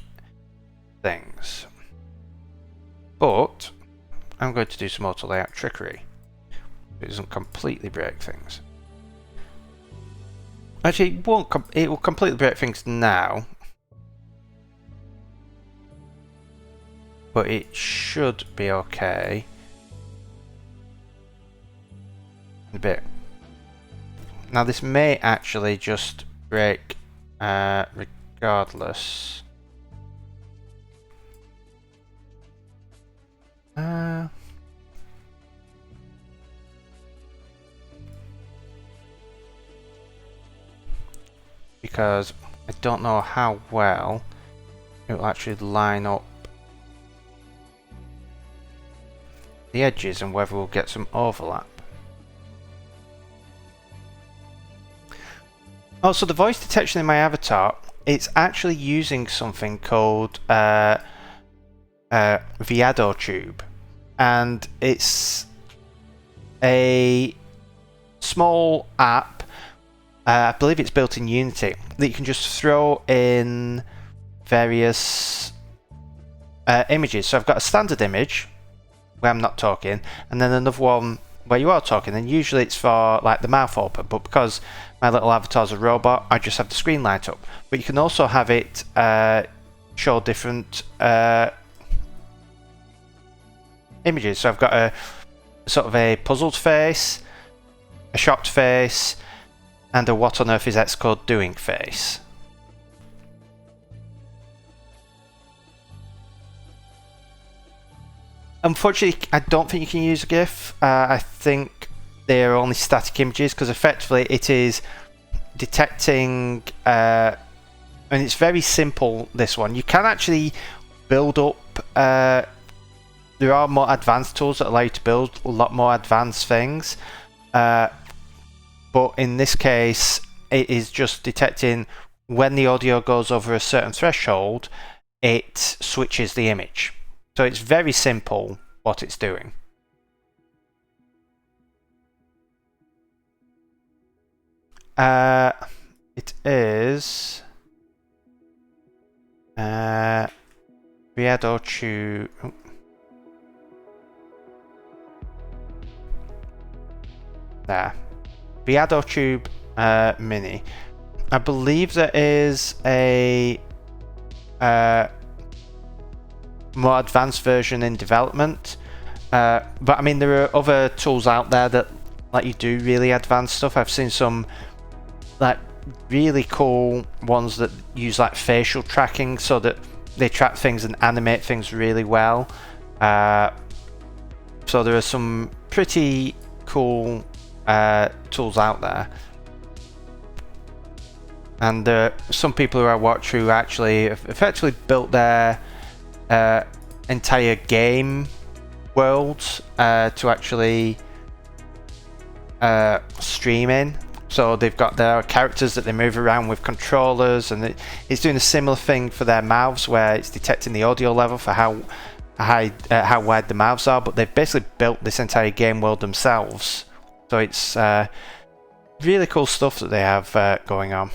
things, but I'm going to do some auto layout trickery. It doesn't completely break things. Actually, it will completely break things now, but it should be okay. A bit. Now this may actually just break regardless. because I don't know how well it will actually line up the edges and whether we'll get some overlap. Also, the voice detection in my avatar, it's actually using something called Viado Tube, and it's a small app, I believe it's built in Unity, that you can just throw in various images. So I've got a standard image where I'm not talking, and then another one where you are talking, and usually it's for like the mouth open, but because my little avatar's a robot, I just have the screen light up. But you can also have it show different images. So I've got a sort of a puzzled face, a shocked face, and a what on earth is Xcode doing face. Unfortunately, I don't think you can use a GIF. I think they're only static images, because effectively it is detecting, and it's very simple, this one. You can actually build up, there are more advanced tools that allow you to build a lot more advanced things, but in this case it is just detecting when the audio goes over a certain threshold, it switches the image. So it's very simple what it's doing. It is Viado Tube. There, Viado Tube Mini. I believe there is a more advanced version in development, but I mean there are other tools out there that let you do really advanced stuff. I've seen some like really cool ones that use like facial tracking, so that they track things and animate things really well. So there are some pretty cool tools out there, and some people who I watch who actually effectively built their entire game worlds to actually stream in. So they've got their characters that they move around with controllers, and it's doing a similar thing for their mouths, where it's detecting the audio level for how wide the mouths are. But they've basically built this entire game world themselves. So it's really cool stuff that they have going on.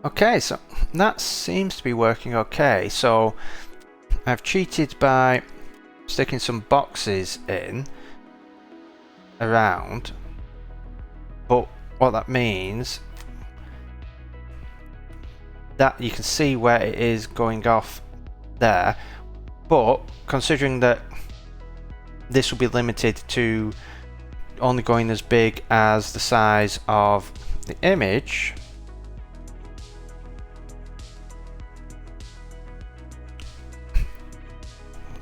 Okay, so that seems to be working okay. So I've cheated by sticking some boxes in around, but what that means, that you can see where it is going off there, but considering that this will be limited to only going as big as the size of the image,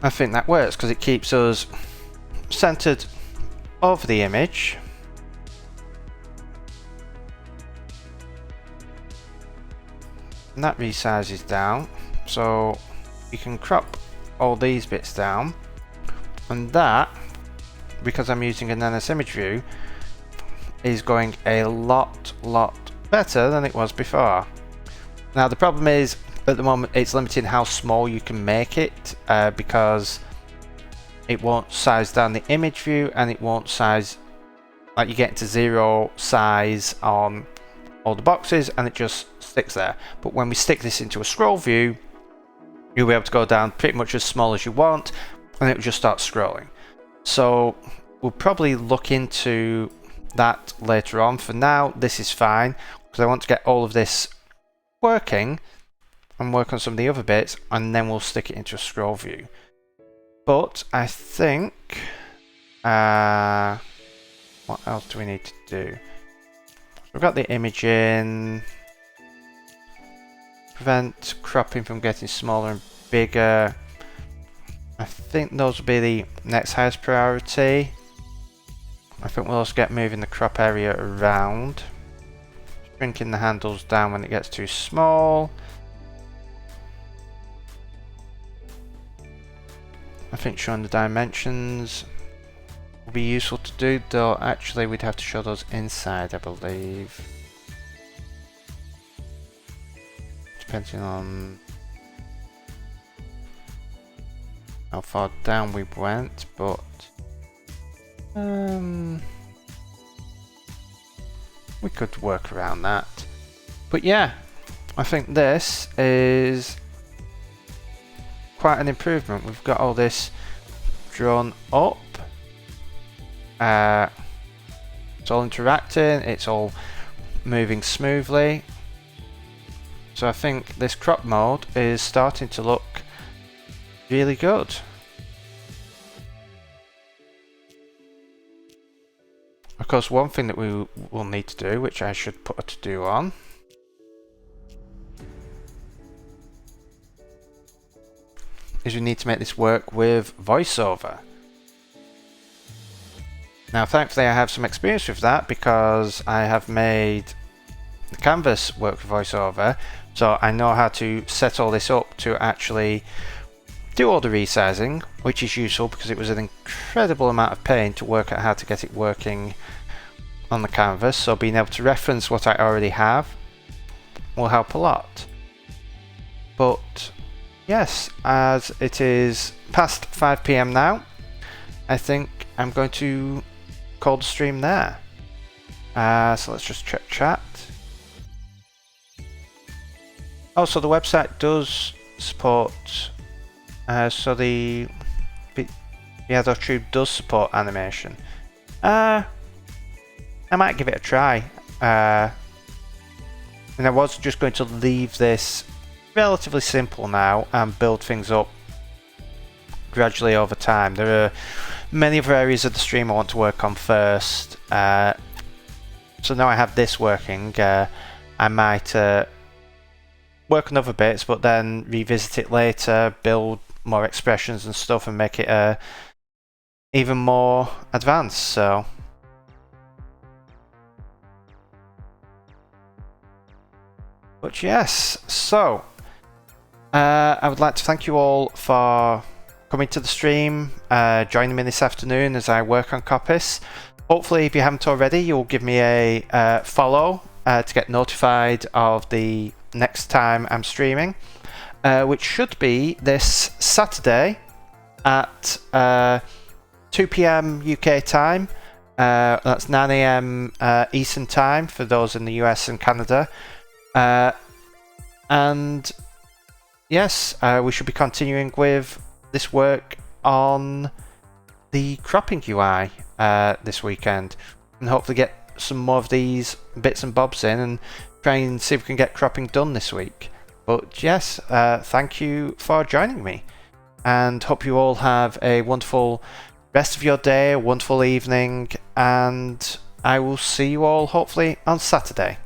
I think that works, because it keeps us centered over the image. And that resizes down, so you can crop all these bits down, and that, because I'm using an NS image view, is going a lot better than it was before. Now the problem is, at the moment it's limiting how small you can make it, because it won't size down the image view, and it won't size, like you get to 0 size on all the boxes and it just sticks there. But when we stick this into a scroll view, you'll be able to go down pretty much as small as you want, and it will just start scrolling. So we'll probably look into that later on. For now, this is fine, because I want to get all of this working and work on some of the other bits, and then we'll stick it into a scroll view. But I think what else do we need to do? We've got the imaging. Prevent cropping from getting smaller and bigger. I think those will be the next highest priority. I think we'll also get moving the crop area around. Shrinking the handles down when it gets too small. I think showing the dimensions will be useful to do, though actually we'd have to show those inside, I believe. Depending on how far down we went, but we could work around that. But yeah, I think this is quite an improvement. We've got all this drawn up. It's all interacting, it's all moving smoothly. So I think this crop mode is starting to look really good. Of course, one thing that we will need to do, which I should put a to-do on, is we need to make this work with voiceover. Now, thankfully I have some experience with that because I have made the canvas work with voiceover, so I know how to set all this up to actually do all the resizing, which is useful because it was an incredible amount of pain to work out how to get it working on the canvas, so being able to reference what I already have will help a lot. But yes, as it is past 5 PM now, I think I'm going to call the stream there. So let's just check chat. Also, the website does support, so the Tube does support animation. I might give it a try. And I was just going to leave this relatively simple now and build things up gradually over time. There are many other areas of the stream I want to work on first. So now I have this working, I might work on other bits, but then revisit it later, build more expressions and stuff, and make it even more advanced. So but yes, so I would like to thank you all for coming to the stream, joining me this afternoon as I work on Coppice. Hopefully, if you haven't already, you'll give me a follow to get notified of the next time I'm streaming, which should be this Saturday at 2 PM UK time. That's 9 AM Eastern time for those in the US and Canada. And yes, we should be continuing with this work on the cropping UI this weekend, and hopefully get some more of these bits and bobs in and try and see if we can get cropping done this week. But yes, thank you for joining me, and hope you all have a wonderful rest of your day, a wonderful evening, and I will see you all hopefully on Saturday.